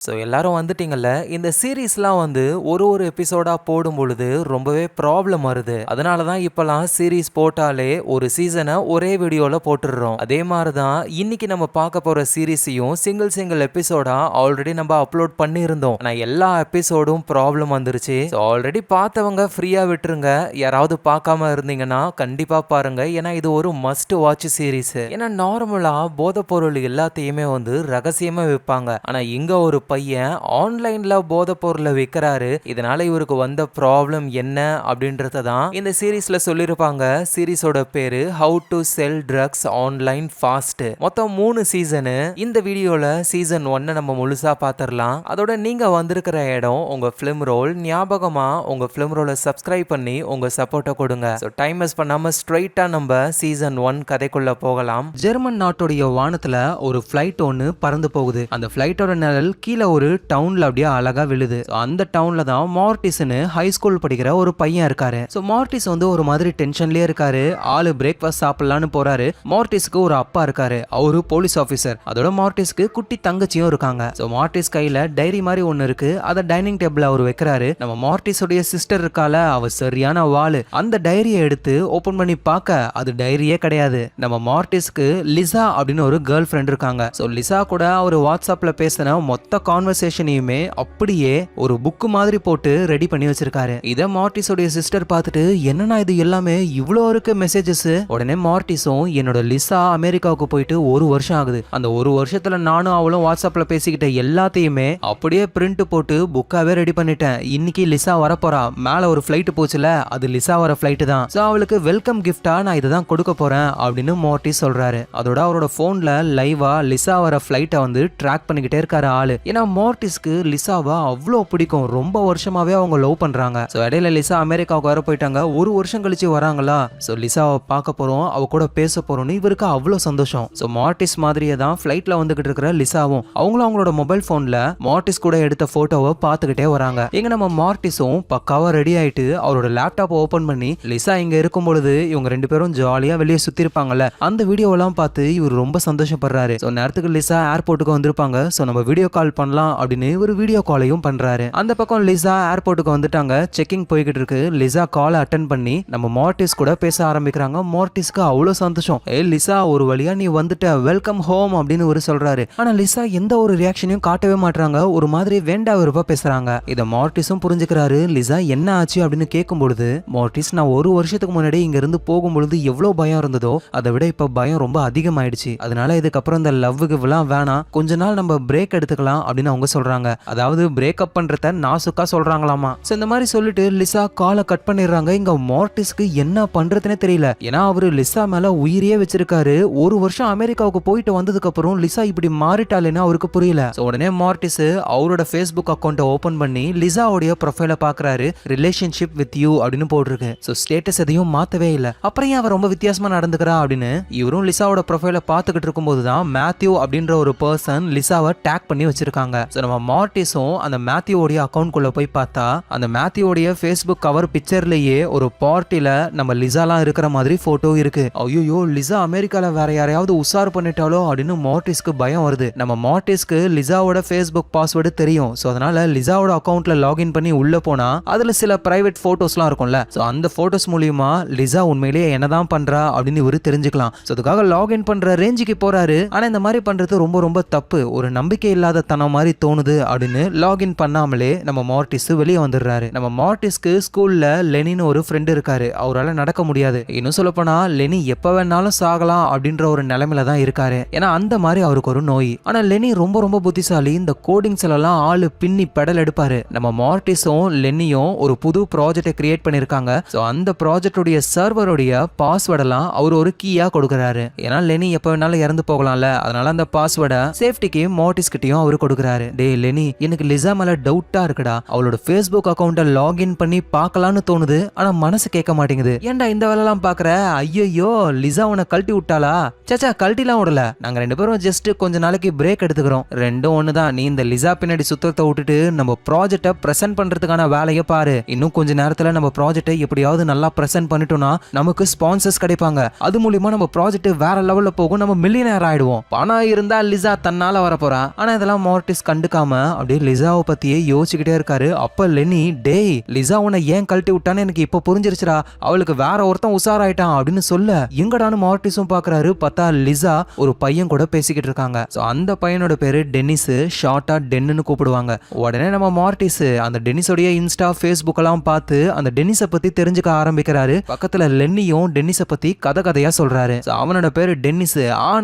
எல்லாரும் வந்துட்டீங்கல்ல. இந்த சீரிஸ்லாம் வந்து ஒரு எபிசோடா போடும் பொழுது ரொம்பவே ப்ராப்ளம் வருது. அதனால தான் இப்பலாம் சீரிஸ் போட்டாலே ஒரு சீசனை ஒரே வீடியோல போட்டுடுறோம். அதே மாதிரி தான் இன்னைக்கு நம்ம பார்க்க போற சீரிஸையும் சிங்கிள் எபிசோடா ஆல்ரெடி நம்ம அப்லோட் பண்ணியிருந்தோம். ஆனா எல்லா எபிசோடும் ப்ராப்ளம் வந்துருச்சு. ஆல்ரெடி பார்த்தவங்க ஃப்ரீயா விட்டுருங்க. யாராவது பார்க்காம இருந்தீங்கன்னா கண்டிப்பா பாருங்க. ஏன்னா இது ஒரு மஸ்ட் வாட்ச் சீரிஸ். ஏன்னா நார்மலா போதைப் பொருள் எல்லாத்தையுமே வந்து ரகசியமா விற்பாங்க. ஆனா இங்க ஒரு பையன் ஆன்லைன்ல போதைப் பொருளை விற்கிறாரு. இதனால இவருக்கு வந்த ப்ராப்ளம் என்ன அப்படின்றத தான் இந்த சீரீஸ்ல சொல்லியிருப்பாங்க. சீரீஸோட பேரு how to sell drugs online fast. மொத்தம் 3 சீசனு. இந்த வீடியோல சீசன் 1 நம்ம முழுசா பாத்திரலாம். அதோட நீங்க வந்திருக்கிற இடம் உங்க ஃபிலிம் ரோல். ஞாபகமா உங்க ஃபிலிம் ரோலை சப்ஸ்கிரைப் பண்ணி உங்க சப்போர்ட்டை கொடுங்க. டைம் வேஸ்ட் பண்ணாம ஸ்ட்ரைட்டா நம்ம சீசன் 1 கதைக்குள்ள போகலாம். ஜெர்மன் நாட்டுடைய வானத்துல ஒரு ஃபிளைட் ஒன்னு பறந்து போகுது. அந்த ஃபிளைட்டோட நிழல் கீழே ஒரு டவுன்ல அப்படியே அழகா விழுது. அந்த டவுன்ல தான் மார்டிஸ்னு ஹை ஸ்கூல் படிக்கிற ஒரு பையன் இருக்காரு. மார்டிஸ் வந்து ஒரு மாதிரி டென்ஷன்லயே இருக்காரு. ஆளு பிரேக்ஃபாஸ்ட் சாப்பிடலான்னு போறாரு. மார்டிஸ்க்கு ஒரு அப்பா இருக்காரு. அவரு போலீஸ் ஆபீசர். அதோட மார்டிஸ்க்கு குட்டி தங்கச்சியும் இருக்காங்க. மார்டிஸ் கையில டைரி மாதிரி ஒன்னு இருக்கு. அத டைனிங் டேபிள் அவர் வைக்கிறாரு. நம்ம மார்டிஸோட சிஸ்டர் இருக்கால, அவ சரியான வாளு. அந்த டைரியை எடுத்து ஓபன் பண்ணி பார்க்க அது டைரியே கிடையாது. நம்ம மார்டிஸ்க்கு லிசா அப்படின்னு ஒரு கேர்ள் ஃப்ரெண்ட் இருக்காங்க. லிசா கூட அவர் வாட்ஸ்அப்ல பேசின மொத்த கான்வர்சேஷனையுமே அப்படியே ஒரு புக் மாதிரி போட்டு ரெடி பண்ணி வச்சிருக்காரு. இத மார்டிஸோட சிஸ்டர் பார்த்துட்டு என்னன்னா இது எல்லாமே இவ்வளோ இருக்கு மெசேஜஸ். உடனே மார்டிஸும் என்னோட லிசா அமெரிக்காவுக்கு போயிட்டு 1 வருஷம் ஆகுது. அந்த 1 வருஷத்துல நானும் அவளும் வாட்ஸ்அப்ல பேசிக்கிட்ட எல்லாத்தையுமே அப்படியே பிரிண்ட் போட்டு புக்காவே ரெடி பண்ணிட்டேன். இன்னைக்கு லிசா வரப்போறா. மேல ஒரு ஃபிளைட் போச்சுல, அது லிசா வர ஃபிளைட் தான். அவளுக்கு வெல்கம் கிஃப்டா நான் இதை தான் கொடுக்க போறேன் அப்படின்னு மார்டிஸ் சொல்றாரு. அதோட அவரோட போன்ல லைவா லிசா வர ஃபிளைட்டை வந்து ட்ராக் பண்ணிக்கிட்டே இருக்காரு ஆளு. ஏன்னா மார்டிஸ்க்கு லிசாவா அவ்வளோ பிடிக்கும். ரொம்ப வருஷமாவே அவங்க லவ் பண்றாங்க. இடையில லிசா அமெரிக்காவுக்கு வர போயிட்டாங்க. 1 வருஷம் கழிச்சு வராங்களா. லிசாவை பார்க்க போறோம், அவ கூட பேச போறோம்னு இவருக்கு அவ்வளோ சந்தோஷம். மார்டிஸ் மாதிரியே தான் ஃபிளைட்ல வந்துகிட்டு இருக்கிற லிசாவும் அவங்களும் அவங்களோட மொபைல் போன்ல மார்டிஸ் கூட எடுத்த போட்டோவை பார்த்துக்கிட்டே வராங்க. எங்க நம்ம மார்டிஸும் பக்காவா ரெடி ஆயிட்டு அவரோட லேப்டாப் ஓபன் பண்ணி லிசா இங்க இருக்கும் பொழுது இவங்க 2 பேரும் ஜாலியா வெளியே சுத்தி இருப்பாங்கல்ல, அந்த வீடியோவெல்லாம் பார்த்து இவர் ரொம்ப சந்தோஷப்படுறாரு. நேரத்துக்கு லிசா ஏர்போர்ட்டுக்கு வந்திருப்பாங்க. நம்ம வீடியோ கால் பண்ணலாம் அப்படின்னு ஒரு வீடியோ காலையும் பண்றாரு. அந்த பக்கம் லிசா ஏர்போர்ட்டுக்கு வந்துட்டாங்க. செக்கிங் போய்கிட்டு இருக்கு. லிசா காலை அட்டென்ட் பண்ணி நம்ம மார்டிஸ் கூட பேச ஆரம்பிக்கிறாங்க. மார்டிஸ்க்கு அவ்வளவு சந்தோஷம். லிசா ஒரு வழியா நீ வந்துட்ட, வெல்கம் ஹோம் அப்படின்னு ஒரு சொல்றாரு. ஆனா லிசா எந்த ஒரு ரியாக்ஷனையும் காட்டவே மாட்டாங்க. ஒரு மாதிரி வேண்டா விருப்பா பேசுறாங்க. இத மார்டிஸும் புரிஞ்சுக்கிறாரு. லிசா என்ன ஆச்சு அப்படின்னு கேட்கும் பொழுது மார்டிஸ் நான் 1 வருஷத்துக்கு முன்னாடி இங்க இருந்து போகும்பொழுது எவ்வளவு பயம் இருந்ததோ அதை விட இப்ப பயம் ரொம்ப அதிகமாயிடுச்சு. அதனால இதுக்கப்புறம் இந்த லவ்வுக்கு வேணாம், கொஞ்ச நாள் நம்ம பிரேக் எடுத்துக்கலாம் அப்படின்னு அவங்க சொல்றாங்க. அதாவது பிரேக்கப் பண்றத நாசுக்கா சொல்றாங்களாமா. இந்த மாதிரி சொல்லிட்டு லிசா காலை கட் பண்ணிடுறாங்க. இங்க மார்டிஸ்க்கு என்ன பண்றதுனே தெரியல. ஏன்னா அவரு லிசா மேல உயிரியே வச்சிருக்காரு. 1 வருஷம் அமெரிக்காவுக்கு போயிட்டு வந்ததுக்கு அப்புறம் லிசா இப்படி மாறிட்டாலேன்னு அவருக்கு புரியல. உடனே மார்டிஸ் அவரோட ஃபேஸ்புக் அக்கௌண்ட்டை ஓபன் பண்ணி லிசாவுடைய ப்ரொஃபைலை பாக்குறாரு. ரிலேஷன்ஷிப் வித் யூ அப்படின்னு போட்டிருக்கு. ஸ்டேட்டஸ் எதையும் மாத்தவே இல்ல. அப்புறம் அவ ரொம்ப வித்தியாசமா நடந்துக்கிறா அப்படின்னு இவரும் லிசாவோட ப்ரொஃபைலை பார்த்துக்கிட்டு இருக்கும்போது தான் மேத்யூ அப்படின்ற ஒரு பர்சன் லிசாவை டேக் பண்ணி வச்சிருக்காங்க. நம்ம மார்டிஸும் அந்த மேத்யூவோடைய அக்கௌண்ட் குள்ள போய் பார்த்தா அந்த மேத்யூவோடைய ஃபேஸ்புக் கவர் பிக்சர்லயே ஒரு பார்ட்டில நம்ம லிசாலாம் இருக்கிற மாதிரி போட்டோ இருக்கு. ஐயோ லிசா அமெரிக்கால வேற யாரையாவது உசார் பண்ணிட்டாலோ அப்படின்னு மார்டிஸ்க்கு பயம் வருது. நம்ம மார்டிஸ்க்கு லிசாவோட ஃபேஸ்புக் பாஸ்வேர்டு தெரியும். அதனால லிசாவோட அக்கௌண்ட்ல லாகின் பண்ணி உள்ள போனா அதுல சில பிரைவேட் போட்டோஸ்லாம் இருக்கும்ல. அந்த போட்டோஸ் மூலியமா லிசா உண்மையிலேயே என்னதான் பண்றா அப்படின்னு இவரு தெரிஞ்சுக்கலாம். அதுக்காக லாகின் பண்ற ரேஞ்சுக்கு போறாரு. ஆனா இந்த மாதிரி பண்றது ரொம்ப ரொம்ப தப்பு. ஒரு நம்பிக்கை இல்லாத தனம் மாதிரி தோணுது அப்படின்னு லாகின் பண்ணாமலே நம்ம மார்டிஸ் வெளியே வந்துடுறாரு. நம்ம மார்டிஸ்க்கு ஸ்கூல்ல லெனின்னு ஒரு ஃப்ரெண்ட் இருக்காரு. அவரால் நடக்க முடியாது. இன்னும் சொல்ல போனா லெனி எப்ப வேணாலும் சாகலாம் அப்படின்ற ஒரு நிலைமையில தான் இருக்காரு. ஏன்னா அந்த மாதிரி அவருக்கு ஒரு நோய். ஆனா லெனி ரொம்ப ரொம்ப புத்திசாலி. இந்த கோடிங்ஸ் எல்லாம் ஆளு பின்னி பெடல் எடுப்பாரு. நம்ம மார்டிஸும் லெனியும் ஒரு புது ப்ராஜெக்டை கிரியேட் பண்ணிருக்காங்க. அந்த ப்ராஜெக்டுடைய சர்வருடைய பாஸ்வேர்ட் எல்லாம் அவர் ஒரு கீயா கொடுக்கறாரு. ஏன்னா லெனி எப்ப வேணாலும் இறந்து போகலாம்ல, அதனால அந்த பாஸ்வேர்டை சேஃப்டிக்கு மார்டிஸ் கிட்டயும் அவரு கொடுக்கறாரு. டேய் லெனி, எனக்கு லிசா மேல டவுட்டா இருக்குடா. அவளோட ஃபேஸ்புக் அக்கௌண்ட்டை லாகின் பண்ணி பார்க்கலாம்னு தோணுது. ஆனா மனசு கேட்க மாட்டேங்குது. ஏன்டா இந்த வேலைலாம் பாக்குற? ஐயோ லிசா உன்னை கழட்டி விட்டாளா? சச்சா கழட்டிலாம் விடல. நாங்க 2 பேரும் ஜஸ்ட் கொஞ்ச நாளைக்கு பிரேக் எடுத்துக்கிறோம். ரெண்டும் ஒண்ணுதான். நீ இந்த லிசா பின்னாடி சுத்தத்தை விட்டுட்டு நம்ம ப்ராஜெக்டை பிரசன்ட் பண்றதுக்கான வேலையை பாரு. இன்னும் கொஞ்ச நேரத்துல நம்ம ப்ராஜெக்டை எப்படியாவது நல்லா பிரசன்ட் பண்ணிட்டோம்னா நமக்கு ஸ்பான்சர்ஸ் கிடைப்பாங்க. அது மூலியமா நம்ம ப்ராஜெக்ட் வேற லெவல்ல போகும். நம்ம மில்லியனர் ஆயிடுவோம். பணம் இருந்தா லிசா தன்னால வர போறா. ஆனா இதெல்லாம் மார்டிஸ் கண்டுக்காம அப்படியே லிசாவை பத்தியே யோசிச்சுக்கிட்டே இருக்காரு. அப்ப லெனி, டேய் லிசா உன்னை ஏன் கழட்டி விட்டான்னு எனக்கு இப்ப புரிஞ்சிருச்சுடா, அவளுக்கு வேற ஒருத்தன் உசாராயிட்டான் அப்படின்னு சொல்ல எங்கடான்னு மார்டிஸும் பாக்குறாரு. பார்த்தா லிசா ஒரு பையன் கூட பேசிக்கிட்டு இருக்காங்க. அந்த பையனோட பேரு டென்னிஸ், ஷார்ட்டா டென்னு கூப்பிடுவாங்க. உடனே நம்ம மார்டிஸ் அந்த டென்னிஸோடைய இன்ஸ்டா ஃபேஸ்புக் எல்லாம் பார்த்து அந்த டென்னிஸை பத்தி தெரிஞ்சுக்க ஆரம்பிக்கிறாரு. பக்கத்துல லென்னியும் டென்னிஸை பத்தி கதையா சொல்றாரு. அவனோட பேரு டென்னிஸ்,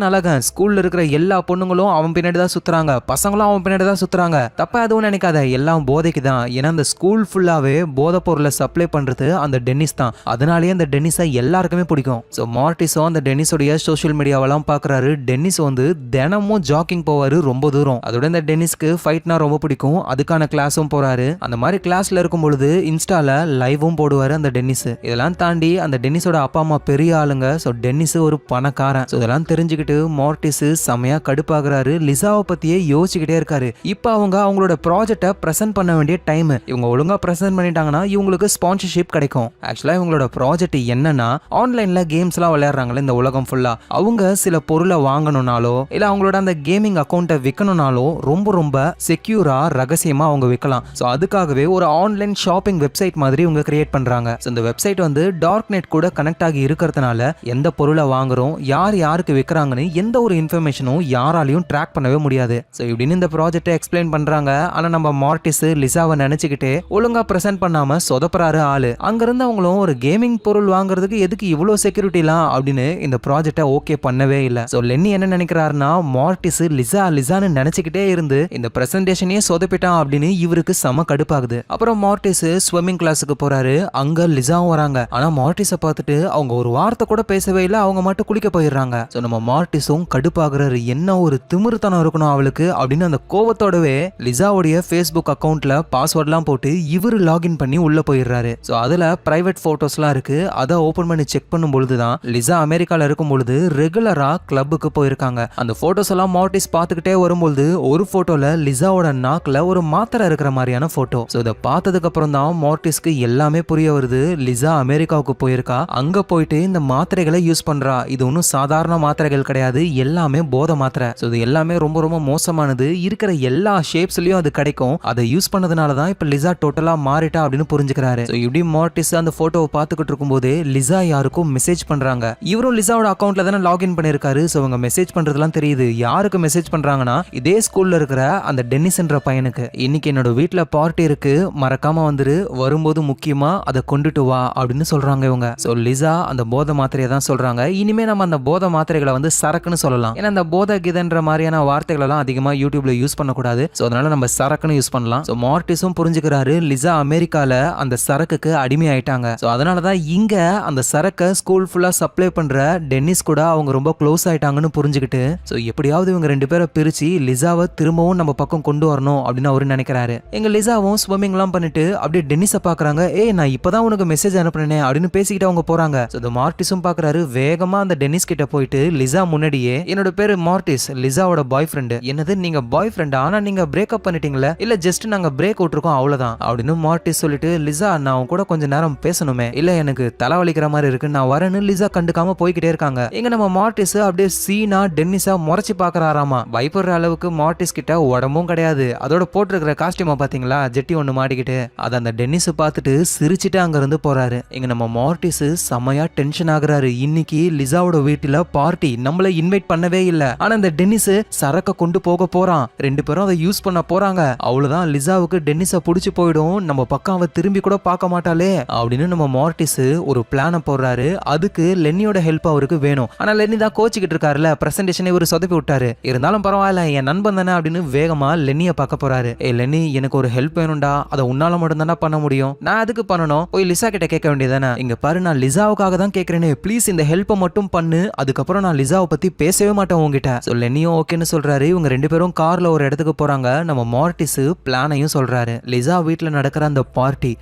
அழகன், ஸ்கூல்ல இருக்கிற எல்லா பொண்ணுங்களும் அவன் பின்னாடி தான் சுத்துறாங்க, பசங்களும் அவன் பின்னாடி தான் சுத்துறாங்க. தப்பா எதுவும் நினைக்காத, எல்லாம் போதைக்கு தான். ஏன்னா அந்த ஸ்கூல் ஃபுல்லாவே போதை பொருளை சப்ளை பண்றது அந்த டென்னிஸ் தான். அதனாலேயே அந்த டென்னிஸை எல்லாருக்குமே பிடிக்கும். ஸோ மார்டிஸும் அந்த டென்னிஸோடைய சோஷியல் மீடியாவெல்லாம் பாக்குறாரு. டென்னிஸ் வந்து தினமும் ஜாக்கிங் போவாரு ரொம்ப தூரம். அதோட இந்த டென்னிஸ்க்கு ஃபைட்னா ரொம்ப பிடிக்கும். அதுக்கான கிளாஸும் போறாரு. அந்த மாதிரி கிளாஸ்ல இருக்கும் பொழுது இன்ஸ்டால லைவும் போடுவாரு அந்த டென்னிஸ். இதெல்லாம் தாண்டி அந்த டென்னிஸோட அப்பா அம்மா பெரிய ஆளுங்க. ஸோ டென்னிஸ் ஒரு பணக்காரன். ஸோ இதெல்லாம் தெரிஞ்சுக்கிட்டு மார்டிஸ் செமையா கடுப்பாகிறாரு. லிசாவை பத்தியே யோசிச்சுக்கிட்டே இருக்காரு. இப்போ அவங்களோட ப்ராஜெக்டை பிரசன்ட் பண்ண வேண்டிய டைம். இவங்க ஒழுங்கா பிரசன்ட் பண்ணிட்டாங்கன்னா இவங்களுக்கு ஸ்பான்சர்ஷிப் கிடைக்கும். ஆக்சுவலா இவங்களோட ப்ராஜெக்ட் என்னன்னா, ஆன்லைன்ல கேம்ஸ் எல்லாம் விளையாடுறாங்களே இந்த உலகம் ஃபுல்லா, அவங்க சில பொருளை வாங்கணும்னாலோ இல்ல அவங்களோட அந்த கேமிங் அக்கௌண்ட்டை விற்கணும்னாலோ ரொம்ப செக்யூரா ரகசியமா அவங்க விற்கலாம். ஸோ அதுக்காகவே ஒரு ஆன்லைன் ஷாப்பிங் வெப்சைட் மாதிரி இவங்க கிரியேட் பண்றாங்க. ஸோ இந்த வெப்சைட் வந்து டார்க் நெட் கூட கனெக்ட் ஆகி இருக்கிறதுனால எந்த பொருளை வாங்குறோம், யாருக்கு விற்கிறாங்கன்னு எந்த ஒரு இன்ஃபர்மேஷனும் யாராலையும் ட்ராக் பண்ணவே முடியாது. ஸோ இப்படின்னு இந்த ப்ராஜெக்டை எக்ஸ்பிளைன் பண்றாங்க. ஆனா நம்ம மார்டிஸ் லிசாவை நினைச்சுக்கிட்டே ஒழுங்கா பிரசன்ட் பண்ணாம சொதப்புறாரு ஆளு. அங்கிருந்து அவங்களும் ஒரு கேமிங் பொருள் வாங்குறதுக்கு எதுக்கு இவ்வளவு செக்யூரிட்டிலாம் அப்படின்னு இந்த ப்ராஜெக்டை ஓகே பண்ணவே இல்லை. ஸோ லென்னி என்ன நினைக்கிறாருன்னா, மார்டிஸ் லிசான்னு நினைச்சுக்கிட்டே இருந்து இந்த பிரசன்டேஷனே சொதப்பிட்டான் அப்படின்னு இவருக்கு செம கடுப்பாகுது. அப்புறம் மார்டிஸ் ஸ்விம்மிங் கிளாஸுக்கு போறாரு. அங்க லிசாவும் வராங்க. ஆனா மார்டிஸை பார்த்துட்டு அவங்க ஒரு வார்த்தை கூட பேசவே இல்லை, அவங்க மட்டும் குளிக்க போயிடுறாங்க. ஸோ நம்ம மார்டிஸும் கடுப்பாகிறாரு. என்ன ஒரு திமிருத்தனம் இருக்கணும் அவளுக்கு அப்படின்னு அந்த கோவத்தோடவே லிசாவுடைய ஃபேஸ்புக் அக்கௌண்ட்ல பாஸ்வேர்ட்லாம் போட்டு இவரு லாகின் பண்ணி உள்ள போயிடுறாரு. ஸோ அதுல பிரைவேட் போட்டோஸ்லாம் இருக்கு. அதை ஓபன் பண்ணி செக் பண்ணும் பொழுதுதான் லிசா அமெரிக்கால இருக்கும் பொழுது ரெகுலரா கிளப்புக்கு போயிருக்காங்க. அந்த போட்டோஸ் எல்லாம் மார்டிஸ் பார்த்துக்கிட்டே வரும்போது ஒரு போட்டோல லிசாவோட நாக்குல ஒரு மாத்திரை இருக்கிற மாதிரியான போட்டோ. ஸோ இதை பார்த்ததுக்கு அப்புறம் தான் மார்டிஸ்க்கு எல்லாமே புரிய வருது. லிசா அமெரிக்காவுக்கு போயிருக்கா, அங்க போயிட்டு இந்த மாத்திரைகளை யூஸ் பண்றா. இது ஒன்றும் சாதாரண மாத்திரைகள் கிடையாது, எல்லாமே போதை மாத்திரை. ஸோ இது எல்லாமே ரொம்ப மோசமானது. இருக்கிற எல்லா ஷேப்ஸ்லயும் அது கிடைக்கும். அதை யூஸ் பண்ணதுனால தான் இப்ப லிசா டோட்டலா மாறிட்டா அப்படின்னு புரிஞ்சுக்கிறாரு. ஸோ இப்படி மார்டிஸ் அந்த போட்டோவை பார்த்துக்கிட்டு இருக்கும்போது லிசா யாருக்கும் மெசேஜ் பண்றாங்க. இவரும் லிசாவோட அக்கௌண்ட்ல தானே லாகின் பண்ணிருக்காரு. ஸோ அவங்க மெசேஜ் பண்றதுலாம் தெரியுது. யாருக்கு மெசேஜ் பண்றாங்கன்னா, இதே ஸ்கூல்ல இருக்கிற அந்த டென்னிஸ் என்ற பையனுக்கு. இன்னைக்கு என்னோட வீட்டுல பார்ட்டி இருக்கு, மறக்காம வந்துரு, வரும்போது முக்கியமா அதை கொண்டுட்டு வா அப்படின்னு சொல்றாங்க இவங்க. ஸோ லிசா அந்த போதை மாத்திரையை தான் சொல்றாங்க. இனிமே நம்ம அந்த போதை மாத்திரைகளை வந்து சரக்குன்னு சொல்லலாம். ஏன்னா அந்த போதை கிதன்ற மாதிரியான வார்த்தைகள் எல்லாம் அதிகமா யூடியூப்ல யூஸ் பண்ணக்கூடாது. ஸோ அதனால நம்ம சரக்குன்னு யூஸ் பண்ணலாம். ஸோ மார்டிஸும் புரிஞ்சுக்கிறாரு, லிசா அமெரிக்கால அந்த சரக்குக்கு அடிமை ஆயிட்டாங்க. ஸோ அதனாலதான் இங்க அந்த சரக்கை ஸ்கூல் ஃபுல்லா சப்ளை பண்ற டென்னிஸ் கூட அவங்க ரொம்ப க்ளோஸ் ஆயிட்டாங்கன்னு புரிஞ்சுக்கிட்டு, ஸோ எப்படியாவது இவங்க ரெண்டு பேரை பிரிச்சு லிசாவை திரும்பவும் நம்ம பக்கம் கொண்டு வரணும் அப்படின்னு அவரு நினைக்கிறாரு. எங்க லிசாவும் ஸ்விம்மிங் எல்லாம் பண்ணிட்டு அப்படியே டென்னிஸை பாக்குறாங்க. நான் இப்பதான் உனக்கு மெசேஜ் அனுப்புனேன் அப்படின்னு பேசிக்கிட்டு அவங்க போறாங்க. ஸோ மார்டிஸும் பாக்குறாரு. வேகமா அந்த டென்னிஸ் கிட்ட போயிட்டு லிசா முன்னாடியே, என்னோட பேரு மார்டிஸ், லிசாவோட பாய் ஃப்ரெண்டு. என்னது நீங்க பாய் ஃப்ரெண்டா? ஆனா நீங்க பிரேக்அப் பண்ணிட்டீங்களா? இல்ல ஜஸ்ட் நாங்க பிரேக் விட்டுருக்கோம் அவ்வளவுதான் அப்படின்னு மார்டிஸ் சொல்லிட்டு, லிசா நான் கூட கொஞ்ச நேரம் பேசணுமே, இல்ல எனக்கு தலைவலிக்கிற மாதிரி இருக்கு, நான் வரேன்னு லிசா கண்டுக்காம போய்கிட்டே இருக்காங்க. எங்க நம்ம மார்டிஸ் அப்படியே சீனா டென்னிஸா முறைச்சு பாக்குறாராமா. பயப்படுற அளவுக்கு மார்டிஸ் கிட்ட உடம்பும் கிடையாது. அதோட போட்டிருக்கிற காஸ்டியூமை பாத்தீங்களா, ஜெட்டி ஒண்ணு மாட்டிக்கிட்டு. அதை அந்த டென்னிஸ் பார்த்துட்டு சிரிச்சுட்டு அங்க இருந்து போறாரு. எங்க நம்ம மார்டிஸ் செமையா டென்ஷன் ஆகுறாரு. இன்னைக்கு லிசாவோட வீட்டுல பார்ட்டி, நம்மள இன்வைட் பண்ணவே இல்ல. ஆனா இந்த டென்னிஸ் சரக்க கொண்டு போக போறான். ரெண்டு பேரும் அதை யூஸ் பண்ண போறாங்க. அவ்வளவுதான், லிசாவுக்கு டென்னிஸை புடிச்சு போயிடும். நம்ம பக்கம் அவ திரும்பி கூட பார்க்க மாட்டாளே அப்படின்னு நம்ம மார்டிஸ் ஒரு பிளான போடுறாரு. அதுக்கு லென்னியோட ஹெல்ப் அவருக்கு வேணும். ஆனா லென்னி தான் கோச்சிக்கிட்டு இருக்காருல, பிரசன்டேஷனை இவரு சொதப்பி விட்டாரு. இருந்தாலும் பரவாயில்ல, என் நண்பன் தானே அப்படின்னு வேகமா லென்னிய பார்க்க போறாரு. லென்னி, எனக்கு ஒரு ஹெல்ப் வேணும்டா, அதை உன்னால மட்டும் தானே பண்ண முடியும். நான் அதுக்கு பண்ணணும், போய் லிசா கிட்ட கேட்க வேண்டியதானே. இங்க பாரு, நான் லிசாவுக்காக தான் கேட்கிறேனே, ப்ளீஸ் இந்த ஹெல்ப்பை மட்டும் பண்ணு, அதுக்கப்புறம் நான் லிசாவை பத்தி பேசவே மாட்டேன் உங்ககிட்ட. சோ லென்னியும் ஓகேன்னு சொல்றாரு. இவங்க ரெண்டு பேரும் கார்ல ஒரு இடத்துக்கு போறாங்க. நம்ம மார்டிஸ் பிளானையும் சொல்றாரு. லிசா வீட்டுல நடக்கிற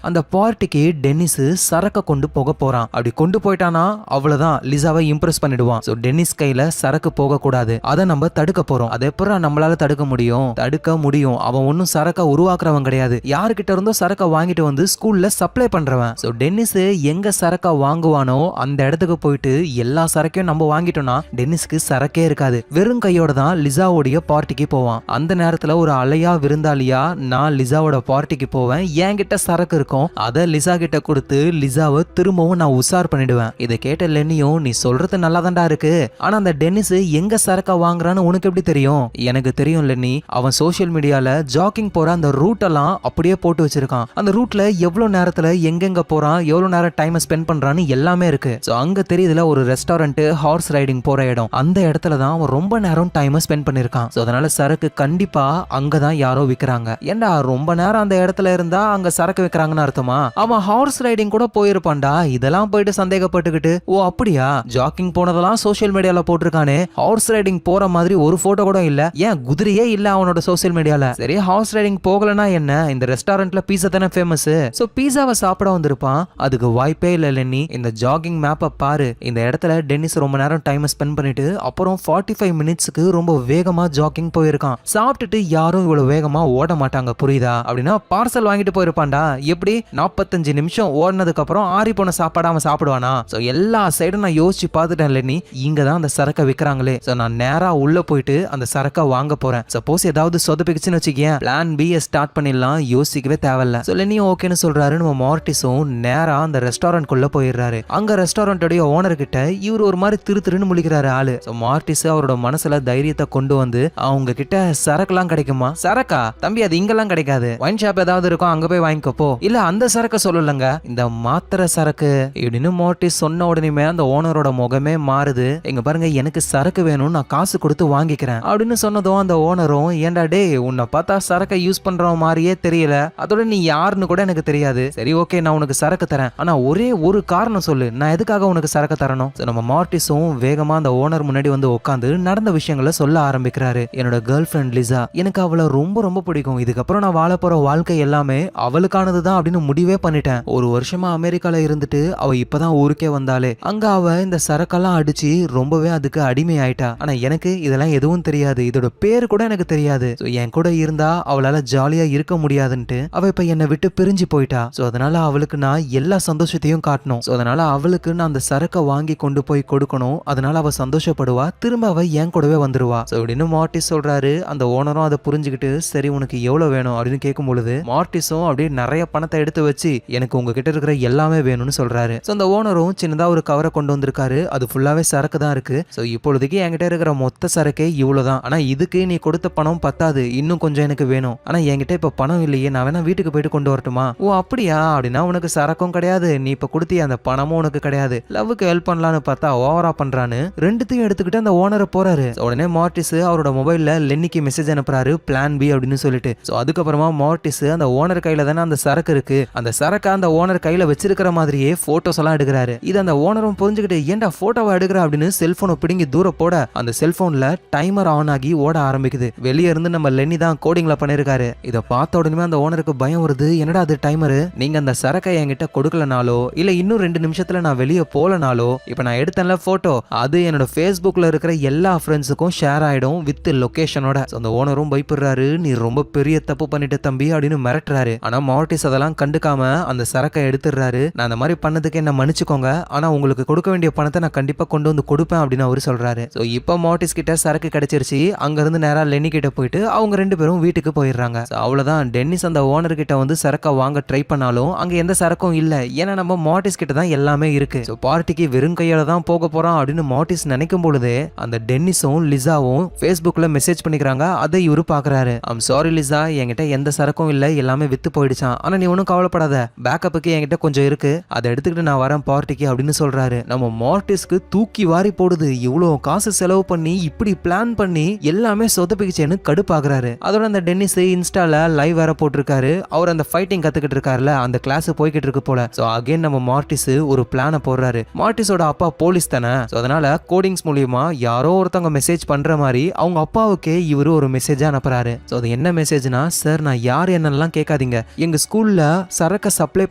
அந்த பார்ட்டிக்கு டென்னிஸ் சரக்க கொண்டு போக போறான். அப்படி கொண்டு போயிட்டானா அவ்வளவுதான், லிசாவை இம்ப்ரெஸ் பண்ணிடுவான். சோ டென்னிஸ் கையில சரக்கு போக கூடாது, அதை நம்ம தடுக்க போறோம். அதை எப்பறம் நம்மளால தடுக்க முடியும்? அவன் ஒன்னும் சரக்க உருவாக்குறவன் கிடையாது. யாருக்கிட்ட இருந்தோ சரக்க வாங்கிட்டு வந்து ஸ்கூல்ல சப்ளை பண்றவன். சோ டென்னிஸ் எங்க சரக்க வாங்குவானோ அந்த இடத்துக்கு போயிட்டு எல்லா சரக்கையும் நம்ம வாங்கிட்டோம்னா டென்னிஸ்க்கு சரக்கே இருக்காது. வெறும் கையோட தான் லிசாவோடைய பார்ட்டிக்கு போவான். அந்த நேரத்துல ஒரு அலையா விருந்தாளியா நான் லிசாவோட பார்ட்டிக்கு போவேன். என்கிட்ட சரக்கு இருக்கும், அதை லிசா கிட்ட கொடுத்து லிசாவை திரும்பவும் நான் உசார் பண்ணிடுவேன். இதை கேட்ட லென்னியும் நீ சொல்றது நல்லா தான்டா இருக்கு, ஆனா அந்த டென்னிஸ் எங்க சரக்கா வாங்குறான்னு உனக்கு எப்படி தெரியும்? எனக்கு தெரியும் லென்னி, அவன் சோசியல் மீடியால ஜாக்கிங் போற அந்த ரூட் எல்லாம் அப்படியே போட்டு வச்சிருக்கான். அந்த ரூட்ல எவ்வளவு நேரத்துல எங்கெங்க போறான், எவ்வளவு நேரம் டைம் ஸ்பெண்ட் பண்றான்னு எல்லாமே இருக்கு. சோ அங்க தெரியுதுல ஒரு ரெஸ்டாரண்ட், ஹார்ஸ் ரைடிங் போற இடம், அந்த இடத்துல தான் அவன் ரொம்ப நேரம் டைம் ஸ்பெண்ட் பண்ணிருக்கான். சோ அதனால சரக்கு கண்டிப்பா அங்கதான் யாரோ விக்கிறாங்க. ஏண்டா ரொம்ப நேரம் அந்த இடத்துல இருந்தா அங்க சரக்கு விக்கிறாங்கன்னு அர்த்தமா? அவன் ஹார்ஸ் ரைடிங் கூட போயிருப்பான்டா. இதெல்லாம் போயிட்டு சந்தேகப்பட்டுக்கிட்டு ஓ அப்படியா ஜாக்கிங் போனதெல்லாம் சோசியல் மீடியால போட்டிருக்கானே, ஹார்ஸ் ரைடிங் போற மாதிரி ஒரு போட்டோ கூட இல்ல, ஏன் குதிரையே இல்ல அவனோட சோசியல் மீடியால. சரி ஹார்ஸ் ரைடிங் போகலனா என்ன, இந்த ரெஸ்டாரண்ட்ல பீஸா தானே ஃபேமஸ். சோ பீஸாவை சாப்பிட வந்திருப்பான். அதுக்கு வாய்ப்பே இல்ல லென்னி. இந்த ஜாகிங் மேப்பை பாரு, இந்த இடத்துல டென்னிஸ் ரொம்ப நேரம் டைம் ஸ்பெண்ட் பண்ணிட்டு அப்புறம் 45 மினிட்ஸ்க்கு ரொம்ப வேகமா ஜாகிங் போயிருக்கான். சாப்பிட்டுட்டு யாரும் இவ்வளவு வேகமா ஓட மாட்டாங்க புரியுதா? அப்படின்னா பார்சல் வாங்கிட்டு போயிருப்பான்டா. எப்படி 45 நிமிஷம் ஓடினதுக்கு அப்புறம் ஆறி போன சாப்பாடு அவன் சாப்பிடுவானா? சோ எல்லா சைடும் நான் யோசிச்சு பார்த்துட்டேன் லென்னி, இங்க தான் அந்த சரக்கை விக்கிறாங்களே. சோ நான் நேரா உள்ள போயிட்டு அந்த சரக்கை வாங்க போறேன். சப்போஸ் ஏதாவது சொதப்பிக்குச்சுன்னு வச்சுக்கேன், பிளான் பி ஸ்டார்ட் பண்ணிடலாம், யோசிக்கவே தேவையில்ல. சோ லென்னியும் ஓகேன்னு சொல்றாரு. நம்ம மார்ட்டிஸும் நேரா அந்த ரெஸ்டாரண்ட் குள்ள போயிடுறாரு. அங்க ரெஸ்டாரண்டோட ஓனர் கிட்ட இவர் ஒரு மாதிரி திருன்னு முழிக்கிறாரு ஆளு. சோ மார்ட்டிஸ் அவரோட மனசுல தைரியத்தை கொண்டு வந்து அவங்க கிட்ட சரக்குலாம் கிடைக்குமா? சரக்கா தம்பி அது இங்கெல்லாம் கிடைக்காது, ஒயின் ஷாப் ஏதாவது இருக்கும் அங்க போய் வாங்கிக்கப்போ. இல்ல அந்த சரக்கு சொல்லலங்க, இந்த மாத்திரை சரக்கு இப்படின்னு மார்ட்டிஸ் சொன்ன உடனே அந்த ஓனரோட முகமே மாறுது. எங்க பாருங்க எனக்கு சரக்கு வேணும், நான் காசு கொடுத்து வாங்கிக்கிறேன் அப்படின்னு சொன்னதும் அந்த ஓனரும் ஏண்டா டே உன்னை பார்த்தா சரக்கை யூஸ் பண்ற மாதிரியே தெரியல, அதோட நீ யாருன்னு கூட எனக்கு தெரியாது, சரி ஓகே நான் உனக்கு சரக்கு தரேன், ஆனா ஒரே ஒரு காரணம் சொல்லு, நான் எதுக்காக உனக்கு சரக்கு தரணும்? நம்ம மார்ட்டிஸும் வேகமா அந்த ஓனர் முன்னாடி வந்து உட்காந்து நடந்த விஷயங்களை சொல்ல ஆரம்பிக்கிறாரு. என்னோட கேர்ள் ஃப்ரெண்ட் லிசா, எனக்கு அவளை ரொம்ப ரொம்ப பிடிக்கும், இதுக்கப்புறம் நான் வாழ போற வாழ்க்கை எல்லாமே அவளுக்கானதுதான் அப்படின்னு முடிவே பண்ணிட்டேன். ஒரு வருஷமா அமெரிக்கால இருந்துட்டு அவ இப்பதான் ஊருக்கே வந்தாலே, அங்க அவ இந்த சரக்கெல்லாம் அடிச்சு ரொம்பவே அதுக்கு அடிமை ஆயிட்டா. ஆனா எனக்கு இதெல்லாம் எதுவும் தெரியாது, இதோட பேரு கூட எனக்கு தெரியாது. என் கூட இருந்தா அவளால ஜாலியா இருக்க முடியாதுன்ட்டு அவ இப்ப என்னை விட்டு பிரிஞ்சு போயிட்டா. சோ அதனால அவளுக்கு நான் எல்லா சந்தோஷத்தையும் காட்டணும். சோ அதனால அவளுக்கு நான் அந்த சரக்கை வாங்கி கொண்டு போய் கொடுக்கணும். அதனால அவ சந்தோஷப்படுவா, திரும்ப அவ என் கூடவே வந்துருவா. சோ அப்படின்னு மார்ட்டிஸ் சொல்றாரு. அந்த ஓனரும் அதை புரிஞ்சுக்கிட்டு சரி உனக்கு எவ்வளவு வேணும் அப்படின்னு கேட்கும் பொழுது மார்ட்டிஸும் அப்படியே நிறைய பணத்தை எடுத்து வச்சு எனக்கு உங்ககிட்ட இருக்கிற எல்லாமே வேணும்னு சொல்றாரு. சோ அந்த ஓனரும் சின்னதா ஒரு கவரை கொண்டு வந்திருக்காரு, அது ஃபுல்லாவே சரக்கு தான் இருக்கு. சோ இப்பொழுதுக்கு என்கிட்ட இருக்கிற மொத்த சரக்கே இவ்வளவுதான், ஆனா இதுக்கு நீ கொடுத்த பணம் பத்தாது, இன்னும் கொஞ்சம் எனக்கு வேணும், ஆனா என்கிட்ட இப்ப பணம் இல்லையே, நான் வேணா வீட்டுக்கு போயிட்டு கொண்டு வரட்டுமா? ஓ அப்படியா, அப்படின்னா உனக்கு சரக்கும் கிடையாது, நீ இப்ப கொடுத்திய அந்த பணமும் உனக்கு கிடையாது, லவ்வுக்கு ஹெல்ப் பண்ணலான்னு பார்த்தா ஓவரா பண்றான்னு ரெண்டுத்தையும் எடுத்துக்கிட்டு அந்த ஓனரை போறாரு. உடனே மார்ட்டிஸ் அவரோட மொபைல்ல லென்னிக்கு மெசேஜ் அனுப்புறாரு பிளான் பி அப்படின்னு சொல்லிட்டு. சோ அதுக்கப்புறமா மார்ட்டிஸ் அந்த ஓனர் கையில தானே அந்த சரக்கு இருக்கு, அந்த சரக்கை அந்த ஓனர் கையில வச்சிருக்கிற மாதிரியே போட்டோஸ் எல்லாம் எடுக்கிறாரு. இது அந்த ஓனரும் புரிஞ்சுக்கிட்டு ஏன்டா போட்டோவை எடுக்கிற அப்படின்னு செல்போனை பிடிங்கி தூர போட அந்த செல்போன்ல டைமர் ஆன் ஆகி ஓட ஆரம்பிக்குது. வெளியே இருந்து நம்ம லென்னி தான் கோடிங்ல பண்ணிருக்காரு. இதை பார்த்த உடனே அந்த ஓனருக்கு பயம் வருது, என்னடா அது டைமரு, நீங்க அந்த சரக்கை என்கிட்ட கொடுக்கலனாலோ இல்ல இன்னும் 2 நிமிஷத்துல நான் வெளியே போலனாலோ இப்ப நான் எடுத்தேன்ல போட்டோ, அது என்னோட Facebookல இருக்கிற எல்லா ஃப்ரெண்ட்ஸுக்கும் ஷேர் ஆயிடும் வித் லொகேஷனோட. அந்த ஓனரும் பயப்படுறாரு, நீ ரொம்ப பெரிய தப்பு பண்ணிட்ட தம்பி அப்படின்னு மிரட்டுறாரு. ஆனா மார்ட்டிஸ் அதெல்லாம் கண்டுக்காம அந்த சரக்கை எடுத்துடுறாரு. நான் அந்த மாதிரி பண்ணதுக்கு என்ன மன்னிச்சுக்கோங்க, ஆனா உங்களுக்கு கொடுக்க வேண்டிய பணத்தை நான் கண்டிப்பா கொண்டு வந்து கொடுப்பேன் அப்படின்னு அவரு சொல்றாரு. சோ இப்போ மார்ட்டிஸ் கிட்ட சரக்கு கிடைச்சிருச்சு. அங்க இருந்து நேரா லென்னி கிட்ட போயிட்டு அவங்க 2 பேரும் வீட்டுக்கு போயிடுறாங்க. அவ்வளவுதான், டென்னிஸ் அந்த ஓனர் கிட்ட வந்து சரக்கை வாங்க ட்ரை பண்ணாலும் அங்க எந்த சரக்கும் இல்ல, ஏன்னா நம்ம மார்ட்டிஸ் கிட்ட தான் எல்லாமே இருக்கு. சோ பார்ட்டிக்கு வெறும் கையோட தான் போக போறான் அப்படின்னு மார்ட்டிஸ் நினைக்கும் பொழுதே அந்த டென்னிஸும் லிசாவும் Facebookல மெசேஜ் பண்ணிக்கிறாங்க. அதை இவரு பாக்குறாரு. ஐம் சாரி லிசா, என்கிட்ட எந்த சரக்கும் இல்ல, எல்லாமே வித்து போயிடுச்சான், ஆனா நீ ஒன்னும் கவலைப்படாத, பேக்கப்புக்கு என்கிட்ட கொஞ்சம் இருக்கு, அதை எடுத்துக்கிட்டு நான் வரேன் பார்ட்டிக்கு அப்படின்னு சொல்றாரு. நம்ம மார்ட்டிஸ்க்கு தூக்கி வாரி போடுது, இவ்வளவு காசு செலவு பண்ணி இப்படி பிளான் பண்ணி எல்லாமே சொதப்பிச்சேன்னு கடுப்பாக்குறாரு. அதோட அந்த டென்னிஸ் இன்ஸ்டால லைவ் வேற போட்டிருக்காரு. அவர் அந்த ஃபைட்டிங் கத்துக்கிட்டு இருக்காருல, அந்த கிளாஸ் போய்கிட்டு இருக்கு போல. சோ அகைன் நம்ம மார்ட்டிஸ் ஒரு பிளான போடுறாரு. மார்ட்டிஸோட அப்பா போலீஸ் தானே, சோ அதனால கோடிங்ஸ் மூலியமா யாரோ ஒருத்தவங்க மெசேஜ் பண்ற மாதிரி அவங்க அப்பாவுக்கே இவரு ஒரு மெசேஜ் அனுப்புறாரு. சோ அது என்ன மெசேஜ்னா, சார் நான் யார் என்னெல்லாம் கேட்காதீங்க, எங்க ஸ்கூல்ல சரக்கு சப்ளை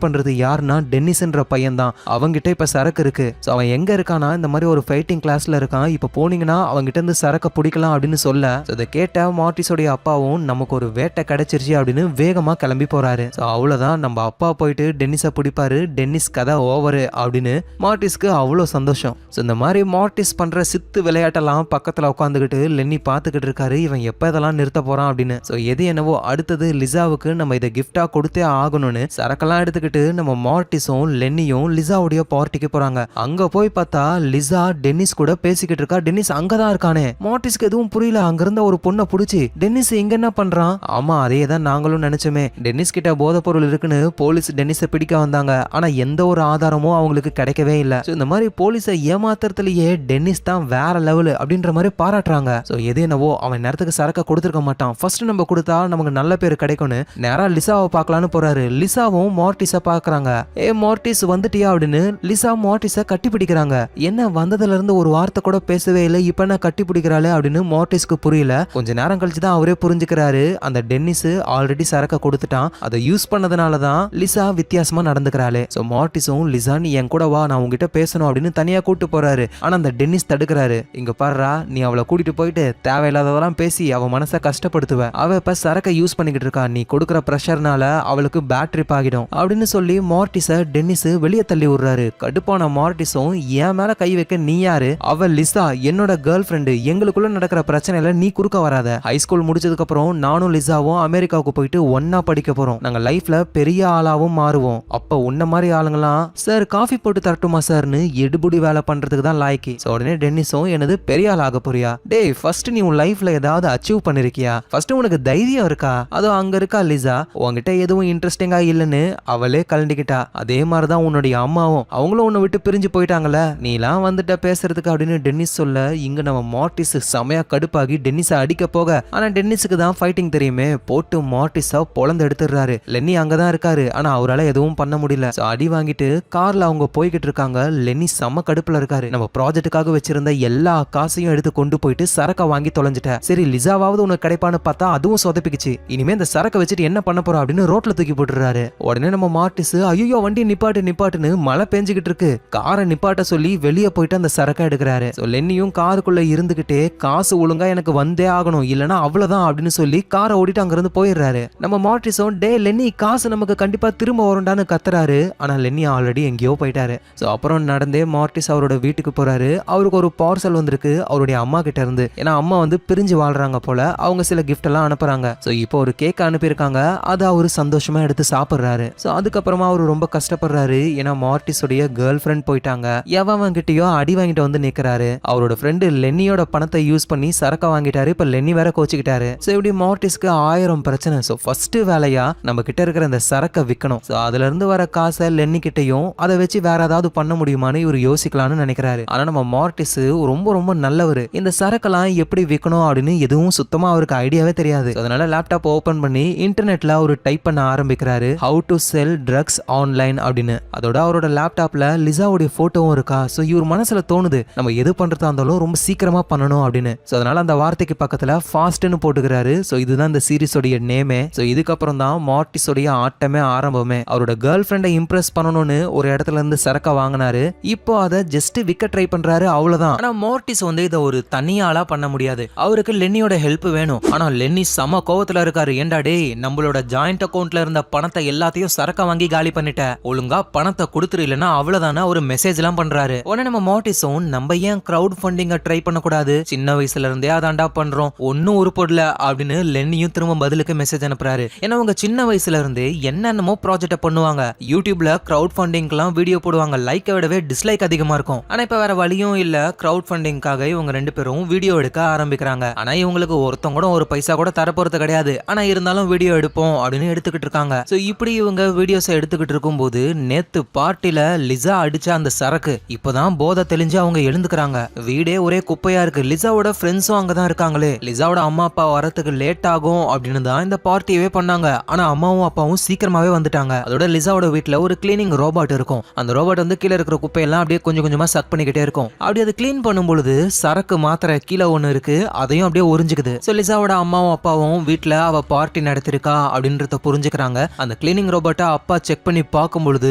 பண்றது யாருன்னா டென்னிஸ்ன்ற பையன் தான், அவங்கிட்ட இப்ப சரக்கு இருக்கு. சோ அவன் எங்க இருக்கானா இந்த மாதிரி ஒரு ஃபைட்டிங் கிளாஸ்ல இருக்கான், இப்ப போனீங்கன்னா அவங்கிட்ட இருந்து சரக்க பிடிக்கலாம் அப்படின்னு சொல்ல இதை கேட்ட மார்ட்டிஸோடைய அப்பாவும் நமக்கு ஒரு வேட்டை கிடைச்சிருச்சு அப்படின்னு வேகமா கிளம்பி போறாரு. சோ அவ்வளவுதான், நம்ம அப்பா போயிட்டு டென்னிஸை பிடிப்பாரு, டென்னிஸ் கதை ஓவரு அப்படின்னு மார்ட்டிஸ்க்கு அவ்வளவு சந்தோஷம். சோ இந்த மாதிரி மார்ட்டிஸ் பண்ற சித்து விளையாட்டெல்லாம் பக்கத்துல உட்காந்துக்கிட்டு லென்னி பாத்துக்கிட்டு இருக்காரு. இவன் எப்ப இதெல்லாம் நிறுத்த போறான் அப்படின்னு. சோ எது என்னவோ அடுத்தது லிசாவுக்கு நம்ம இதை கிஃப்டா கொடுத்தே ஆகணும்னு சரக்கெல்லாம் எடுத்துக்கிட்டு நம்ம மார்டிஸும் லென்னியும் லிசாவுடைய பார்ட்டிக்கு போறாங்க. அங்க போய் பார்த்தா லிசா டென்னிஸ் கூட பேசிக்கிட்டு இருக்கா. டென்னிஸ் அங்கதான் இருக்கானே. மார்டிஸ்க்கு எதுவும் புரியல. அங்க இருந்த ஒரு பொண்ணை புடிச்சு டென்னிஸ் இங்க என்ன பண்றான்? ஆமா அதே தான் நாங்களும் நினைச்சோமே. டென்னிஸ் கிட்ட போதை பொருள் இருக்குன்னு போலீஸ் டென்னிஸை பிடிக்க வந்தாங்க. ஆனா எந்த ஒரு ஆதாரமும் அவங்களுக்கு கிடைக்கவே இல்லை. இந்த மாதிரி போலீஸை ஏமாத்துறதுலயே டென்னிஸ் தான் வேற லெவல் அப்படின்ற மாதிரி பாராட்டுறாங்க. சோ எது என்னவோ அவன் நேரத்துக்கு சரக்க கொடுத்துருக்க மாட்டான். ஃபர்ஸ்ட் நம்ம கொடுத்தா நமக்கு நல்ல பேர் கிடைக்கும்னு நேரா லிசாவை பார்க்கலான்னு போறாரு. லிசாவும் மார்டிஸ பாக்குறாங்க. ஏ மார்டிஸ் வந்துட்டியா அப்படின்னு லிசா மார்டிஸ கட்டி பிடிக்கிறாங்க. என்ன வந்ததுல இருந்து ஒரு வார்த்தை கூட பேசவே இல்லை, இப்ப என்ன கட்டி பிடிக்கிறாளே அப்படின்னு மார்டிஸ்க்கு புரியல. கொஞ்ச நேரம் கழிச்சு தான் அவரே புரிஞ்சுக்கிறாரு. அந்த டென்னிஸ் ஆல்ரெடி சரக்க கொடுத்துட்டான். அதை யூஸ் பண்ணதுனாலதான் லிசா வித்தியாசமா நடந்துக்கிறாளே. சோ மார்டிஸும் லிசா நீ என் கூட வா, நான் உங்ககிட்ட பேசணும் அப்படின்னு தனியா கூட்டு போறாரு. ஆனா அந்த டென்னிஸ் தடுக்கிறாரு. இங்க பாருடா, நீ அவளை கூட்டிட்டு போயிட்டு தேவையில்லாததெல்லாம் பேசி அவ மனசை கஷ்டப்படுத்துவ. அவ இப்ப சரக்க யூஸ் பண்ணிக்கிட்டு இருக்கா. நீ கொடுக்கற பிரஷர்னால அவளுக்கு பேட்டரி ஆகிடும் அப்படின்னு சொல்லி மார்டிஸ டென்னிஸ் வெளியே தள்ளி விடுறாரு. கடுப்பான மார்டிஸும் என் மேல கை வைக்க நீ யாரு? அவ லிசா என்னோட கேர்ள் ஃப்ரெண்டு. எங்களுக்குள்ள நடக்கிற பிரச்சனையில நீ குறுக்க வராத. ஹைஸ்கூல் முடிச்சதுக்கு அப்புறம் நானும் லிசாவும் அமெரிக்காவுக்கு போயிட்டு ஒன்னா படிக்க போறோம். நாங்க லைஃப்ல பெரிய ஆளாவும் மாறுவோம். அப்ப உன்ன மாதிரி ஆளுங்களாம் சார் காஃபி போட்டு தரட்டுமா சார்னு எடுபுடி வேலை பண்றதுக்கு தான் லாய்க்கு. உடனே டென்னிஸும் எனது பெரிய ஆள் ஆக போறியா? டேய் ஃபர்ஸ்ட் நீ உன் லைஃப்ல ஏதாவது அச்சீவ் பண்ணிருக்கியா? ஃபர்ஸ்ட் உனக்கு தைரியம் இருக்கா? அதோ அங்க இருக்கா லிசா, உன்கிட்ட எதுவும் இன்ட்ரெஸ்டிங்கா இல்லன்னு அவளே கலண்டிக்கிட்டா. அதே மாதிரிதான் உன்னுடைய அம்மாவும், அவங்களும் உன்னை விட்டு பிரிஞ்சு போயிட்டாங்கல்ல, நீலாம் வந்துட்ட பேசுறதுக்கு அப்படின்னு டென்னிஸ் சொல்ல இங்க நம்ம மார்டிஸ் செமையா கடுப்பாகி டென்னிஸை அடிக்க போக, ஆனா டென்னிஸுக்கு தான் ஃபைட்டிங் தெரியுமே, போட்டு மார்டிஸா பொளந்து எடுத்துடுறாரு. லென்னி அங்கதான் இருக்காரு. ஆனா அவரால் எதுவும் பண்ண முடியல. அடி வாங்கிட்டு கார்ல அவங்க போய்கிட்டு இருக்காங்க. லென்னி செம்ம கடுப்புல இருக்காரு. நம்ம ப்ராஜெக்டுக்காக வச்சிருந்த எல்லா காசையும் எடுத்து கொண்டு போயிட்டு சரக்க வாங்கி தொலைஞ்சிட்ட. சரி லிசாவாவது உனக்கு கிடைப்பான்னு பார்த்தா அதுவும் சொதப்பிக்குச்சு. இனிமே இந்த சரக்க வச்சுட்டு என்ன பண்ண போறோம் அப்படின்னு ரோட்ல தூக்கி போட்டுறாரு. உடனே நம்ம மார்டிஸ் ஐயோ வண்டி நிப்பாட்டு நிப்பாட்டுன்னு மழை பெஞ்சுக்கிட்டு இருக்கு, காரை நிப்பாட்ட சொல்லி வெளியே போயிட்டு அந்த சரக்க எடுக்கிறாரு. லென்னியும் காருக்குள்ள இருந்துகிட்டே காசு ஒழுங்கா எனக்கு வந்தே ஆகணும் இல்லனா அவ்வளவுதான் அப்படின்னு சொல்லி காரை ஓடிட்டு அங்க இருந்து போயிடுறாரு. நம்ம மார்டிஸும் டே லென்னி காசு நமக்கு கண்டிப்பா திரும்ப வரும்டான்னு கத்துறாரு. ஆனா லென்னி ஆல்ரெடி எங்கேயோ போயிட்டாரு. அப்புறம் நடந்தே மார்டிஸ் அவரோட வீட்டுக்கு போறாரு. அவருக்கு ஒரு பார்சல் வந்திருக்கு அவருடைய அம்மா கிட்ட இருந்து. ஏன்னா அம்மா வந்து பிரிஞ்சு வாழ்றாங்க போல, அவங்க சில கிஃப்ட் எல்லாம் அனுப்புறாங்க. இப்போ ஒரு கேக் அனுப்பியிருக்காங்க. அதை அவரு சந்தோஷமா எடுத்து சாப்பிடுறாரு. அதுக்கப்புறமா அவரு ரொம்ப கஷ்டப்படுறாரு. ஏன்னா மார்டிஸோடைய கேர்ள் ஃப்ரெண்ட் போயிட்டாங்க. எவன் கிட்டயோ அடி வாங்கிட்டு வந்து நிக்கிறாரு. அவரோட ஃப்ரெண்டு லென்னியோட பணத்தை யூஸ் பண்ணி சரக்க வாங்கிட்டாரு. இப்ப லென்னி வேற கோச்சிக்கிட்டாரு. இப்படி மார்டிஸ்க்கு 1000 பிரச்சனை. ஃபர்ஸ்ட் வேலையா நம்ம கிட்ட இருக்கிற இந்த சரக்க விற்கணும். அதுல இருந்து வர காசை லென்னி கிட்டையும் அதை வச்சு வேற ஏதாவது பண்ண முடியுமான்னு இவர் யோசிக்கலாம்னு நினைக்கிறாரு. ஆனா நம்ம மார்டிஸ் ரொம்ப ரொம்ப நல்லவர். இந்த சரக்கெல்லாம் எப்படி விற்கணும் அப்படின்னு எதுவும் சுத்தமா அவருக்கு ஐடியாவே தெரியாது. அதனால லேப்டாப் ஓபன் பண்ணி இன்டர்நெட்ல ஒரு டைப் பண்ண ஆரம்பிக்கிறாரு. How to sell drugs online அப்படின்னு. அதோட அவரோட லேப்டாப்ல லிசாவுடைய போட்டோவும் இருக்கா. இவர் மனசுல தோணுது நம்ம எது பண்றதா இருந்தாலும் ரொம்ப சீக்கிரமா பண்ணணும் அப்படின்னு. அதனால அந்த வார்த்தைக்கு பக்கத்துல ஃபாஸ்ட்னு போட்டுக்கிறாரு. இதுதான் இந்த சீரிஸோடைய நேமே. இதுக்கப்புறம் தான் மார்டிஸோடைய ஆட்டமே ஆரம்பமே. அவரோட கேர்ள் ஃப்ரெண்டை இம்ப்ரெஸ் பண்ணணும்னு ஒரு இடத்துல இருந்து சரக்க வாங்கினாரு. இப்போ அதை ஜஸ்ட் விக்க ட்ரை பண்றாரு, அவ்வளவுதான். ஆனா மார்டிஸ் வந்து இதை ஒரு தனியாளா பண்ண முடியாது. அவருக்கு லென்னியோட ஹெல்ப் வேணும். ஆனா லென்னி சம கோவத்துல இருக்காரு. ஏண்டா டேய், நம்மளோட ஜாயிண்ட் அக்கவுண்ட்ல இருந்த பணத்தை எல்லாத்தையும் சரக்க வாங்கி காலி பண்ணிட்ட, ஒழுங்கா பணத்தை கொடுத்துரு இல்லனா அவ்வளவுதான ஒரு மெசேஜ் எல்லாம் பண்றாரு. உடனே நம்ம மார்டிஸும் நம்ம ஏன் கிரவுட் ஃபண்டிங்க ட்ரை பண்ண கூடாது, சின்ன வயசுல இருந்தே அதாண்டா பண்றோம், ஒன்னும் உருப்படல அப்படின்னு லென்னியும் திரும்ப பதிலுக்கு மெசேஜ் அனுப்புறாரு. ஏன்னா அவங்க சின்ன வயசுல இருந்து என்னென்னமோ ப்ராஜெக்ட் பண்ணுவாங்க. யூடியூப்ல கிரவுட் ஃபண்டிங்லாம் வீடியோ போடுவாங்க. லைக்கை விடவே டிஸ்லைக் அதிகமா இருக்கும். ஆனா இப்ப வேற வழியும் இல்ல, கிரவுட் ஃபண்டிங்காக இவங்க 2 பேரும் வீடியோ எடுக்க ஆரம்பிக்கிறாங்க. ஆனா இவங்களுக்கு ஒருத்தங்க கூட ஒரு பைசா கூட தரப்போறது கிடையாது. ஆனா இருந்தாலும் வீடியோ எடுப்போம் அப்படின்னு எடுத்துக்கிட்டு இருக்காங்க. இப்படி இவங்க வீடியோஸ் எடுத்துக்கிட்டு இருக்கும் போது நேத்து பார்ட்டில லிசா அடிச்ச அந்த சரக்கு இப்பதான் போதை தெளிஞ்சு அவங்க எழுந்துக்கிறாங்க. வீடே ஒரே குப்பையா இருக்கு. லிசாவோட ஃப்ரெண்ட்ஸும் அங்கதான் இருக்காங்களே. லிசாவோட அம்மா அப்பா வரத்துக்கு லேட் ஆகும் அப்படின்னு தான் இந்த பார்ட்டியவே பண்ணாங்க. ஆனா அம்மாவும் அப்பாவும் சீக்கிரமாவே வந்துட்டாங்க. அதோட லிசாவோட வீட்டுல ஒரு கிளீனிங் ரோபோட் இருக்கும். அந்த ரோபோட் வந்து கீழே இருக்கிற குப்பையெல்லாம் அப்படியே கொஞ்சம் கொஞ்சமா சக் பண்ணிக்கிட்டே இருக்கும். அப்படி அது கிளீன் பண்ணும் பொழுது சரக்கு மாத்திரை கீழே ஒண்ணு இருக்கு, அதையும் அப்படியே உறிஞ்சுக்குது. லிசாவோட அம்மாவும் அப்பாவும் வீட்டுல அவ பார்ட்டி நடத்திருக்கா அப்படின்றத புரிஞ்சுக்கிறாங்க. அந்த கிளீனிங் ரோபோட்டை அப்பா செக் பண்ணி பார்க்கும் பொழுது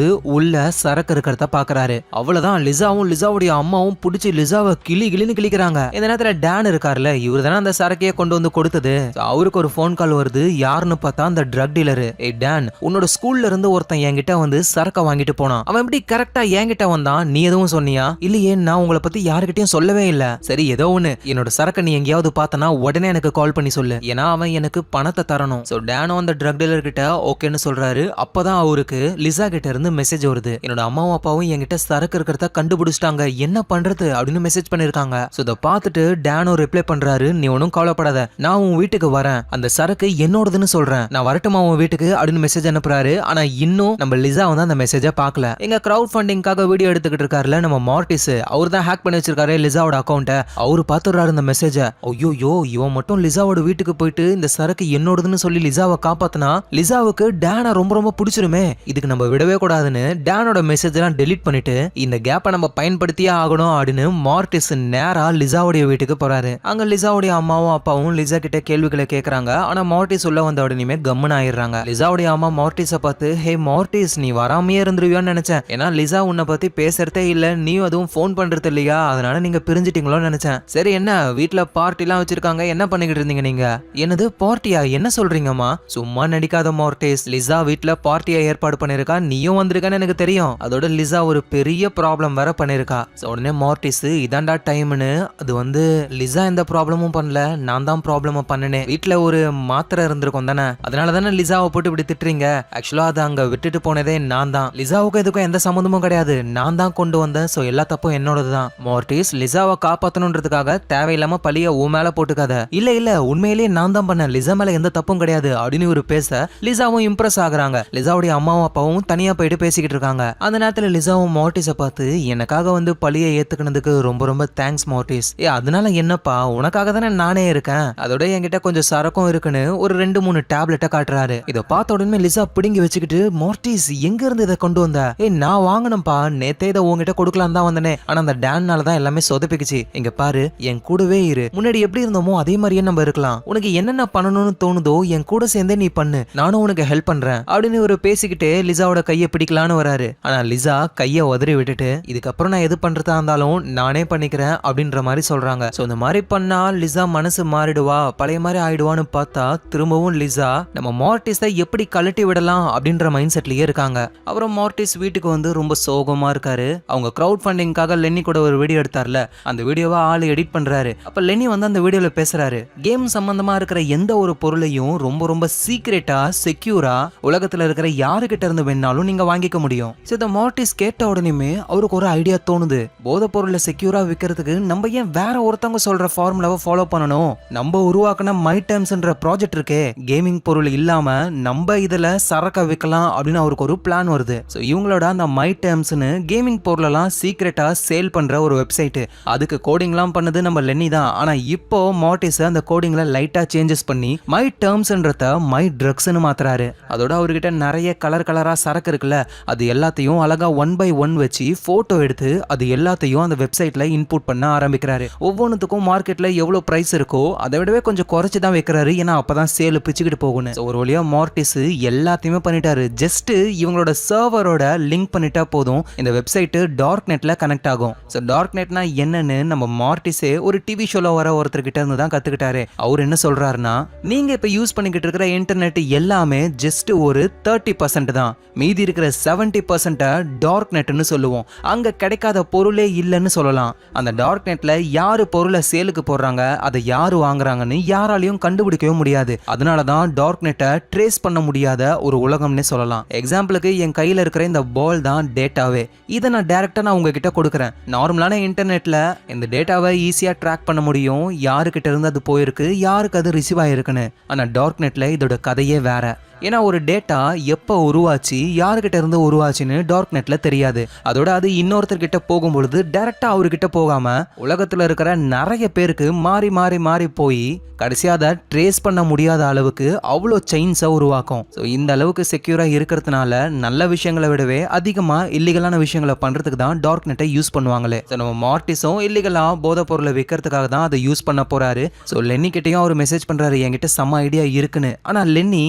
உள்ள சரக்கு இருக்கிறத பாக்குறாரு. அவ்வளவுதான், லிசாவும் லிசாவுடைய அம்மாவும் பிடிச்சி லிசாவை கிளின்னு கிளிக்கிறாங்க. இந்த நேரத்துல டேன் இருக்காருல்ல, இவர் தானே அந்த சரக்கையே கொண்டு வந்து கொடுத்தது. அவருக்கு ஒரு போன் கால் வருது. யாருன்னு பார்த்தா அந்த ட்ரக் டீலரு. டேன், உன்னோட ஸ்கூல்ல இருந்து ஒருத்தன் என்கிட்ட வந்து சரக்க வாங்கிட்டு போனான். அவன் எப்படி கரெக்டா என்கிட்ட வந்தான், நீ எதுவும் சொன்னியா? இல்லையே, நான் உங்களை பத்தி யாருக்கிட்டையும் சொல்லவே இல்ல. சரி ஏதோ ஒண்ணு, என்னோட சரக்க நீ எங்கேயாவது பார்த்தனா உடனே எனக்கு கால் பண்ணி சொல்லு, ஏன்னா அவன் எனக்கு பணத்தை தரணும். சோ டேனோ அந்த ட்ரக் டீலர் கிட்ட ஓகேன்னு சொல்றாரு. அப்பதான் அவருக்கு லிசா கிட்ட இருந்து மெசேஜ் வருது, என்னோட அம்மாவும் அப்பாவும் என்கிட்ட சரக்கு இருக்கிறத கண்டுபிடிச்சிட்டாங்க, என்ன பண்றது அப்படின்னு மெசேஜ் பண்ணிருக்காங்க. சோ இதை பார்த்துட்டு டேனோ ரிப்ளை பண்றாரு, நீ ஒன்னும் கவலைப்படாத, நான் உன் வீட்டுக்கு வரேன், அந்த சரக்கு என்னோடதுன்னு சொல்றேன், நான் வரட்டுமா உன் வீட்டுக்கு அப்படின்னு மெசேஜ் அனுப்புறாரு. ஆனா இன்னும் நம்ம லிசா வந்து அந்த மெசேஜை பார்க்கல. எங்க கிரவுட் ஃபண்டிங்காக வீடியோ எடுத்துக்கிட்டு இருக்காருல நம்ம மார்டிஸ், அவர் தான் ஹேக் பண்ணி வச்சிருக்காரு லிசாவோட அக்கௌண்ட்டை. அவரு பாத்துறாரு இந்த மெசேஜ. ஐயோ இவன் மட்டும் லிசாவோட வீட்டுக்கு போயிட்டு இந்த சரக்கு என்னோடதுன்னு சொல்லி லிசாவை காப்பாத்தினா லிசாவுக்கு டேனை ரொம்ப ரொம்ப பிடிச்சிருமே, இதுக்கு நம்ம விடவே கூடாதுன்னு டேனோட மெசேஜ் எல்லாம் டெலீட் பண்ணிட்டு இந்த கேப்பை நம்ம பயன்படுத்தியே ஆகணும் அப்படின்னு மார்டிஸ் நேரா லிசாவுடைய வீட்டுக்கு போறாரு. அங்க லிசாவுடைய அம்மாவும் அப்பாவும் லிசா கிட்ட கேள்விகளை கேக்குறாங்க. ஆனா மார்டிஸ் உள்ள வந்த உடனே கம்முன்னு ஆயிடுறாங்க. லிசாவுடைய அம்மா மார்டிஸை பார்த்து, ஹே மார்டிஸ், நீ வராமையே இருந்துருவியோன்னு நினைச்சேன், ஏன்னா லிசா உன்னை பத்தி பேசுறதே இல்ல, நீயும் அதுவும் போன் பண்றது இல்லையா, அதனால நீங்க பிரிஞ்சிட்டீங்களோன்னு நினைச்சேன். சரி என்ன வீட்டுல பார்ட்டி எல்லாம் வச்சிருக்காங்க, என்ன பண்ணிக்கிட்டு இருந்தீங்க நீங்க? என்னது பார்ட்டியா, என்ன சொல்றீங்கம்மா? சும்மா நடிக்காத மார்டிஸ், லிசா வீட்டுல பார்ட்டியா ஏற்பாடு பண்ணிருக்கா, நீயும் வந்திருக்கான்னு எனக்கு தெரியும். அதோட லிசா ஒரு பெரிய ப்ராப்ளம் வேற பண்ணிருக்கா. உடனே மார்டிஸ், இதாண்டா டைம்னு, அது வந்து லிசா எந்த ப்ராப்ளமும் பண்ணல, நான் தான் ப்ராப்ளம் பண்ணினேன், வீட்டுல ஒரு மாத்திரை இருந்திருக்கும் தானே, அதனால தானே லிசாவை போட்டு இப்படி திட்டுறீங்க, ஆக்சுவலா அதை அங்க விட்டுட்டு போனதே நான் தான், லிசாவுக்கும் இதுக்கும் எந்த சம்மந்தமும் கிடையாது, நான் தான் கொண்டு வந்தேன், சோ எல்லா தப்பும் என்னோடதுதான். மார்டிஸ், லிசாவை காப்பாத்தணும்ன்றதுக்காக தேவையில்லாம பழிய உன் மேல போட்டுக்காத. இல்ல உண்மையிலேயே நான் தான் பண்ணேன், லிசா மேல எந்த தப்பும் கிடையாது அப்படின்னு ஒரு பேச லிசாவும் இம்ப்ரெஸ் ஆகுறாங்க. லிசாவுடைய அம்மாவும் அப்பாவும் தனியா போயிட்டு பேசிக்கிட்டு இருக்காங்க. அந்த நேரத்துல லிசாவும் மார்டிஸை பார்த்து, எனக்காக வந்து பழிய ஏத்துக்கினதுக்கு ரொம்ப ரொம்ப தேங்க்ஸ் மார்டிஸ். அதனால என்னப்பா, உனக்காக தானே நானே இருக்கேன், அதோட என்கிட்ட கொஞ்சம் சரக்கும் இருக்குன்னு ஒரு 2-3 டேப்லெட்டை காட்டுறாரு. இதை பார்த்த உடனே லிசா பிடுங்கி வச்சுக்கிட்டு, மார்டிஸ் எங்க இருந்து இதை கொண்டு வந்த? நான் வாங்கணும்பா, நேத்தே இதை உங்ககிட்ட கொடுக்கலாம் தான் வந்தனே, ஆனா அந்த டேன்னால தான் எல்லாமே சொதப்பிக்குச்சு, இங்க பாரு என் கூடவே இரு, முன்னாடி எப்படி இருந்தோமோ அதே மாதிரியே நம்ம இருக்கலாம், உனக்கு என்னென்ன பண்ணணும்னு தோணுதோ என் கூட சேர்ந்தே நீ பண்ணு, நானும் உனக்கு ஹெல்ப் பண்றேன் அப்படின்னு ஒரு பேசிக்கிட்டே லிசாவோட கையை பிடிக்கலான்னு வராரு. ஆனா லிசா கையை உதறி விட்டுட்டு, இதுக்கப்புறம் நான் எது பண்றதா இருந்தாலும் நானே பண்ணிக்கிறேன் அப்படின்ற மாதிரி சொல்றாங்க. சோ இந்த மாதிரி பண்ணா லிசா மனசு மாறிடுவா, பழைய மாதிரி ஆயிடுவான்னு பார்த்தா திரும்பவும் லிசா நம்ம மார்டிஸை எப்படி கழட்டி விடலாம் அப்படின்ற மைண்ட் செட்லயே இருக்காங்க. அப்புறம் மார்டிஸ் வீட்டுக்கு வந்து ரொம்ப சோகமா இருக்காரு. அவங்க கிரவுட் ஃபண்டிங்காக லென்னி கூட ஒரு வீடியோ எடுத்தார்ல, அந்த வீடியோவை ஆளு எடிட் பண்றாரு. அப்ப லென்னி வந்து அந்த வீடியோல பேசுறாரு, கேம் சம்பந்தமா இருக்கிற எந்த ஒரு பொருளையும் ரொம்ப ரொம்ப சீக்ரெட்டா செக்யூரா உலகத்துல இருக்கிற யாருகிட்ட இருந்து வேணாலும் நீங்க வாங்கிக்க முடியும். இந்த மார்டிஸ் கேட்ட உடனே அவருக்கு ஒரு ஐடியா தோணுது, போதை பொருளை செக்யூரா விற்கிறதுக்கு நம்ம ஏன் வேற ஒருத்தவங்க சொல்ற ஃபார்முலாவை ஃபாலோ பண்ணணும், நம்ம உருவாக்கின மை டேர்ம்ஸ்ன்ற ப்ராஜெக்ட் இருக்கே, கேமிங் பொருள் இல்லாம நம்ம இதுல சரக்க விற்கலாம் அப்படின்னு அவருக்கு ஒரு பிளான் வருது. ஸோ இவங்களோட அந்த மை டேர்ம்ஸ்னு கேமிங் பொருளெல்லாம் சீக்ரெட்டா சேல் பண்ற ஒரு வெப்சைட், அதுக்கு கோடிங்லாம் பண்ணது நம்ம லென்னி தான். ஆனா இப்போ மார்டிஸ் அந்த கோடிங்ல லைட்டா சேஞ்சஸ் பண்ணி மை டேர்ம்ஸ்ன்றத மை ட்ரக்ஸ்னு மாத்துறாரு. அதோட அவர்கிட்ட நிறைய கலரா சரக்கு இருக்குல்ல, அது எல்லாத்தையும் அழகா 1 by 1 வச்சு போட்டோ எடுத்து அது எல்லாத்தையும் அந்த வெப்சைட்ல இன்புட் பண்ண ஆரம்பிக்கிறாரு. ஒவ்வொன்றுத்துக்கும் மார்க்கெட்ல எவ்வளவு பிரைஸ் இருக்கோ அதை விடவே கொஞ்சம் குறைச்சு தான் வைக்கிறாரு, ஏன்னா அப்பதான் சேல் பிச்சுக்கிட்டு போகணும். ஒரு வழியா மார்டிஸ் எல்லாத்தையுமே பண்ணிட்டாரு. ஜஸ்ட் இவங்களோட சர்வரோட லிங்க் பண்ணிட்டா போதும், இந்த வெப்சைட் டார்க் நெட்ல கனெக்ட் ஆகும். ஸோ டார்க் நெட்னா என்னன்னு நம்ம மார்டிஸே ஒரு டிவி ஷோல வர ஒருத்தர்கிட்ட இருந்து தான் கத்துக்கிட்டாரு. அவர் என்ன சொல்றாருன்னா, நீங்க இப்ப யூஸ் பண்ணிக்கிட்டு இருக்கிற இன்டர்நெட் எல்லாமே ஜஸ்ட் ஒரு 30% தான், மீதி இருக்கிற 70% டார்க் நெட்னு சொல்லுவோம். அங்க கிடைக்காத பொருளே இல்லைன்னு சொல்லலாம். அந்த டார்க் நெட்ல யாரு பொருளை சேலுக்கு போடுறாங்க, அதை யாரு வாங்குறாங்கன்னு யாராலையும் கண்டுபிடிக்கவே முடியாது. அதனாலதான் டார்க் நெட்டை ட்ரேஸ் பண்ண முடியாத ஒரு உலகம்னே சொல்லலாம். எக்ஸாம்பிளுக்கு என் கையில இருக்கிற இந்த பால் தான் டேட்டாவே, இதை நான் டைரக்டா நான் உங்ககிட்ட கொடுக்குறேன். நார்மலான இன்டர்நெட்ல இந்த டேட்டாவை ஈஸியா ட்ராக் பண்ண முடியும், யாருக்கிட்ட இருந்து அது போயிருக்கு, யாருக்கு அது ரிசீவ் ஆயிருக்குன்னு. ஆனா டார்க் நெட்ல இதோட கதையே வேற. ஏன்னா ஒரு டேட்டா எப்போ உருவாச்சு, யாருக்கிட்ட இருந்து உருவாச்சுன்னு டார்க் நெட்ல தெரியாது. அதோட அது இன்னொருத்தர்கிட்ட போகும்பொழுது டைரக்டா அவர்கிட்ட போகாம உலகத்துல இருக்கிற நிறைய பேருக்கு மாறி மாறி மாறி போய் கடைசியா அதை ட்ரேஸ் பண்ண முடியாத அளவுக்கு அவ்வளோ செயின்ஸை உருவாக்கும். ஸோ இந்த அளவுக்கு செக்யூரா இருக்கிறதுனால நல்ல விஷயங்களை விடவே அதிகமா இல்லீகலான விஷயங்களை பண்றதுக்கு தான் டார்க் நெட்டை யூஸ் பண்ணுவாங்களே. ஸோ நம்ம மார்டிஸும் இல்லீகலா போதை பொருளை விற்கிறதுக்காக தான் அதை யூஸ் பண்ண போறாரு. ஸோ லென்னி கிட்டையும் அவர் மெசேஜ் பண்றாரு, என்கிட்ட செம்ம ஐடியா இருக்குன்னு. ஆனா லென்னி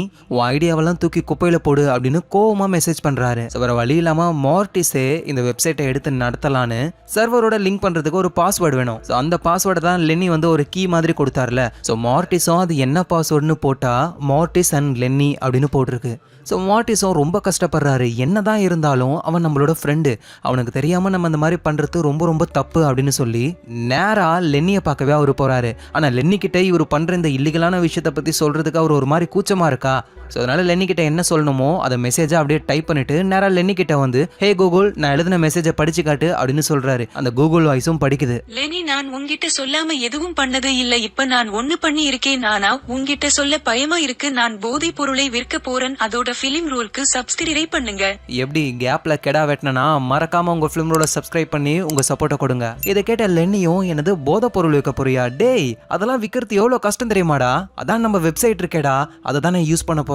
ஐடியாவெல்லாம் தூக்கி குப்பையில போடு அப்படின்னு கோவமா மெசேஜ் பண்றாரு. வேற வழி இல்லாம மார்டிஸே இந்த வெப்சைட்டை எடுத்து நடத்தலான்னு சர்வரோட லிங்க் பண்றதுக்கு ஒரு பாஸ்வேர்டு வேணும். அந்த பாஸ்வேர்டை தான் லென்னி வந்து ஒரு கீ மாதிரி கொடுத்தாருல. மார்டிஸும் அது என்ன பாஸ்வேர்டுன்னு போட்டா மார்டிஸ் அண்ட் லென்னி அப்படின்னு போட்டிருக்கு. மார்டிஸும் ரொம்ப கஷ்டப்படுறாரு. என்னதான் இருந்தாலும் அவன் நம்மளோட ஃப்ரெண்டு, அவனுக்கு தெரியாம நம்ம இந்த மாதிரி பண்றது ரொம்ப ரொம்ப தப்பு அப்படின்னு சொல்லி நேரா லென்னியை பார்க்கவே அவர் போறாரு. ஆனா லென்னி கிட்ட இவர் பண்ற இந்த இல்லீகலான விஷயத்தை பத்தி சொல்றதுக்கு அவர் ஒரு மாதிரி கூச்சமா இருக்கா. அதனால லென்னி கிட்ட என்ன சொல்லணுமோ அதை மெசேஜா அப்படியே டைப் பண்ணிட்டு நேரா லென்னி கிட்ட வந்து ஹே கூகுள் நான் எழுதின மெசேஜை படிச்சு காட்டு அப்படின்னு சொல்றாரு. அந்த கூகுள் வாய்ஸும் படிக்குது. லெனி, நான் உன்கிட்ட சொல்லாம எதுவும் பண்ணது இல்ல. இப்ப நான் ஒண்ணு பண்ணி இருக்கேன். நானா உன்கிட்ட சொல்ல பயமா இருக்கு. நான் போதை பொருளை விற்க போறேன். அதோட பிலிம் ரோலுக்கு சப்ஸ்கிரைப் பண்ணுங்க. எப்படி கேப்ல கெடா வெட்டினா மறக்காம உங்க பிலிம் ரோல சப்ஸ்கிரைப் பண்ணி உங்க சப்போர்ட்டை கொடுங்க. இதை கேட்ட லென்னியும் எனது போதை பொருள் விற்க போறியா? டேய், அதெல்லாம் விற்கிறது எவ்வளவு கஷ்டம் தெரியுமாடா? அதான் நம்ம வெப்சைட் இருக்கேடா, அதை தான் நான் யூஸ் பண்ண போறேன்.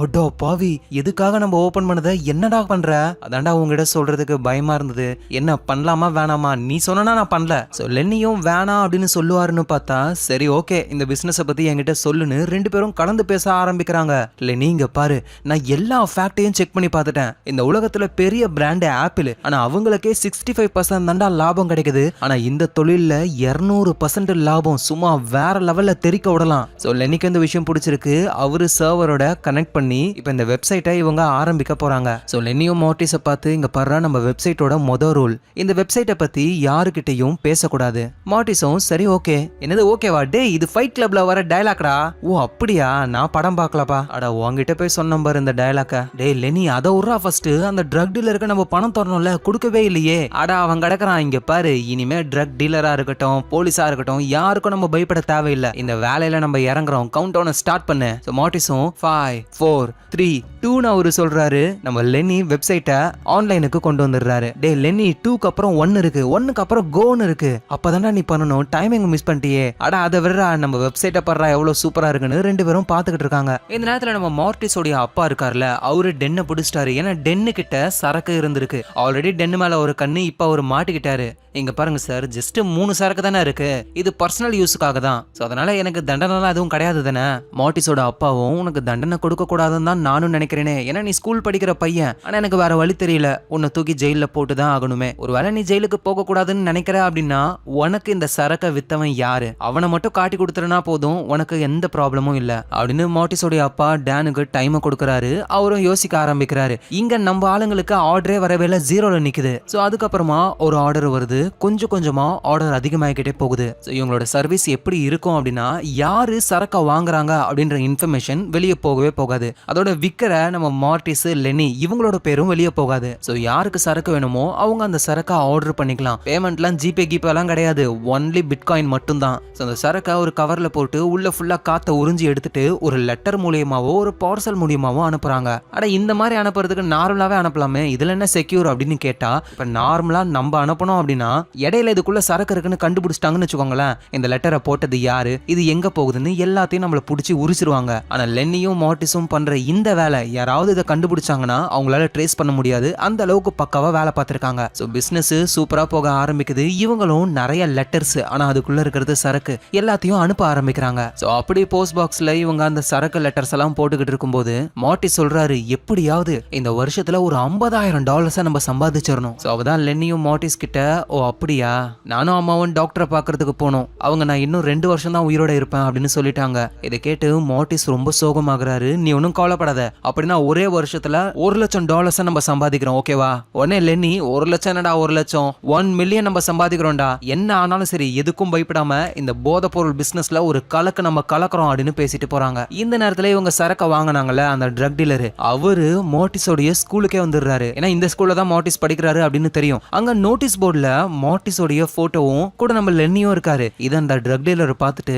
அடோ பாவி, எதுக்காக நம்ம ஓபன் பண்ணத என்னடா பண்ற? அதான்டா உங்ககிட்ட சொல்றதுக்கு பயமா இருந்தது. என்ன பண்ணலாமா வேணாமா? நீ சொன்னா நான் பண்ணல. லென்னியும் வேணாம் அப்படின்னு சொல்லுவாருன்னு பார்த்தா சரி ஓகே இந்த பிசினஸ் பத்தி என்கிட்ட சொல்லுன்னு ரெண்டு பேரும் கலந்து பேச ஆரம்பிக்கிறாங்க. லென்னி, இங்க பாரு, நான் எல்லா ஃபேக்டையும் செக் பண்ணி பார்த்துட்டேன். இந்த உலகத்துல பெரிய பிராண்ட் ஆப்பிள், ஆனா அவங்களுக்கே 65% தான்டா லாபம் கிடைக்குது. ஆனா இந்த தொழில்ல 200% லாபம் சும்மா வேற லெவல்ல தெரிக்க விடலாம். லென்னிக்கு இந்த விஷயம் பிடிச்சிருக்கு. அவரு சர்வரோட கனெக்ட் பண்ணி இப்ப இந்த வெப்சைட்டை இவங்க ஆரம்பிக்க போறாங்க. லென்னியும் மார்டிஸை பார்த்து இங்க பாரு, நம்ம வெப்சைட்டோட மொதல் ரூல் இந்த வெப்சைட்டை பத்தி யாருக்கிட்டையும் பேசக்கூடாது. மார்டிஸும் சரி ஓகே. என்னது ஓகேவா? டே, இது ஃபைட் கிளப்ல வர டயலாக்டா? ஓ அப்படியா, நான் படம் பார்க்கலப்பா. அட உங்ககிட்ட போய் சொன்ன பாரு இந்த டயலாக்க. டே லெனி, அதை உர்றா ஃபர்ஸ்ட். அந்த ட்ரக் டீலருக்கு நம்ம பணம் தரணும்ல, கொடுக்கவே இல்லையே. அடா அவன் கிடக்குறான். இங்க பாரு, இனிமே ட்ரக் டீலரா இருக்கட்டும் போலீஸா இருக்கட்டும் யாருக்கும் நம்ம பயப்பட தேவையில்லை. இந்த வேலையில நம்ம இறங்குறோம். கவுண்ட் டவுன் ஸ்டார்ட் பண்ணு. மார்டிஸும் 5 4 3 2 அவரு சொல்றாரு. நம்ம லென்னி வெப்சைட்டை ஆன்லைனுக்கு கொண்டு வந்துடுறாரு. டே லென்னி, 2க்கு அப்புறம் 1 இருக்கு, 1க்கு அப்புறம் கோன்னு இருக்கு. அப்பதான்டா நீ பண்ணணும், டைமிங் மிஸ் பண்ணிட்டியே. அடா அதை விடுறா, நம்ம வெப்சைட்டை படுறா எவ்வளவு சூப்பரா இருக்குன்னு ரெண்டு பேரும் பாத்துக்கிட்டு இருக்காங்க. இந்த நேரத்துல நம்ம மார்டிஸோடைய அப்பா இருக்காருல, அவரு டென்னை பிடிச்சிட்டாரு. ஏன்னா டென்னு கிட்ட சரக்கு இருந்திருக்கு. ஆல்ரெடி டென்னு மேல ஒரு கண்ணு, இப்ப அவரு மாட்டிக்கிட்டாரு. இங்க பாருங்க சார், ஜஸ்ட் 3 சரக்கு தானே இருக்கு, இது பர்சனல் யூஸுக்காக தான். அதனால எனக்கு தண்டனை எதுவும் கிடையாது தானே. மார்டிஸோட அப்பாவும் உனக்கு தண்டனை கொடுக்க கூடாதுன்னு தான் நானும் நினைக்கிறேனே. ஏன்னா நீ ஸ்கூல் படிக்கிற பையன், ஆனா எனக்கு வேற வழி தெரியல, உன்னை தூக்கி ஜெயில போட்டுதான் ஆகணுமே. ஒருவேளை நீ ஜெயிலுக்கு போக கூடாதுன்னு நினைக்கிற அப்படின்னா உனக்கு இந்த சரக்கை வித்தவன் யாரு, அவனை மட்டும் காட்டி கொடுத்துருனா போதும், உனக்கு எந்த ப்ராப்ளமும் இல்ல அப்படின்னு மார்டிஸோடைய அப்பா டேனுக்கு டைம் கொடுக்கறாரு. அவரும் யோசிக்க ஆரம்பிக்கிறாரு. இங்க நம்ம ஆளுங்களுக்கு ஆர்டரே வரவே இல்ல, 0ல நிக்குது. அதுக்கப்புறமா ஒரு ஆர்டர் வருது. கொஞ்சம் கொஞ்சமா ஆர்டர் அதிகமாகிக்கிட்டே போகுது. இவங்களோட சர்வீஸ் எப்படி இருக்கும் அப்படின்னா, யாரு சரக்கா வாங்குறாங்க அப்படின்ற இன்ஃபர்மேஷன் வெளியே போகவே போகாது. அதோட விக்கிற நம்ம மார்டிஸ் லெனி இவங்களோட பேரும் வெளியே போகாது. யாருக்கு சரக்கு வேணுமோ அவங்க அந்த சரக்கா ஆர்டர் பண்ணிக்கலாம். பேமெண்ட்லாம் ஜிபே கிபே எல்லாம் கிடையாது, ஒன்லி பிட்காயின் மட்டும் தான். அந்த சரக்கா ஒரு கவர்ல போட்டு உள்ள ஃபுல்லா காத்த உறிஞ்சி எடுத்துட்டு ஒரு லெட்டர் மூலியமாவோ ஒரு பார்சல் மூலியமாவோ அனுப்புறாங்க. அட இந்த மாதிரி அனுப்புறதுக்கு நார்மலாவே அனுப்பலாமே, இதுல என்ன செக்யூர் அப்படின்னு கேட்டா, இப்ப நார்மலா நம்ம அனுப்பணும் அப்படின்னா இடையில இதுக்குள்ள சரக்கு இருக்குன்னு கண்டுபிடிச்சிட்டாங்கன்னு வச்சுக்கோங்களேன், இந்த லெட்டரை போட்டது யாரு, இது எங்க போகுதுன்னு எல்லாத்தையும் நம்மள புடிச்சு உரிச்சிருவாங்க. ஆனா லென்னியும் மார்டிஸும் பண்ற இந்த வேலை யாராவது இதை கண்டுபிடிச்சாங்கன்னா அவங்களால ட்ரேஸ் பண்ண முடியாது. அந்த அளவுக்கு பக்காவா வேலை பார்த்திருக்காங்க. பிசினஸ் சூப்பரா போக ஆரம்பிக்குது. இவங்களும் நிறைய லெட்டர்ஸ், ஆனா அதுக்குள்ள இருக்கிறது சரக்கு, எல்லாத்தையும் அனுப்ப ஆரம்பிக்கிறாங்க. அப்படி போஸ்ட் பாக்ஸ்ல இவங்க அந்த சரக்கு லெட்டர்ஸ் எல்லாம் போட்டுக்கிட்டு இருக்கும்போது மார்டிஸ் சொல்றாரு, எப்படியாவது இந்த வருஷத்துல ஒரு $50,000 நம்ம சம்பாதிச்சிடணும். அவதான் லென்னியும் மார்டிஸ் கிட்ட, ஓ அப்படியா, நானும் அம்மாவும் டாக்டரை பாக்குறதுக்கு போனோம், அவங்க நான் இன்னும் 2 வருஷம் தான் உயிரோட இருப்பேன் அப்படின்னு சொல்லிட்டாங்க. இதை கேட்டு மார்டிஸ் ரொம்ப சோகமாகறாரு. நீ ஒன்னும் கவலைப்படாத, அப்படின்னா ஒரே வருஷத்துல $1,00,000 நம்ம சம்பாதிக்கிறோம், ஓகேவா? உடனே லென்னி, 1 லட்சம் என்னடா 1 லட்சம், 1 மில்லியன் நம்ம சம்பாதிக்கிறோம்டா, என்ன ஆனாலும் சரி எதுக்கும் பயப்படாம இந்த போதை பொருள் பிசினஸ்ல ஒரு கலக்கு நம்ம கலக்குறோம் அப்படின்னு பேசிட்டு போறாங்க. இந்த நேரத்துல இவங்க சரக்க வாங்கினாங்கல்ல அந்த ட்ரக் டீலர், அவரு மார்டிஸோடைய ஸ்கூலுக்கே வந்துடுறாரு. ஏன்னா இந்த ஸ்கூல்ல தான் மார்டிஸ் படிக்கிறாரு அப்படின்னு தெரியும். அங்க நோட்டீஸ் போர்டுல மார்டிஸோடைய போட்டோவும் கூட நம்ம லென்னியும் இருக்காரு. இதை அந்த ட்ரக் டீலர் பார்த்துட்டு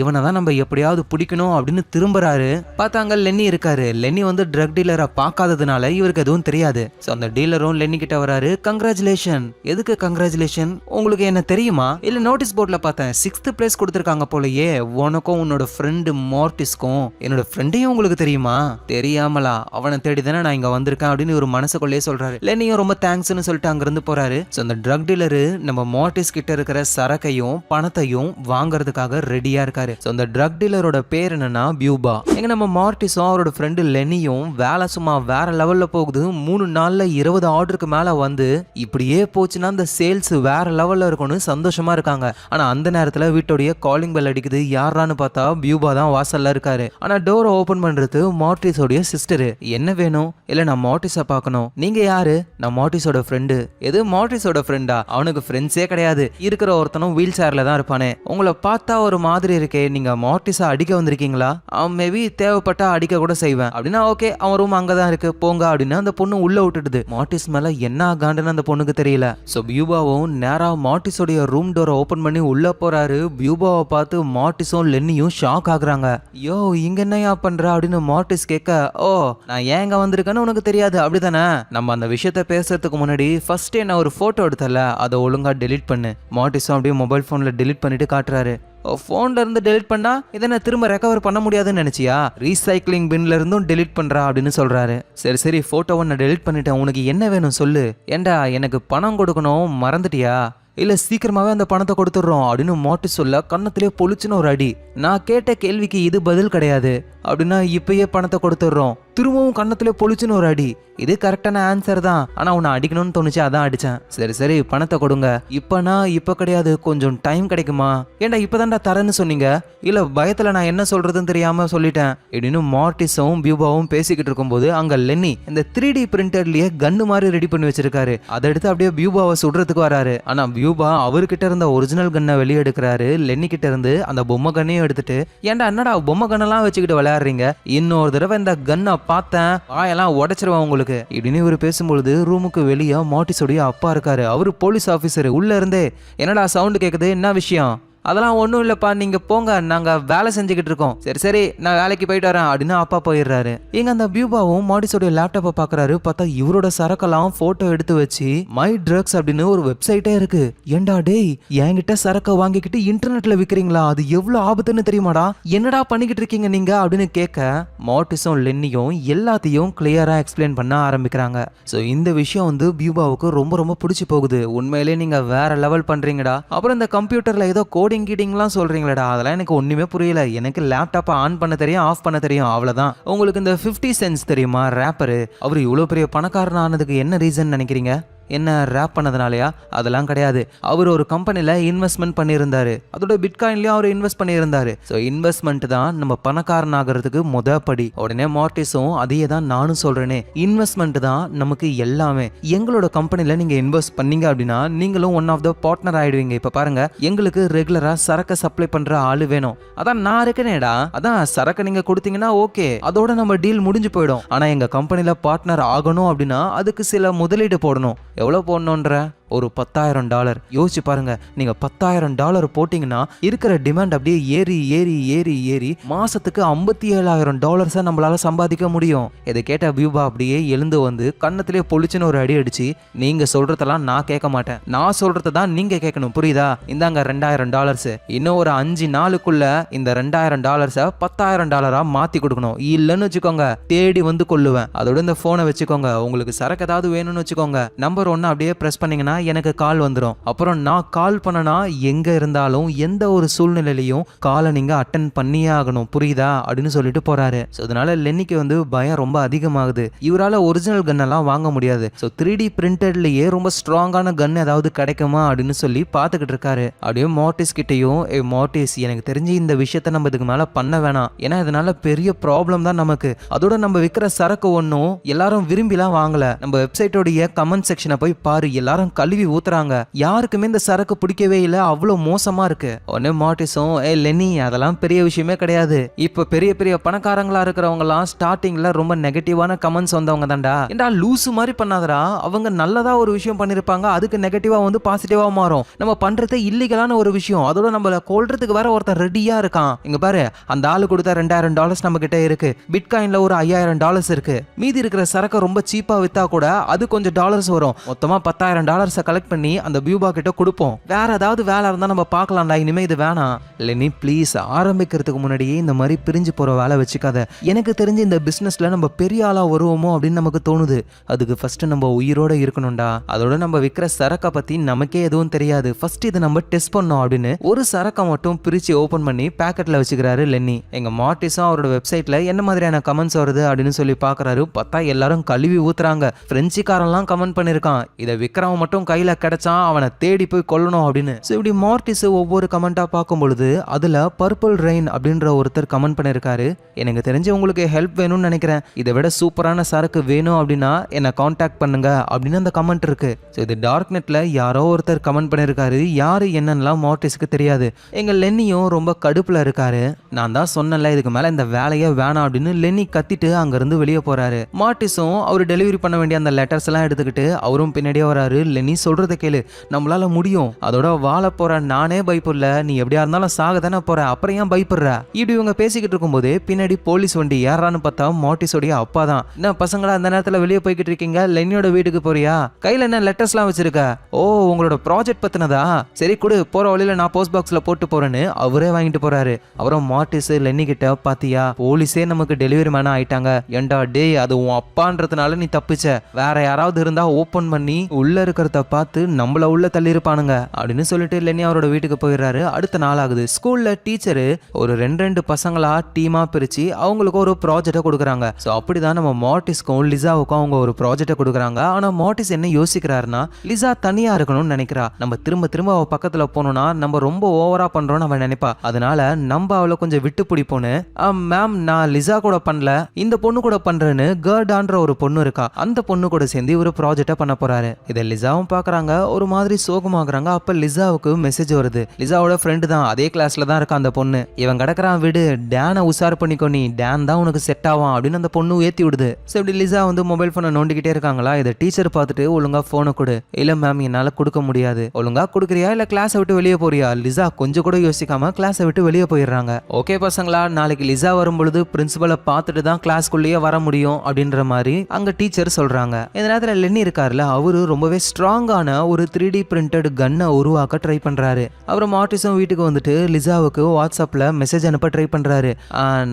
இவனை தான் நம்ம எப்படியாவது பிடிக்கணும் அப்படின்னு திரும்புறாரு. பார்த்தாங்க லென்னி இருக்காரு. லென்னி வந்து ட்ரக் டீலரை பார்க்காததுனால இவருக்கு எதுவும் தெரியாது. அந்த டீலரும் லென்னி கிட்ட வராரு. கங்க்ராச்சுலேஷன். எதுக்கு கங்க்ராச்சுலேஷன்? உங்களுக்கு என்ன தெரியுமா? இல்ல நோட்டீஸ் போர்ட்ல பார்த்தேன் 6th பிளேஸ் கொடுத்திருக்காங்க போலயே, உனக்கும் உன்னோட ஃப்ரெண்டு மார்டிஸ்க்கும். என்னோட ஃப்ரெண்டையும் உங்களுக்கு தெரியுமா? தெரியாமலா? அவனை தேடி தானே நான் இங்க வந்திருக்கேன் அப்படின்னு ஒரு மனசுக்குள்ளே சொல்றாரு. லென்னியும் ரொம்ப தேங்க்ஸ்னு சொல்லிட்டு அங்க இருந்து போறாரு. அந்த ட்ரக் டீலரு நம்ம மார்டிஸ் கிட்ட இருக்கிற சரக்கையும் பணத்தையும் வாங்குறதுக்காக ரெடியா இருக்காரு. அந்த ட்ரக் டீலரோட பேர் என்னன்னா பியூபா. எங்க நம்ம மார்டிஸ் மார்டிஸும் அவரோட ஃப்ரெண்டு லெனியும் வேலை சும்மா வேற லெவல்ல போகுது. 3 நாள்ல 20 ஆர்டருக்கு மேல வந்து இப்படியே போச்சுன்னா அந்த சேல்ஸ் வேற லெவல்ல இருக்கும்னு சந்தோஷமா இருக்காங்க. ஆனா அந்த நேரத்துல வீட்டோடைய காலிங் பெல் அடிக்குது. யாரான்னு பார்த்தா பியூபா தான் வாசல்ல இருக்காரு. ஆனா டோரை ஓபன் பண்றது மார்டிஸோடைய சிஸ்டர். என்ன வேணும்? இல்ல நான் மார்டிஸை பார்க்கணும். நீங்க யாரு? நான் மார்டிஸோட ஃப்ரெண்டு. எது மார்டிஸோட ஃப்ரெண்டா? அவனுக்கு ஃப்ரெண்ட்ஸே கிடையாது. இருக்கிற ஒருத்தனும் வீல் சேர்ல தான் இருப்பானே. உங்களை பார்த்தா ஒரு மாதிரி இருக்கே, நீங்க மார்டிஸை அடிக்க வந்திருக்கீங்களா? அவன் மேபி தேவைப்பட்டா அடிக்க கூட செய்வேன் அப்படின்னா ஓகே, அவன் ரூம் அங்கதான் இருக்கு போங்க அப்படின்னு அந்த பொண்ணு உள்ள விட்டுடுது. மார்டிஸ் மேல என்ன ஆகாண்டுன்னு அந்த பொண்ணுக்கு தெரியல. சோ பியூபாவும் நேரா மார்டிஸோடைய ரூம் டோரை ஓபன் பண்ணி உள்ள போறாரு. பியூபாவை பார்த்து மார்டிஸும் லென்னியும் ஷாக் ஆகுறாங்க. யோ இங்க என்னையா பண்ற அப்படின்னு மார்டிஸ் கேட்க, ஓ நான் ஏங்க வந்திருக்கேன்னு உனக்கு தெரியாது அப்படிதானே? நம்ம அந்த விஷயத்த பேசுறதுக்கு முன்னாடி ஃபர்ஸ்ட் நான் ஒரு போட்டோ எடுத்தல, அதை ஒழுங்கா டெலீட் பண்ணு. மார்டிஸும் அப்படியே மொபைல் போன்ல டெலீட் பண்ணிட்டு காட்டுறாரு. ஃபோன்ல இருந்து டெலிட் பண்ணா இதை நான் திரும்ப ரெக்கவர் பண்ண முடியாதுன்னு நினைச்சியா? ரீசைக்ளிங் பின்ல இருந்தும் டெலிட் பண்றா அப்படின்னு சொல்றாரு. சரி போட்டோவை நான் டெலிட் பண்ணிட்டேன், உனக்கு என்ன வேணும் சொல்லு. ஏண்டா எனக்கு பணம் கொடுக்கணும் மறந்துட்டியா? இல்ல சீக்கிரமாவே அந்த பணத்தை கொடுத்துடுறோம் அப்படின்னு மார்டிஸ் சொல்ல கன்னத்திலே பொழிச்சுன்னு ஒரு அடி. நான் கேட்ட கேள்விக்கு இது பதில் கிடையாது அப்படின்னா இப்பயே பணத்தை கொடுத்துடுறோம். திரும்பவும் கன்னத்திலே பொழிச்சுன்னு ஒரு அடி. இது கரெக்டான ஆன்சர் தான், ஆனா உன்னை அடிக்கணும்னு தோணுச்சு அதான் அடிச்சேன். சரி பணத்தை கொடுங்க. இப்பனா இப்ப கிடையாது, கொஞ்சம் டைம் கிடைக்குமா? ஏண்டா இப்பதான்டா தரேன்னு சொன்னீங்க. இல்ல பயத்துல நான் என்ன சொல்றதுன்னு தெரியாம சொல்லிட்டேன் அப்படின்னு மார்டிஸும் பியூபாவும் பேசிக்கிட்டு இருக்கும்போது அங்க லென்னி இந்த 3D பிரிண்டர்லயே கன்னு மாதிரி ரெடி பண்ணி வச்சிருக்காரு. அதை எடுத்து அப்படியே பியூபாவை சுடுறதுக்கு வராரு. ஆனா பியூபா அவர்கிட்ட இருந்த ஒரிஜினல் கன்னை வெளியே எடுக்கிறாரு. லென்னி கிட்ட இருந்து அந்த பொம்மை கண்ணையும் எடுத்துட்டு, ஏன்டா என்னடா பொம்மை கண்ணெல்லாம் வச்சுக்கிட்டு விளையாடுறீங்க? இன்னொரு தடவை இந்த கன்னை பார்த்தேன் வாயெல்லாம் உடைச்சிருவேன் உங்களுக்கு இப்படின்னு இவர் பேசும்பொழுது ரூமுக்கு வெளியே மார்டிஸோடைய அப்பா இருக்காரு. அவரு போலீஸ் ஆபீசர். உள்ள இருந்தே என்னடா சவுண்ட் கேக்குது, என்ன விஷயம்? அதெல்லாம் ஒன்றும் இல்லைப்பா, நீங்கள் போங்க, நாங்கள் வேலை செஞ்சுக்கிட்டு இருக்கோம். சரி நான் வேலைக்கு போயிட்டு வரேன் அப்படின்னு அப்பா போயிடுறாரு. இங்கே அந்த பியூபாவும் மார்டிஸோடைய லேப்டாப்பை பார்க்குறாரு. பார்த்தா இவரோட சரக்கெல்லாம் ஃபோட்டோ எடுத்து வச்சு மை ட்ரக்ஸ் அப்படின்னு ஒரு வெப்சைட்டே இருக்கு. ஏண்டா டேய், என்கிட்ட சரக்கை வாங்கிக்கிட்டு இன்டர்நெட்டில் விற்கிறீங்களா? அது எவ்வளோ ஆபத்துன்னு தெரியுமாடா? என்னடா பண்ணிக்கிட்டு இருக்கீங்க நீங்க அப்படின்னு கேட்க மார்டிஸும் லென்னியும் எல்லாத்தையும் கிளியராக எக்ஸ்பிளைன் பண்ண ஆரம்பிக்கிறாங்க. ஸோ இந்த விஷயம் வந்து பியூபாவுக்கு ரொம்ப பிடிச்சி போகுது. உண்மையிலே நீங்கள் வேற லெவல் பண்ணுறீங்கடா. அப்புறம் இந்த கம்ப்யூட்டரில் ஏதோ கோடிங் சொல்றீங்களா? அதெல்லாம் எனக்கு ஒண்ணுமே புரியல. எனக்கு லேப்டாப்பை ஆன் பண்ண தெரியும், ஆஃப் பண்ண தெரியும், அவ்வளவுதான். உங்களுக்கு இந்த 50 சென்ட்ஸ் தெரியுமா ரேப்பரு? அவர் இவ்வளவு பெரிய பணக்காரன் ஆனதுக்கு என்ன ரீசன் நினைக்கிறீங்க? என்ன ரேப் பண்ணதுனாலயா? அதெல்லாம் கிடையாது. அவர் ஒரு கம்பெனில இன்வெஸ்ட்மெண்ட் பண்ணியிருந்தாரு. அதோட பிட்காயின்லயும் அவர் இன்வெஸ்ட் பண்ணியிருந்தாரு. ஸோ இன்வெஸ்ட்மெண்ட் தான் நம்ம பணக்காரன் ஆகிறதுக்கு முத படி. உடனே மார்டிஸும் அதையே தான் நானும் சொல்றேனே, இன்வெஸ்ட்மெண்ட் தான் நமக்கு எல்லாமே. எங்களோட கம்பெனில நீங்க இன்வெஸ்ட் பண்ணீங்க அப்படின்னா நீங்களும் ஒன் ஆஃப் த பார்ட்னர் ஆயிடுவீங்க. இப்ப பாருங்க, எங்களுக்கு ரெகுலரா சரக்கு சப்ளை பண்ற ஆளு வேணும். அதான் நான் இருக்கேனேடா. அதான் சரக்கு நீங்க கொடுத்தீங்கன்னா ஓகே, அதோட நம்ம டீல் முடிஞ்சு போயிடும். ஆனா எங்க கம்பெனில பார்ட்னர் ஆகணும் அப்படின்னா அதுக்கு சில முதலீடு போடணும். எவ்வளவு போடணுன்ற? ஒரு $10,000. யோசிச்சு பாருங்க, நீங்க $10,000 போட்டீங்கன்னா இருக்கிற டிமாண்ட் அப்படியே ஏறி ஏறி ஏறி ஏறி மாசத்துக்கு $57,000 நம்மளால சம்பாதிக்க முடியும். இதை கேட்ட பியூபா அப்படியே எழுந்து வந்து கன்னத்திலே பொழிச்சுன்னு ஒரு அடி அடிச்சு, நீங்க சொல்றதெல்லாம் நான் கேட்க மாட்டேன், நான் சொல்றத தான் நீங்க கேட்கணும், புரியுதா? இந்தாங்க $2,000. இன்னும் ஒரு 5 நாளுக்குள்ள இந்த $2,000 $10,000 மாத்தி கொடுக்கணும். இல்லைன்னு வச்சுக்கோங்க தேடி வந்து கொள்ளுவேன். அதோட இந்த போனை வச்சுக்கோங்க. உங்களுக்கு சரக்கு ஏதாவது வேணும்னு வச்சுக்கோங்க, நம்பர் 1 அப்படியே பிரஸ் பண்ணீங்கன்னா எனக்கு கால் வந்துடும். அப்புறம் நான் கால் பண்ணனா எங்க இருந்தாலும் எந்த ஒரு சூழ்நிலையிலையும் காலை நீங்க அட்டன் பண்ணியே ஆகணும், புரியுதா அப்படின்னு சொல்லிட்டு போறாரு. அதனால லென்னிக்கு வந்து பயம் ரொம்ப அதிகமாகுது. இவரால ஒரிஜினல் கன் எல்லாம் வாங்க முடியாது. 3D பிரிண்டட்லயே ரொம்ப ஸ்ட்ராங்கான கன் ஏதாவது கிடைக்குமா அப்படின்னு சொல்லி பாத்துக்கிட்டு இருக்காரு. அப்படியே மார்டிஸ் கிட்டையும், மார்டிஸ் எனக்கு தெரிஞ்சு இந்த விஷயத்த நம்ம இதுக்கு மேல பண்ண வேணாம், ஏன்னா இதனால பெரிய ப்ராப்ளம் தான் நமக்கு. அதோட நம்ம விற்கிற சரக்கு ஒன்றும் எல்லாரும் விரும்பிலாம் வாங்கல. நம்ம வெப்சைட்டோடைய கமெண்ட் செக்ஷனை போய் பாரு, எல்லாரும் கழுவி ஊத்துறாங்க. யாருக்குமே இந்த சரக்கு பிடிக்கவே இல்லை, அவ்வளவு மோசமா இருக்கு. உடனே மார்டிஸும், லென்னி அதெல்லாம் பெரிய விஷயமே கிடையாது. இப்ப பெரிய பெரிய பணக்காரங்களா இருக்கிறவங்க எல்லாம் ஸ்டார்டிங்ல ரொம்ப நெகட்டிவான கமெண்ட்ஸ் வந்தவங்க தான்டா. ஏண்டா லூசு மாதிரி பண்ணாதடா. அவங்க நல்லதா ஒரு விஷயம் பண்ணிருப்பாங்க, அதுக்கு நெகட்டிவா வந்து பாசிட்டிவா மாறும். நம்ம பண்றது இல்லீகலான ஒரு விஷயம், அதோட நம்மள கொல்றதுக்கு வேற ஒருத்தர் ரெடியா இருக்கான். இங்க பாரு, அந்த ஆளு கொடுத்த $2,000 நம்ம கிட்ட இருக்கு. பிட்காயின்ல ஒரு $5,000 இருக்கு. மீதி இருக்கிற சரக்கு ரொம்ப சீப்பா வித்தா கூட அது கொஞ்சம் டாலர்ஸ் வரும். மொத்தமா $10,000 காசை கலெக்ட் பண்ணி அந்த பியூபா கிட்ட கொடுப்போம். வேற ஏதாவது வேலை இருந்தா நம்ம பார்க்கலாம்டா, இனிமே இது வேணாம். லென்னி ப்ளீஸ், ஆரம்பிக்கிறதுக்கு முன்னாடியே இந்த மாதிரி பிரிஞ்சு போற வேலை வச்சுக்காத. எனக்கு தெரிஞ்சு இந்த பிசினஸ்ல நம்ம பெரிய ஆளா வருவோமோ அப்படின்னு நமக்கு தோணுது. அதுக்கு ஃபர்ஸ்ட் நம்ம உயிரோட இருக்கணும்டா. அதோட நம்ம விற்கிற சரக்கை பத்தி நமக்கே எதுவும் தெரியாது. ஃபர்ஸ்ட் இதை நம்ம டெஸ்ட் பண்ணோம் அப்படின்னு ஒரு சரக்கை மட்டும் பிரிச்சு ஓபன் பண்ணி பேக்கெட்ல வச்சுக்கிறாரு லென்னி. எங்க மார்ட்டிஸும் அவரோட வெப்சைட்ல என்ன மாதிரியான கமெண்ட்ஸ் வருது அப்படின்னு சொல்லி பாக்குறாரு. பார்த்தா எல்லாரும் கழுவி ஊத்துறாங்க. பிரெஞ்சுக்காரெல்லாம் கமெண்ட் பண்ணிருக்கான், இதை விக்ரவன் மட்டும் கையில கிடைச்சான் அவனை தேடி போய் கொல்லணும் அப்படின்னு. ஸோ இப்படி மார்ட்டிஸ் ஒவ்வொரு கமெண்டா பார்க்கும் பொழுது அதுல பர்பிள் ரெயின் அப்படின்ற ஒருத்தர் கமெண்ட் பண்ணிருக்காரு, எனக்கு தெரிஞ்சு உங்களுக்கு ஹெல்ப் வேணும்னு நினைக்கிறேன், இதை விட சூப்பரான சரக்கு வேணும் அப்படின்னா என்னை கான்டாக்ட் பண்ணுங்க அப்படின்னு அந்த கமெண்ட் இருக்கு. ஸோ இது டார்க் நெட்ல யாரோ ஒருத்தர் கமெண்ட் பண்ணிருக்காரு. யாரு என்னன்னா மார்ட்டிஸ்க்கு தெரியாது. எங்க லென்னியும் ரொம்ப கடுப்புல இருக்காரு. நான் தான் சொன்னல இதுக்கு மேல இந்த வேலையே வேணாம் அப்படின்னு லென்னி கத்திட்டு அங்க இருந்து வெளியே போறாரு. மார்ட்டிஸும் அவர் டெலிவரி பண்ண வேண்டிய அந்த லெட்டர்ஸ் எல்லாம் எடுத்துக்கிட்டு அவரும் பின்னாடியே வராரு. லென்னி சொல்றத கேளு, நம்மளால முடியும், அதோட வாழ போற நானே பயப்படல, நீ எப்படியா இருந்தாலும் சாக தானே போற, அப்புறம் ஏன் பயப்படுற? இப்படி இவங்க பேசிக்கிட்டு இருக்கும்போது பின்னாடி போலீஸ் வண்டி ஏறான்னு பார்த்தா மார்ட்டிஸோடைய அப்பா தான். என்ன பசங்களா அந்த நேரத்துல வெளியே போய்கிட்டு இருக்கீங்க, லென்னியோட வீட்டுக்கு போறியா? கையில என்ன லெட்டர்ஸ் எல்லாம் வச்சிருக்க? ஓ உங்களோட ப்ராஜெக்ட் பத்தினதா? சரி கொடு, போற வழியில நான் போஸ்ட் பாக்ஸ்ல போட்டு போறேன்னு அவரே வாங்கிட்டு போறாரு. அப்புறம் மார்ட்டிஸ் லென்னி கிட்ட, பாத்தியா போலீஸே நமக்கு டெலிவரி மேனா ஆயிட்டாங்க, ஏண்டா டே அது உன் அப்பான்றதுனால நீ தப்பிச்ச, வேற யாராவது இருந்தா ஓபன் பண்ணி உள்ள இருக்கிறத பார்த்து நம்மள உள்ள தள்ளி இருப்பானுங்க அப்படின்னு சொல்லிட்டு லென்னி அவரோட வீட்டுக்கு போயிடுறாரு. அடுத்த நாள் ஆகுது. ஸ்கூல்ல டீச்சரு ஒரு ரெண்டு பசங்களா டீமா பிரிச்சு அவங்களுக்கு ஒரு ப்ராஜெக்டை கொடுக்குறாங்க. ஸோ அப்படிதான் நம்ம மார்ட்டிஸ்க்கும் லிசாவுக்கும் அவங்க ஒரு ப்ராஜெக்டை கொடுக்குறாங்க. ஆனா மார்ட்டிஸ் என்ன யோசிக்கிறாருன்னா, லிசா தனியா இருக்கணும்னு நினைக்கிறா. நம்ம திரும்ப திரும்ப அவ பக்கத்துல போனோம்னா நம்ம ரொம்ப ஓவரா பண்றோம்னு அவன் நினைப்பா. அதனால நம்ம அவளை கொஞ்சம் விட்டு பிடிப்போன்னு, மேம் நான் லிசா கூட பண்ணல, இந்த பொண்ணு கூட பண்றேன்னு கர்டான்ற ஒரு பொண்ணு இருக்கா, அந்த பொண்ணு கூட சேர்ந்து ஒரு ப்ராஜெக்டை பண்ண போறாரு. இதை லிசாவும் பாக்குறாங்க, ஒரு மாதிரி சோகமாகறாங்க. அப்ப லிசாவுக்கு மெசேஜ் வருது. லிசாவோட ஃப்ரெண்டு தான், அதே கிளாஸ்ல தான் இருக்கா அந்த பொண்ணு. இவன் கிடக்குறான் விடு, டேனை உசார் பண்ணிக்கோ, நீ டேன் தான் உனக்கு செட் ஆவான் அப்படின்னு அந்த பொண்ணு ஏத்தி விடுது. ஸோ இப்படி லிசா வந்து மொபைல் போனை நோண்டிக்கிட்டே இருக்காங்களா. இதை டீச்சர் பார்த்துட்டு, ஒழுங்கா போனை கொடு. இல்ல மேம் என்னால கொடுக்க முடியாது. ஒழுங்கா கொடுக்குறியா இல்ல கிளாஸை விட்டு வெளியே போறியா? லிசா கொஞ்சம் கூட யோசிக்காம கிளாஸை விட்டு வெளியே போயிடுறாங்க. ஓகே பசங்களா, நாளைக்கு லிசா வரும்பொழுது பிரின்சிபலை பார்த்துட்டு தான் கிளாஸ்க்குள்ளேயே வர முடியும் அப்படின்ற மாதிரி அங்க டீச்சர் சொல்றாங்க. இந்த நேரத்தில் லென்னி இருக்காருல, அவரு ரொம்பவே ஸ்ட்ராங்கான ஒரு 3D பிரிண்டட் கன்னை உருவாக்க ட்ரை பண்றாரு. அப்புறம் மார்ட்டிஸும் வீட்டுக்கு வந்துட்டு லிசாவுக்கு வாட்ஸ்அப்ல மெசேஜ் அனுப்ப ட்ரை பண்றாரு.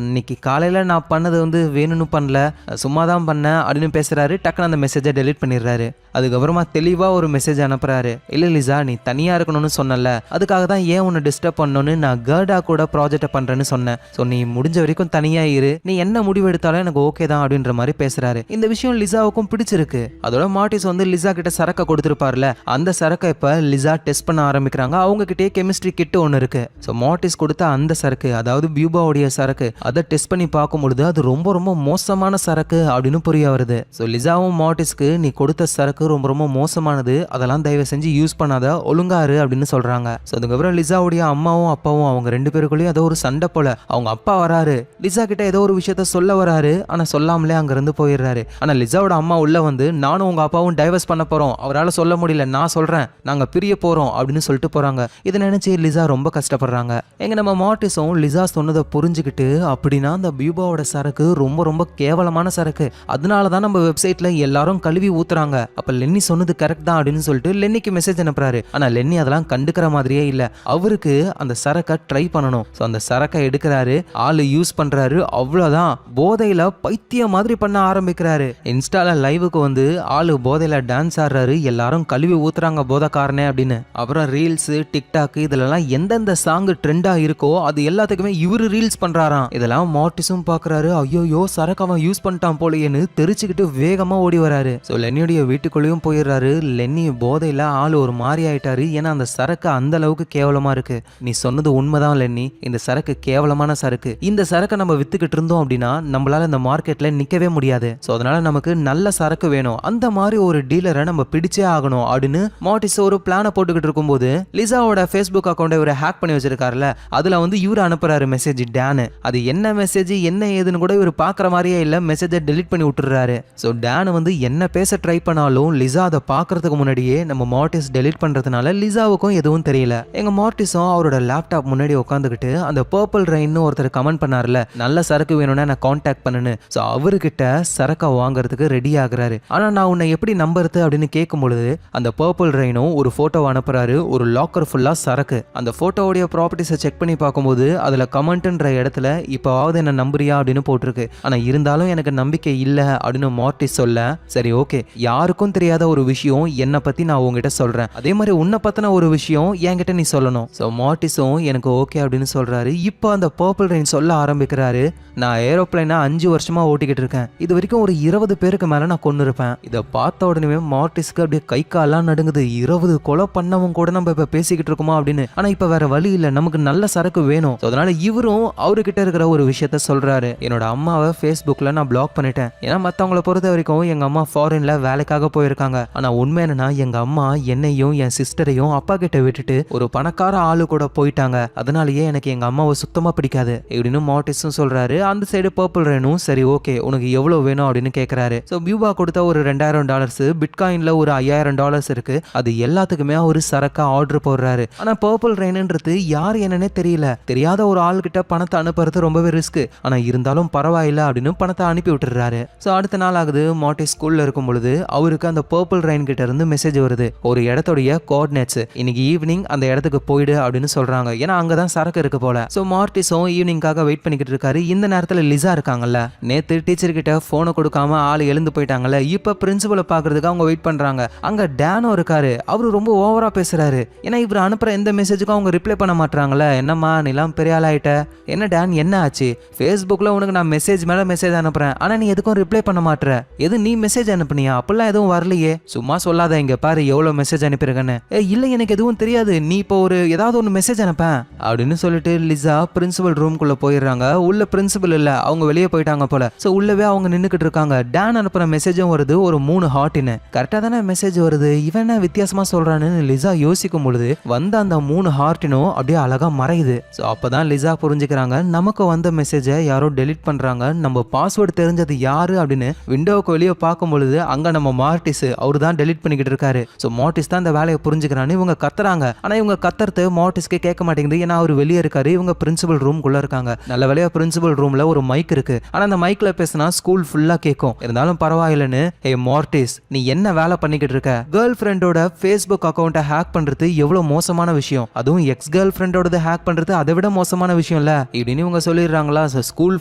இன்னைக்கு காலையில நான் பண்ணது வந்து வேணும்னு பண்ணல, சும்மா தான் பண்ணேன் அப்படின்னு பேசுறாரு. டக்குன்னு அந்த மெசேஜை டெலிட் பண்ணிடுறாரு. அதுக்கப்புறமா தெளிவா ஒரு மெசேஜ் அனுப்புறாரு. இல்ல லிசா நீ தனியா இருக்கணும்னு சொன்னல, அதுக்காக தான் ஏன் உன்னை டிஸ்டர்ப் பண்ணணும்னு நான் கர்டா கூட ப்ராஜெக்ட் பண்றேன்னு சொன்னேன். ஸோ நீ முடிஞ்ச வரைக்கும் தனியா இரு, நீ என்ன முடிவு எடுத்தாலும் எனக்கு ஓகே தான் அப்படின்ற மாதிரி பேசுறாரு. இந்த விஷயம் லிசாவுக்கும் பிடிச்சிருக்கு. அதோட மார்ட்டிஸ் வந்து லிசா கிட்ட சரக்கை கொடுத்துருப்பார்ல, அந்த சரக்கை இப்ப லிசா டெஸ்ட் பண்ண ஆரம்பிக்கிறாங்க. அவங்க கிட்டே கெமிஸ்ட்ரி கிட் ஒன்று இருக்கு. ஸோ மார்ட்டிஸ் கொடுத்த அந்த சரக்கு, அதாவது பியூபாவுடைய சரக்கு, அதை டெஸ்ட் பண்ணி பார்க்கும் பொழுது அது ரொம்ப ரொம்ப மோசமான சரக்கு அப்படின்னு புரிய வருது. ஸோ லிசாவும் மார்ட்டிஸ்க்கு நீ கொடுத்த சரக்கு ரொம்ப ரொம்ப மோசமானது, அதெல்லாம் தயவு செஞ்சு யூஸ் பண்ணாத, ஒழுங்காரு அப்படின்னு சொல்றாங்க. ஸோ அதுக்கப்புறம் லிசாவுடைய அம்மாவும் அப்பாவும் அவங்க ரெண்டு பேருக்குள்ளேயும் ஏதோ ஒரு சண்டை போல. அவங்க அப்பா வராரு, லிசா கிட்ட ஏதோ ஒரு விஷயத்த சொல்ல வராரு, ஆனா சொல்லாமலே அங்க இருந்து போயிடுறாரு. ஆனா லிசாவோட அம்மா உள்ள வந்து, நானும் உங்க அப்பாவும் டைவர்ஸ் பண்ண போறோம், அவரால் சொல்ல முடியல, நான் சொல்றேன், நாங்க பிரிய போறோம் அப்படின்னு சொல்லிட்டு போறாங்க. இதை நினைச்சு லிசா ரொம்ப கஷ்டப்படுறாங்க. எங்க நம்ம மார்ட்டிஸும் லிசா சொன்னதை புரிஞ்சுக்கிட்டு, அப்படின்னா அந்த பியூபாவோட சரக்கு ரொம்ப ரொம்ப கேவலமான சரக்கு, அதனாலதான் நம்ம வெப்சைட்ல எல்லாரும் கழுவி ஊத்துறாங்க, அப்ப லென்னி சொன்னது கரெக்ட் தான் அப்படின்னு சொல்லிட்டு லென்னிக்கு மெசேஜ் அனுப்புறாரு. ஆனா லென்னி அதெல்லாம் கண்டுக்கிற மாதிரியே இல்ல. அவருக்கு அந்த சரக்கை ட்ரை பண்ணணும். ஸோ அந்த சரக்கை எடுக்கிறாரு, ஆளு யூஸ் பண்றாரு, அவ்வளோதான் போதையில பைத்திய மாதிரி பண்ண ஆரம்பிக்கிறாரு. இன்ஸ்டால லைவுக்கு வந்து ஆளு போதையில டான்ஸ் ஆடுறாரு, எல்லாரும் கழுவி ஊத்துறாங்க போதைக்காரனே அப்படின்னு. அப்புறம் ரீல்ஸ், டிக்டாக் இதுலலாம் எந்தெந்த சாங் ட்ரெண்டா இருக்கோ அது எல்லாத்துக்குமே இவரு ரீல்ஸ் பண்றாராம். இதெல்லாம் மார்ட்டிஸும் பாக்குறாரு. ஐயோ சரக்கு அவன் யூஸ் பண்ணிட்டான் போலேன்னு தெரிச்சுக்கிட்டு வேகமா ஓடி வராரு. ஸோ லென்னியுடைய வீட்டுக்குள்ளேயும் போயிடுறாரு. லென்னி போதையில ஆளு ஒரு மாதிரி ஆயிட்டாரு. ஏன்னா அந்த சரக்கு அந்த அளவுக்கு கேவலமா இருக்கு. நீ சொன்னது உண்மைதான் லென்னி, இந்த சரக்கு கேவலமான சரக்கு. இந்த சரக்கை நம்ம வித்துக்கிட்டு இருந்தோம் அப்படின்னா நம்மளால இந்த மார்க்கெட்ல நிக்கவே முடியாது. ஸோ அதனால நமக்கு நல்ல சரக்கு வேணும், அந்த மாதிரி ஒரு டீலரை நம்ம பிடிச்சே ஆகணும் அப்படின்னு மார்ட்டிஸ் ஒரு பிளானை போட்டுக்கிட்டு இருக்கும்போது லிசாவோட ஃபேஸ்புக் அக்கௌண்ட்டை இவரை ஹேக் பண்ணி வச்சிருக்காருல, அதுல வந்து இவரு அனுப்புறாரு மெசேஜ் டேனு. அது என்ன மெசேஜ் என்ன ஏதுன்னு கூட இவர் பாக்குற மாதிரியே இல்ல, மெசேஜை டெலிட் பண்ணி விட்டுறாரு. ஸோ டேனு வந்து என்ன பேச ட்ரை பண்ணாலும் லிசா அதை பாக்குறதுக்கு முன்னாடியே நம்ம மார்ட்டிஸ் டெலிட் பண்றதுனால லிசாவுக்கும் எதுவும் தெரியல. எங்க மார்ட்டிஸும் அவரோட லேப்டாப் முன்னாடி உட்காந்துக்கிட்டு அந்த பர்பிள் ரெயின்னு ஒருத்தர் கமெண்ட் பண்ணார்ல, நல்ல சரக்கு வேணும்னா நான் கான்டாக்ட் பண்ணுன்னு. ஸோ அவர்கிட்ட சரக்கை வாங்குறதுக்கு ரெடி ஆகுறாரு. ஆனா நான் உன்னை எப்படி நம்புறது அப்படின்னு கேட்கும் பொழுது இருக்கும்போது அந்த பர்பிள் ரெயினும் ஒரு போட்டோ அனுப்புறாரு, ஒரு லாக்கர் ஃபுல்லா சரக்கு. அந்த போட்டோவுடைய ப்ராப்பர்ட்டிஸை செக் பண்ணி பார்க்கும்போது அதுல கமெண்ட்ன்ற இடத்துல இப்போவாவது என்ன நம்புறியா அப்படின்னு போட்டிருக்கு. ஆனா இருந்தாலும் எனக்கு நம்பிக்கை இல்ல அப்படின்னு மார்ட்டிஸ் சொல்ல, சரி ஓகே, யாருக்கும் தெரியாத ஒரு விஷயம் என்னை பத்தி நான் உங்ககிட்ட சொல்றேன், அதே மாதிரி உன்னை பத்தின ஒரு விஷயம் என்கிட்ட நீ சொல்லணும். ஸோ மார்ட்டிஸும் எனக்கு ஓகே அப்படின்னு சொல்றாரு. இப்போ அந்த பர்பிள் ரெயின் சொல்ல ஆரம்பிக்கிறாரு, நான் ஏரோப்ளைனை 5 வருஷமா ஓட்டிக்கிட்டு இருக்கேன், இது வரைக்கும் ஒரு 20 பேருக்கு மேல நான் கொண்டு இருப்பேன். இதை பார்த்த உடனே மார்ட்டிஸ்க்கு அப்படியே கை கால்லாம் நடுங்குது. 20 கொலை பண்ணவும் கூட நம்ம இப்ப பேசிக்கிட்டு இருக்கோமா அப்படின்னு. ஆனா இப்ப வேற வழி இல்ல, நமக்கு நல்ல சரக்கு வேணும். அதனால இவரும் அவர்கிட்ட இருக்கிற ஒரு விஷயத்த சொல்றாரு, என்னோட அம்மாவை Facebookல நான் பிளாக் பண்ணிட்டேன். ஏன்னா மத்தவங்களை பொறுத்த வரைக்கும் எங்க அம்மா ஃபாரின்ல வேலைக்காக போயிருக்காங்க. ஆனா உண்மை என்னன்னா எங்க அம்மா என்னையும் என் சிஸ்டரையும் அப்பா கிட்ட விட்டுட்டு ஒரு பணக்கார ஆளு கூட போயிட்டாங்க. அதனாலயே எனக்கு எங்க அம்மாவை சுத்தமா பிடிக்காது அப்படின்னு மார்ட்டிஸும் சொல்றாரு. அந்த சைடு பர்பிள் ரெயினும் சரி ஓகே, உனக்கு எவ்வளவு வேணும் அப்படின்னு கேட்கிறாரு. ஸோ பியூபா கொடுத்த ஒரு $2000 பிட்காயின்ல ஒரு $5000 இருக்கு. அது எல்லாத்துக்குமே ஒரு சரக்கா ஆர்டர் போடுறாரு. ஆனா பர்பிள் ரெயின்ன்றது யார் என்னன்னே தெரியல. தெரியாத ஒரு ஆள் கிட்ட பணத்தை அனுப்புறது ரொம்பவே ரிஸ்க். ஆனா இருந்தாலும் பரவாயில்ல அப்படின்னு பணத்தை அனுப்பி விட்டுறாரு. ஸோ அடுத்த நாள் ஆகுது, மார்ட்டிஸ் ஸ்கூல்ல இருக்கும் பொழுது அவருக்கு அந்த பர்பிள் ரெயின் கிட்ட இருந்து மெசேஜ் வருது, ஒரு இடத்துடைய கோஆர்டினேட்ஸ், இன்னைக்கு ஈவினிங் அந்த இடத்துக்கு போயிடு அப்படின்னு சொல்றாங்க. ஏன்னா அங்கதான் சரக்கு இருக்கு போல. ஸோ மார்ட்டிஸும் ஈவினிங்காக வெயிட் பண்ணிக்கிட்டு இருக்காரு. இந்த நேரத்துல லிசா இருக்காங்கல்ல, நேத்து டீச்சர் கிட்ட போனை கொடுக்காம ஆள் எழுந்து போயிட்டாங்கல்ல, இப்ப பிரின்சிபலை பாக்குறதுக்கு அவங்க வெயிட் பண்றாங்க. அங்க டேனோ இருக்காரு. அவரு ரொம்ப ஓவரா பேசுறாரு. ஏன்னா இவர் அனுப்புற எந்த மெசேஜுக்கும் அவங்க ரிப்ளை பண்ண மாட்டாங்கல்ல. என்னம்மா நீலாம் பெரிய ஆள் ஆயிட்ட, என்ன டேன் என்ன ஆச்சு, Facebookல உனக்கு நான் மெசேஜ் மேல மெசேஜ் அனுப்புறேன், ஆனா நீ எதுக்கும் ரிப்ளை பண்ண மாட்டற, எது நீ மெசேஜ் அனுப்புனியா, அப்படிலாம் எதுவும் வரலையே, சும்மா சொல்லாத, இங்க பாரு எவ்வளவு மெசேஜ் அனுப்பியிருக்கேன்னு. இல்ல எனக்கு எதுவும் தெரியாது, நீ இப்போ ஒரு ஏதாவது ஒன்று மெசேஜ் அனுப்பேன் அப்படின்னு சொல்லிட்டு லிசா பிரின்சிபல் ரூம்குள்ள போயிடுறாங்க. உள்ள பிரின்சிபல் இல்ல, அவங்க வெளியே போயிட்டாங்க போல. சோ உள்ளவே அவங்க நின்னுக்கிட்டு இருக்காங்க. டேன் அனுப்புற மெசேஜும் வருது, ஒரு 3 ஹார்ட்னு. கரெக்டா தானே மெசேஜ் வருது, இவன் என்ன வித்தியாசமா சொல்றான்னு லிசா யோசிக்கும் பொழுது வந்த அந்த 3 ஹார்ட்டினும் அப்படியே அழகா மறையுது. ஸோ அப்பதான் லிசா புரிஞ்சுக்கிறாங்க, நமக்கு வந்த மெசேஜை யாரோ டெலிட் பண்றாங்க, நம்ம பாஸ்வேர்டு தெரிஞ்சது யாரு அப்படின்னு. விண்டோவுக்கு வெளியே பார்க்கும் பொழுது அங்க நம்ம மார்ட்டிஸ் அவரு தான் டெலிட் பண்ணிக்கிட்டு இருக்காரு. ஸோ மார்ட்டிஸ் தான் இந்த வேலையை புரிஞ்சுக்கிறான்னு இவங்க கத்துறாங்க. ஆனா இவங்க கத்துறது மார்ட்டிஸ்க்கு கேட்க மாட்டேங்குது. ஏன்னா அவர் வெளியே இருக்காரு, இவங்க பிரின்சிபல் ரூம்குள்ள இருக்காங்க. நல்ல வேலையா பிரின்சிபல் ரூம்ல ஒரு மைக் இருக்கு. ஆனா அந்த மைக்ல பேசினா ஸ்கூல் ஃபுல்லா கேட்கும். இருந்தாலும் பரவாயில்லைன்னு, ஹே மார்ட்டிஸ் நீ என்ன வேலை பண்ணிக்கிட்டு இருக்க, கேர்ள் ஃப்ரெண்டோட Facebook அக்கௌண்ட்டை ஹேக் பண்றது எவ்வளவு மோசமான விஷயம், அதுவும் எக்ஸ் கேர்ள் ஃப்ரெண்டோட ஹேக் பண்றது அதை விட மோசமான விஷயம் இல்ல இப்படின்னு இவங்க சொல்லிடுறாங்களா. ஸ்கூல்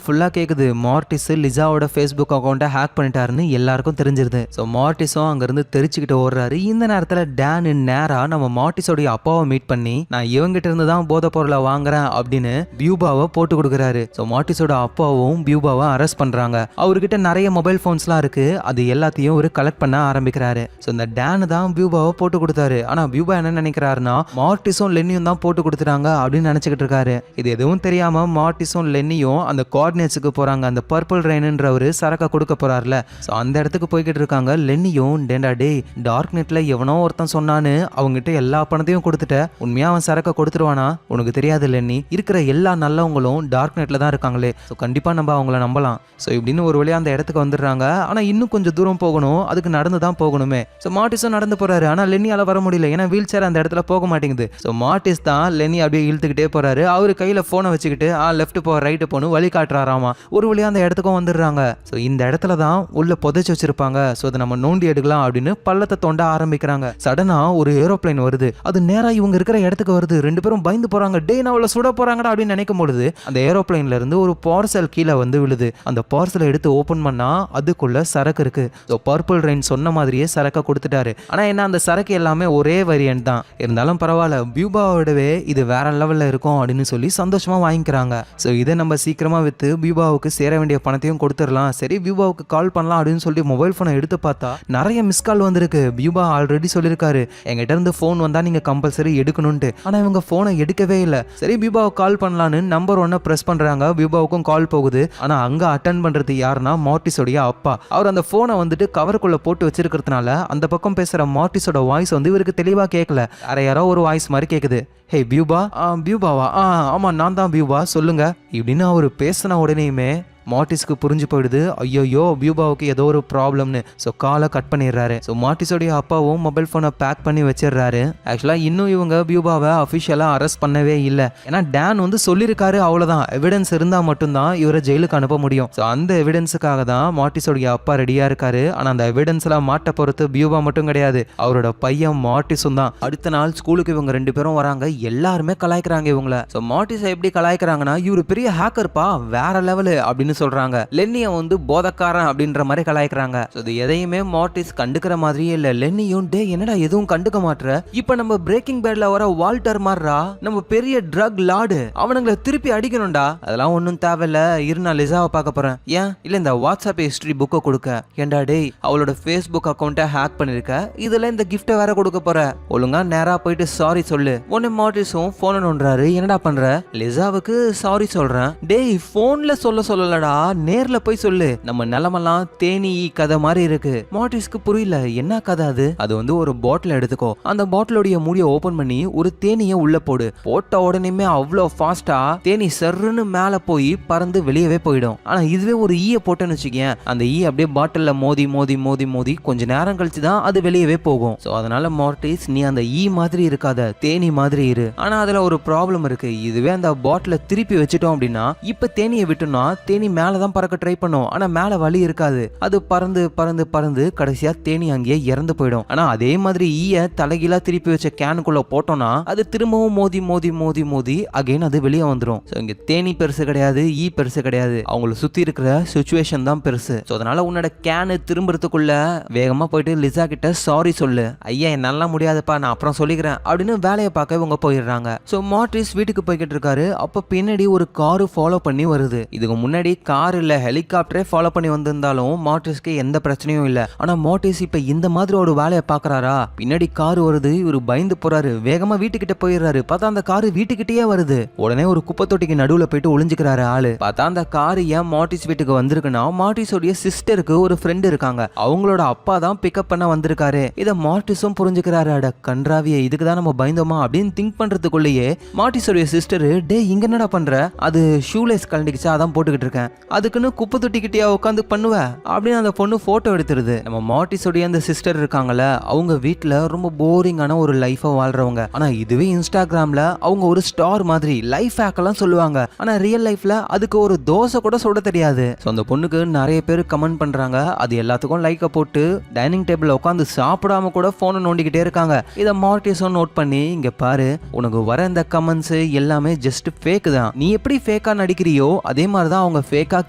ஃபுல்லா கேக்குது, மார்ட்டிஸ் லிசாவோட Facebook அக்கௌண்ட்டை ஹேக் பண்ணிட்டாருன்னு எல்லாருக்கும் தெரிஞ்சிருது. ஸோ மார்ட்டிஸும் அங்க இருந்து தெரிச்சுக்கிட்டு ஓடுறாரு. இந்த நேரத்துல டேன் நேரா நம்ம மார்ட்டிஸோடைய அப்பாவை மீட் பண்ணி, நான் இவங்கிட்ட இருந்து தான் போதை பொருளை வாங்குறேன் அப்படின்னு பியூபாவை போட்டு கொடுக்குறாரு. ஸோ மார்ட்டிஸோட அப்பாவும் பியூபாவை அரெஸ்ட் பண்றாங்க. அவர்கிட்ட நிறைய மொபைல் போன்ஸ்லாம் இருக்கு, அது எல்லாத்தையும் ஒரு கலெக்ட் பண்ண ஆரம்பிக்கிறாரு. ஸோ இந்த டேன் தான் பியூபாவை போட்டு கொடுத்தாரு. ஆனா பியூபா என்ன நினைக்கிறாருன்னா, மார்ட்டிஸும் லென்னியும் தான் போட்டு கொடுத்துட்டாங்க அப்படின்னு நினைச்சுக்கிட்டு இருக்காரு. இது எதுவும் தெரியாம மார்ட்டிஸும் லென்னியும் அந்த கோஆர்டினேட்ஸுக்கு போறாங்க. அந்த பர்பிள் ரெயின்ன்றவரு சரக்கா கொடுக்க போறாருல, ஸோ அந்த இடத்துக்கு போய்கிட்டு இருக்காங்க. லென்னியும், டேண்டா டே டார்க் நெட்ல எவனோ ஒருத்தன் சொன்னான்னு அவங்ககிட்ட எல்லா பணத்தையும் கொடுத்துட்ட, உண்மையா அவன் சரக்கா கொடுத்துருவானா, உனக்கு தெரியாது லென்னி, இருக்கிற எல்லா நல்லவங்களும் டார்க் நெட்ல தான் இருக்காங்களே, ஸோ கண்டிப்பா நம்ம அவங்கள நம்பலாம். ஸோ இப்படின்னு ஒரு வழியா அந்த இடத்துக்கு வந்துடுறாங்க. ஆனா இன்னும் கொஞ்சம் தூரம் போகணும், அதுக்கு நடந்து தான் போகணுமே. ஸோ மார்ட்டிஸும் நடந்து போறாரு. ஆனா லென்னியால வர முடியல, ஏன்னா வீல் சேர் அந்த இடத்துல போக மாட்டேங்குது. ஸோ மார்ட்டிஸ் தான் லென்னி அப்படியே இழுத்துக்கிட்டே போறாரு. அவரு கையில போனை வச்சுக்கிட்டு லெஃப்ட் போ ரைட்டு போன்னு வழி காட்டுறாராமா. ஒரு வழியா அந்த இடத்துக்கும் வந்துடுறாங்க. ஸோ இந்த இடத்துல தான் உள்ள புதைச்சு வச்சிருப்பாங்க. ஸோ அதை நம்ம நோண்டி எடுக்கலாம் அப்படின்னு பள்ளத்தை தோண்ட ஆரம்பிக்கிறாங்க. சடனா ஒரு ஏரோப்ளைன் வருது, அது நேரா இவங்க இருக்கிற இடத்துக்கு வருது. 2 பேரும் பயந்து போறாங்க. டே நான் அவளை சுட போறாங்கடா அப்படின்னு நினைக்கும் பொழுது அந்த ஏரோப்ளைன்ல இருந்து ஒரு பார்சல் கீழே வந்து விழுது. அந்த பார்சலை எடுத்து ஓபன் பண்ணா அதுக்குள்ள சரக்கு இருக்கு. ஸோ பர்பிள் ரெயின் சொன்ன மாதிரியே சரக்கை கொடுத்துட்டாரு. ஆனா என்ன, அந்த சரக்கு எல்லாமே ஒரே வேரியன்ட் தான். இருந்தாலும் பரவாயில்ல, பியூபாவோடவே இது வேற லெவல்ல இருக்கும் அப்படின்னு சொல்லி சந்தோஷமா வாங்கிக்கிறாங்க. ஸோ இதை நம்ம சீக்கிரமா வித்து பியூபாவுக்கு சேர வேண்டிய பணத்தையும் கொடுத்துடலாம். சரி பியூபாவுக்கு கால் பண்ணலாம் அப்படின்னு சொல்லி மொபைல் போனை எடுத்து பார்த்தா நிறைய மிஸ் கால் வந்திருக்கு. பியூபா ஆல்ரெடி சொல்லியிருக்காரு, எங்கிட்ட இருந்து போன் வந்தா நீங்க கம்பல்சரி எடுக்கணும்ட்டு. ஆனா இவங்க போனை எடுக்கவே இல்லை. சரி பியூபாவுக்கு கால் பண்ணலான்னு நம்பர் 1 பிரஸ் பண்றாங்க. பியூபாவுக்கும் கால் போகுது. ஆனா அங்க அட்டன் பண்றது யாருன்னா மார்ட்டிஸோடைய அப்பா. அவர் அந்த போனை வந்துட்டு கவருக்குள்ள போட்டு வச்சிருக்கிறதுனால அந்த பக்கம் பேசுற மார்ட்டிஸோட வாய்ஸ் வந்து இவருக்கு தெளிவா கேட்கல. வேற யாரோ ஒரு வாய்ஸ் மாதிரி கேக்குது. ஹே பியூபா, பியூபாவா, ஆமா நான் தான் பியூபா, சொல்லுங்க இப்படின்னு அவரு பேசின உடனேயுமே மார்ட்டிஸ்க்கு புரிஞ்சு போயிடுது ஐயோ பியூபாவுக்கு ஏதோ ஒரு ப்ராப்ளம்னு. ஸோ காலை கட் பண்ணிடுறாரு. ஸோ மார்ட்டிஸோடைய அப்பாவும் மொபைல் ஃபோனை பேக் பண்ணி வச்சிடுறாரு. ஆக்சுவலாக இன்னும் இவங்க பியூபாவை அஃபிஷியலாக அரெஸ்ட் பண்ணவே இல்லை. ஏன்னா டேன் வந்து சொல்லியிருக்காரு, அவ்வளோதான், எவிடன்ஸ் இருந்தால் மட்டும்தான் இவரை ஜெயிலுக்கு அனுப்ப முடியும். ஸோ அந்த எவிடன்ஸுக்காக தான் மார்ட்டிஸோடைய அப்பா ரெடியாக இருக்காரு. ஆனால் அந்த எவிடன்ஸ்லாம் மாட்ட பொறுத்து பியூபா மட்டும் கிடையாது, அவரோட பையன் மார்ட்டிஸும் தான். அடுத்த நாள் ஸ்கூலுக்கு இவங்க 2 பேரும் வராங்க. எல்லாருமே கலாய்க்கிறாங்க இவங்கள. ஸோ மார்ட்டிஸை எப்படி கலாய்க்கிறாங்கன்னா, இவரு பெரிய ஹேக்கர்ப்பா, வேற லெவலு அப்படின்னு சொல்றாங்க. லென்னியை வந்து போதக்காரன் அப்படின்ற மாதிரி கலாய்க்கிறாங்க. ஸோ இது எதையுமே மார்ட்டிஸ் கண்டுக்கிற மாதிரியே இல்லை. லென்னியும் டே என்னடா எதுவும் கண்டுக்க மாட்ற, இப்போ நம்ம பிரேக்கிங் பேட்ல வர வால்டர் மார்ரா, நம்ம பெரிய ட்ரக் லார்டு, அவனுங்களை திருப்பி அடிக்கணும்டா. அதெல்லாம் ஒன்றும் தேவையில்ல, இரு நான் லிசாவை பார்க்க போறேன். ஏன் இல்லை இந்த வாட்ஸ்அப் ஹிஸ்டரி புக்கை கொடுக்க. ஏண்டா டேய் அவளோட ஃபேஸ்புக் அக்கௌண்ட்டை ஹேக் பண்ணிருக்க, இதுல இந்த கிஃப்ட்டை வேற கொடுக்க போற, ஒழுங்கா நேரா போயிட்டு சாரி சொல்லு. உடனே மார்ட்டிஸும் போனை நோண்டுறாரு. என்னடா பண்ற? லிசாவுக்கு சாரி சொல்றேன். டேய் போன்ல சொல்லலடா, நேர்ல போய் சொல்லு. நம்ம நிலமெல்லாம் தேனி கதை மாதிரி இருக்கு. மார்ட்டிஸ்க்கு புரியல, என்ன கதை அது? அது வந்து ஒரு பாட்டில் எடுத்துக்கோ, அந்த பாட்டிலோடைய மூடியை ஓபன் பண்ணி ஒரு தேனியை உள்ள போடு. போட்ட உடனேமே அவ்வளோ ஃபாஸ்டா தேனி சர்ன்னு மேல போய் பறந்து வெளியவே போயிடும். ஆனா இதுவே ஒரு ஈய போட்டேன்னு வச்சுக்கேன், அந்த ஈ அப்படியே பாட்டில்ல மோதி மோதி மோதி மோதி கொஞ்ச நேரம் கழிச்சு தான் அது வெளியவே போகும். ஸோ அதனால மார்ட்டிஸ் நீ அந்த ஈ மாதிரி இருக்காத, தேனி மாதிரி இரு. ஆனா அதுல ஒரு ப்ராப்ளம் இருக்கு. இதுவே அந்த பாட்டில திருப்பி வச்சுட்டோம் அப்படின்னா, இப்ப தேனியை விட்டோம்னா தேனி மேலதான் பறக்க ட்ரை பண்ணும், ஆனா மேல வழி இருக்காது. அது பறந்து பறந்து பறந்து கடைசியா தேனி அங்கேயே இறந்து போயிடும். ஆனா அதே மாதிரி ஈய தலைகீழா திருப்பி வச்ச கேனுக்குள்ள போட்டோம்னா அது திரும்பவும் மோதி மோதி மோதி மோதி அகைன் அது வெளியே வந்துடும். ஸோ இங்க தேனி பெருசு கிடையாது, ஈ பெருசு கிடையாது, அவங்களை சுத்தி இருக்கிற சுச்சுவேஷன் தான் பெருசு. ஸோ அதனால உன்னோட கேனு திரும்புறதுக்குள்ள வேகமா போயிட்டு லிசா கிட்ட சாரி சொல்லு. ஐயா என்னால முடியாதுப்பா, நான் அப்புறம் சொல்லிக்கிறேன் அப்படின்னு வேலையை பார்க்க இவங்க போயிடுறாங்க. ஸோ மார்ட்டிஸ் வீட்டுக்கு போய்கிட்டு இருக்காரு. அப்ப பின்னாடி ஒரு காரு ஃபாலோ பண்ணி வருது. இதுக்கு முன்னாடி கார் இல்ல ஹெலிகாப்டரே ஃபாலோ பண்ணி வந்திருந்தாலும் மார்ட்டிஸ்க்கு எந்த பிரச்சனையும் இல்ல. ஆனா மார்ட்டிஸ் இப்ப இந்த மாதிரி ஒரு வேலையை பாக்குறாரா, பின்னாடி கார் வருது, இவரு பயந்து போறாரு, வேகமா வீட்டுக்கிட்ட போயிடுறாரு. பார்த்தா அந்த காரு வீட்டுக்கிட்டே வருது. உடனே ஒரு குப்பை தொட்டிக்கு நடுவுல போயிட்டு ஒளிஞ்சுக்கிறாரு ஆளு. பார்த்தா அந்த காரு ஏன் மார்ட்டிஸ் வீட்டுக்கு வந்திருக்குன்னா, மார்ட்டிஸோடைய சிஸ்டருக்கு ஒரு ஃப்ரெண்ட் இருக்காங்க, அவங்களோட அப்பா தான் பிக்கப் பண்ண வந்திருக்காரு. இத மார்ட்டிஸும் புரிஞ்சுக்கிறாரு. அட கன்றாவியே, இதுக்கு தான் நம்ம பயந்தோமா அப்படின்னு திங்க் பண்றதுக்குள்ளேயே மார்ட்டிஸோடைய சிஸ்டர், டே இங்க என்னடா பண்ற, அது ஷூலேஸ் கலண்டிக்கிச்சா அதான் போட்டுக்கிட்டு இருக்கேன், அதுக்குன்னு குப்பை தொட்டிக்கிட்டே உட்காந்து பண்ணுவ அப்படின்னு அந்த பொண்ணு போட்டோ எடுத்துருது. நம்ம மார்ட்டிஸோடைய அந்த சிஸ்டர் இருக்காங்கல்ல, அவங்க வீட்டுல ரொம்ப போரிங்கான ஒரு லைஃபை வாழ்றவங்க. ஆனா இதுவே இன்ஸ்டாகிராம்ல அவங்க ஒரு ஸ்டார் மாதிரி லைஃப் ஹேக் எல்லாம் சொல்லுவாங்க. ஆனா ரியல் லைஃப்ல அதுக்கு ஒரு தோசை கூட சுட தெரியாது. ஸோ அந்த பொண்ணுக்கு நிறைய பேர் கமெண்ட் பண்றாங்க. அது எல்லாத்துக்கும் லைக்கை போட்டு டைனிங் டேபிள் உட்காந்து சாப்பிடாம கூட போனை நோண்டிக்கிட்டே இருக்காங்க. இதை மார்ட்டிஸும் நோட் பண்ணி, இங்க பாரு உனக்கு வர இந்த கமெண்ட்ஸ் எல்லாமே ஜஸ்ட் ஃபேக் தான், நீ எப்படி ஃபேக்கா நடிக்கிறியோ அதே மாதிரி தான் அவங்க ஃபேக்கா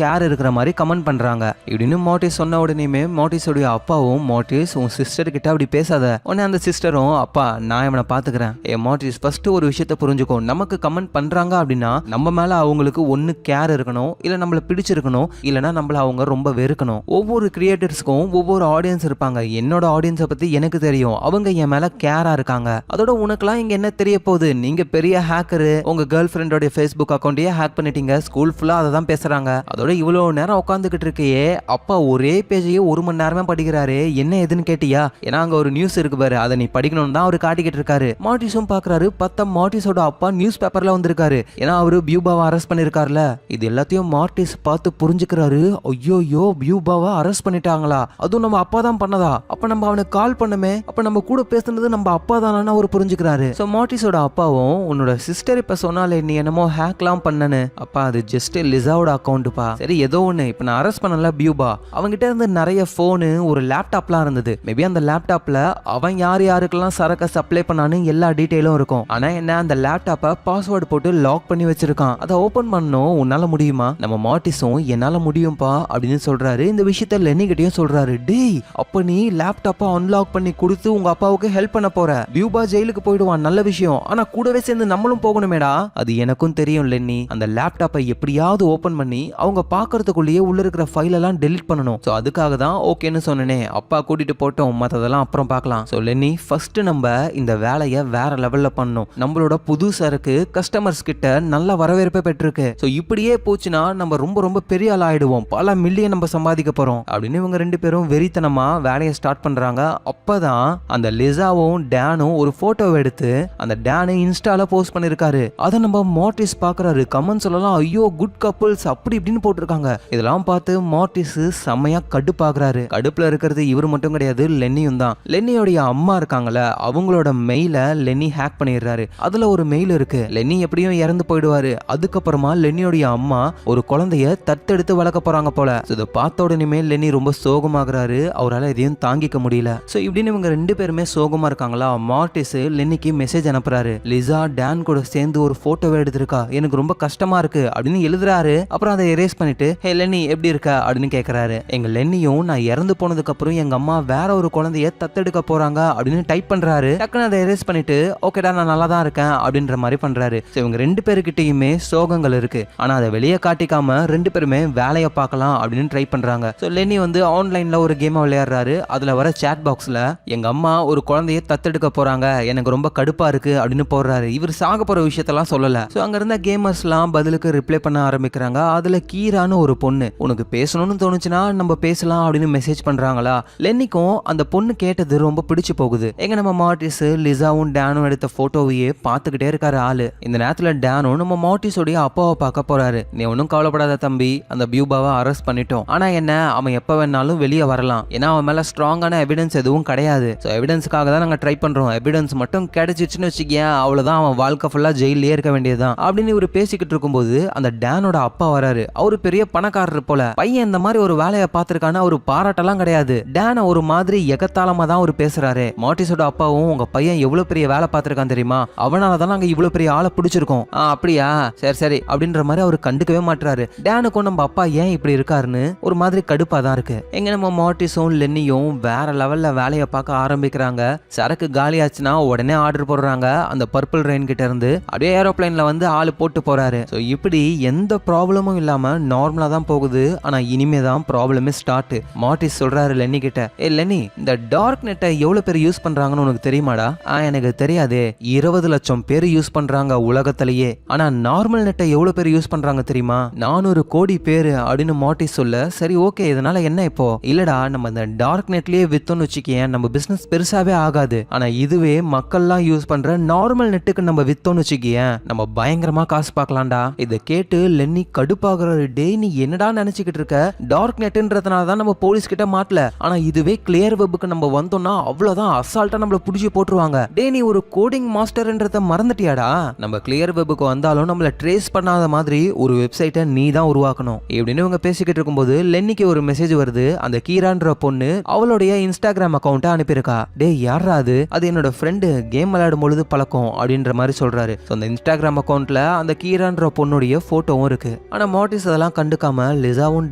கேர் இருக்கிற மாதிரி கமெண்ட் பண்றாங்க இப்படின்னு மார்ட்டிஸ் சொன்ன உடனேயுமே மார்ட்டிஸோடைய அப்பாவும், மார்ட்டிஸ் உன் சிஸ்டர் கிட்ட அப்படி பேசாத. உடனே அந்த சிஸ்டரும், அப்பா நான் இவனை பாத்துக்கிறேன். மார்ட்டிஸ் ஃபர்ஸ்ட் ஒரு விஷயத்த புரிஞ்சுக்கோ, நமக்கு கமெண்ட் பண்றாங்க அப்படின்னா நம்ம மேல அவங்களுக்கு ஒன்னு கேர் இருக்கணும், இல்ல நம்மள பிடிச்சிருக்கணும், இல்லனா நம்மள அவங்க ரொம்ப வெறுக்கணும். ஒவ்வொரு கிரியேட்டர்ஸ்க்கும் ஒவ்வொரு ஆடியன்ஸ் இருப்பாங்க. என்னோட ஆடியன்ஸை பத்தி எனக்கு தெரியும், அவங்க என் மேல கேரா இருக்காங்க. அதோட உனக்குலாம் இங்க என்ன தெரிய போகுது, நீங்க பெரிய ஹேக்கரு, உங்க கேர்ள் ஃப்ரெண்டோட ஃபேஸ்புக் அக்கௌண்ட்டையே ஹேக் பண்ணிட்டீங்க, ஸ்கூல் ஃபுல்லா அதை தான் பேசுறாங்க. அதோட இவ்வளவு நேரம் உட்காந்துக்கிட்டு இருக்கையே அப்பா ஒரே பேஜையே 1 மணி நேரமே படிக்கிறாரு, என்ன எதுன்னு கேட்டியா, ஏன்னா அங்க ஒரு நியூஸ் இருக்கு பாரு, அதை நீ படிக்கணும்னு தான் அவரு காட்டிக்கிட்டு இருக்காரு. மார்ட்டிஸும் பாக்குறாரு, பார்த்தா மார்ட்டிஸோட அப்பா நியூஸ் பேப்பர்ல வந்திருக்காரு, ஏன்னா அவரு பியூபாவை அரெஸ்ட் பண்ணிருக்காருல. இது எல்லாத்தையும் மார்ட்டிஸ் பார்த்து புரிஞ்சுக்கிறாரு. ஐயோ பியூபாவை அரெஸ்ட் பண்ணிட்டாங்களா, அதுவும் நம்ம அப்பா தான் பண்ணதா, அப்ப நம்ம அவனுக்கு கால் பண்ணமே, அப்ப நம்ம கூட பேசுனது நம்ம அப்பா தானு அவர் புரிஞ்சுக்கிறாரு. சோ மார்ட்டிஸோட அப்பாவும், உன்னோட சிஸ்டர் இப்ப சொன்னாலே நீ என்னமோ ஹேக்லாம் பண்ணனு, அப்பா அது ஜஸ்ட் லிசாவோட அக்கௌண்ட்ப்பா. சரி ஏதோ ஒண்ணு, இப்ப நான் அரெஸ்ட் பண்ணல பியூபா, அவங்கிட்ட இருந்து நிறைய போனு ஒரு லேப்டாப்லாம் இருந்தது. மேபி அந்த லேப்டாப்ல அவன் யாருக்கெல்லாம் சரக்க சப்ளை பண்ணான்னு எல்லா டீடைலும் இருக்கும். ஆனா என்ன, அந்த லேப்டாப்பை பாஸ்வேர்டு போட்டு லாக் பண்ணி வச்சிருக்கான். அதை ஓபன் பண்ணணும், உன்னால முடியுமா? நம்ம மார்ட்டிஸும் என்னால முடியும்பா அப்படின்னு சொல்றாரு. இந்த விஷயத்த லென்னி கிட்டயும் சொல்றாரு. டேய் அப்ப நீ லேப்டாப்பை அன்லாக் பண்ணி கொடுத்து உங்க அப்பாவுக்கு ஹெல்ப் பண்ண போற, பியூபா ஜெயிலுக்கு போயிடுவான், நல்ல விஷயம், ஆனா கூடவே சேர்ந்து நம்மளும் போகணுமேடா. அது எனக்கும் தெரியும் லென்னி, அந்த லேப்டாப்பை எப்படியாவது ஓபன் பண்ணி அவங்க பாக்குறதுக்குள்ளேயே உள்ள இருக்கிற ஃபைல் எல்லாம் டெலீட் பண்ணணும். சோ அதுக்காக தான் ஓகேன்னு சொன்னனே, அப்பா கூட்டிட்டு போட்டோம், மத்ததெல்லாம் அப்புறம் பார்க்கலாம். சோ லென்னி ஃபர்ஸ்ட் நம்ம இந்த வேலையை வேற லெவல்ல பண்ணணும். நம்மளோட புது சரக்கு கஸ்டமர்ஸ் கிட்ட நல்ல வரவேற்பை பெற்றிருக்கு. சோ இப்படியே போச்சுன்னா நம்ம ரொம்ப ரொம்ப பெரிய ஆள் ஆயிடுவோம், பல மில்லியன் நம்ம சம்பாதிக்க போறோம் அப்படின்னு இவங்க 2 பேரும் வெறித்தனமா வேலையை ஸ்டார்ட் பண்றாங்க. அப்பதான் அந்த லிசாவும் டேனும் ஒரு போட்டோவை எடுத்து அந்த டேனை இன்ஸ்டால போஸ்ட் பண்ணிருக்காரு. அதை நம்ம மார்ட்டிஸ் பாக்குறாரு. கமெண்ட்ஸ் எல்லாம் ஐயோ குட் கப்புள்ஸ் அப்படி இப்படின்னு போட்டிருக்காங்க. இதெல்லாம் பார்த்து மார்டிஸ் செம்மையா கடுப்பாகிறாரு. கடுப்புல இருக்கிறது இவர் மட்டும் கிடையாது, லென்னியும் தான். லென்னியோடைய அம்மா இருக்காங்கல்ல, அவங்களோட மெயில லென்னி ஹேக் பண்ணிடுறாரு. அதுல ஒரு மெயில் இருக்கு. லென்னி எப்படியும் இறந்து போயிடுவாரு. அதுக்கப்புறமா லென்னியோடைய அம்மா ஒரு குழந்தைய தத்தெடுத்து வளர்க்க போறாங்க போல. இதை பார்த்த உடனே லென்னி ரொம்ப சோகமாகறாரு. அவரால் எதையும் தாங்கிக்க முடியல. சோ இப்படின்னு இவங்க ரெண்டு பேருமே சோகமா இருக்காங்களா. மார்டிஸ் லென்னிக்கு மெசேஜ் அனுப்புறாரு. லிசா டான் கூட சேர்ந்து ஒரு போட்டோவை எடுத்திருக்கா, எனக்கு ரொம்ப கஷ்டமா இருக்கு அப்படின்னு எழுதுறாரு. அப்புறம் அதை எரேஸ் பண்ணிட்டு ஹே லென்னி எப்படி இருக்க அப்படின்னு கேக்குறாரு. எங்க லென்னியும் நான் இறந்து போனதுக்கு அப்புறம் எங்க அம்மா வேற ஒரு குழந்தைய தத்தெடுக்க போறாங்க அப்படின்னு டைப் பண்றாரு. டக்குன்னு அதை எரேஸ் பண்ணிட்டு ஓகேடா நான் நல்லா தான் இருக்கேன் அப்படின்ற மாதிரி பண்றாரு. இவங்க ரெண்டு பேருக்கிட்டையுமே சோகங்கள் இருக்கு. ஆனா அதை வெளியே காட்டிக்காம ரெண்டு பேருமே வேலையை பார்க்கலாம் அப்படின்னு ட்ரை பண்றாங்க. சோ லென்னி வந்து ஆன்லைன்ல ஒரு கேம் விளையாடுறாரு. அதுல வர சாட் பாக்ஸ்ல எங்க அம்மா ஒரு குழந்தைய தத்தெடுக்க போறாங்க, எனக்கு ரொம்ப கடுப்பா இருக்கு அப்படின்னு போடுறாரு. இவர் சாக போற விஷயத்தெல்லாம் சொல்லல. சோ அங்க இருந்த கேமர்ஸ்லாம் பதிலுக்கு ரிப்ளை பண்ண ஆரம்பிக்கிறாங்க. அதுல கீரான்னு ஒரு பொண்ணு உனக்கு பேசணும்னு தோணுச்சுன்னா நம்ம பேசலாம் அப்படின்னு மெசேஜ் பண்றாங்களா. லென்னிக்கும் அந்த பொண்ணு கேட்டது ரொம்ப பிடிச்சு போகுது. எங்க நம்ம மார்டிஸ் லிசாவும் டானும் எடுத்த போட்டோவையே பார்த்துக்கிட்டே இருக்காரு ஆளு. இந்த நேரத்துல டானும் நம்ம மார்டிஸோடைய அப்பாவை பார்க்க போறாரு. நீ ஒன்னும் கவலைப்படாத தம்பி, அந்த பியூபாவை அரெஸ்ட் பண்ணிட்டோம். ஆனா என்ன, அவன் எப்ப வேணாலும் வெளியே வரலாம். ஏன்னா அவன் மேல ஸ்ட்ராங்கான எவிடன்ஸ் எதுவும் கிடையாது. எவிடன்ஸ்க்காக தான் நாங்க ட்ரை பண்றோம். எவிடன்ஸ் மட்டும் கிடைச்சிச்சுன்னு வச்சுக்கேன், அவ்வளவுதான், அவன் வாழ்க்கை ஃபுல்லா ஜெயிலே இருக்க வேண்டியதுதான் அப்படின்னு இவர் பேசிக்கிட்டு இருக்கும்போது அந்த டானோட அப்பா வராரு. அவரு பெரிய பணக்காரர் போல. பையன் இந்த மாதிரி ஒரு வேலையை பார்த்திருக்கான்னு அவரு பாராட்டெல்லாம் கிடையாது. டான ஒரு மாதிரி எகத்தாளமா தான் அவர் பேசுறாரு. மார்டிஸோட அப்பாவும் உங்க பையன் எவ்வளவு பெரிய வேலை பார்த்திருக்கான் தெரியுமா, அவனாலதான் நாங்க இவ்வளவு பெரிய ஆளை பிடிச்சிருக்கோம். அப்படியா, சரி சரி அப்படின்ற மாதிரி அவர் கண்டுக்கவே மாட்டாரு. டானுக்கும் நம்ம அப்பா ஏன் இப்படி இருக்காருன்னு ஒரு மாதிரி கடுப்பா தான் இருக்கு. எங்க நம்ம மார்டிஸும் லென்னியும் வேற லெவல்ல வேலையை பார்க்க ஆரம்பிக்கிறாங்க. சரக்கு காலியாச்சுன்னா உடனே ஆர்டர் போடுறாங்க. அந்த பர்பிள் ரெயின் கிட்ட இருந்து அப்படியே ஏரோப்ளைன்ல வந்து ஆளு போட்டு போறாரு. சோ இப்படி எந்த ப்ராப்ளமும் இல்லாம நார்மலா தான் போகுது. ஆனா இனிமே தான் ப்ராப்ளமே ஸ்டார்ட். மார்டிஸ் சொல்றாரு லென்னி கிட்ட, ஏ லென்னி, இந்த டார்க் நெட்டை எவ்வளவு பேர் யூஸ் பண்றாங்கன்னு உனக்கு தெரியுமாடா? எனக்கு தெரியாதே. 20 லட்சம் பேர் யூஸ் பண்றாங்க உலகத்திலேயே. ஆனா நார்மல் நெட்டை எவ்வளவு பேர் யூஸ் பண்றாங்க தெரியுமா? 400 கோடி பேரு அப்படின்னு மார்டிஸ் சொல்ல, சரி ஓகே இதனால என்ன இப்போ? இல்லடா, நம்ம இந்த டார்க் நெட்லயே வித்தோன்னு வச்சுக்கேன் நம்ம பிசினஸ் பெருசாவே ஆகாது. ஆனா இதுவே மக்கள்லாம் யூஸ் பண்ற நார்மல் நெட்டுக்கு நம்ம வித்தோன்னு வச்சுக்கேன் நம்ம பயங்கரமா காசு பார்க்கலாம்டா. இதை கேட்டு லென்னி கடுப்பாகிறாரு. டே நீ என்னடா நினைச்சுக்கிட்டு இருக்க? டார்க் நெட்ன்றதுனால தான் நம்ம போலீஸ் கிட்ட மாட்டல. ஆனா இதுவே கிளியர் வெப்புக்கு நம்ம வந்தோம்னா அவ்வளவுதான், அசால்ட்டா நம்மள புடிச்சு போட்டுருவாங்க. டே நீ ஒரு கோடிங் மாஸ்டர்ன்றத மறந்துட்டியாடா? நம்ம கிளியர் வெப்புக்கு வந்தாலும் நம்மள ட்ரேஸ் பண்ணாத மாதிரி ஒரு வெப்சைட்டை நீ தான் உருவாக்கணும் இப்படின்னு இவங்க பேசிக்கிட்டு இருக்கும்போது லென்னிக்கு ஒரு மெசேஜ் வருது. அந்த கீரான்ற பொண்ணு அவளுடைய இன்ஸ்டாகிராம் அக்கௌண்ட்டை அனுப்பியிருக்கா. டே யாரா அது? அது என்னோட ஃப்ரெண்டு, கேம் விளையாடும் பொழுது பழக்கம் அப்படின்ற மாதிரி சொல்றாரு. அந்த இன்ஸ்டாகிராம் அக்கௌண்ட்ல அந்த கீரான்ற பொண்ணுடைய போட்டோவும் இருக்கு. ஆனா மார்டிஸ் அதெல்லாம் கண்டுக்காம லிசாவும்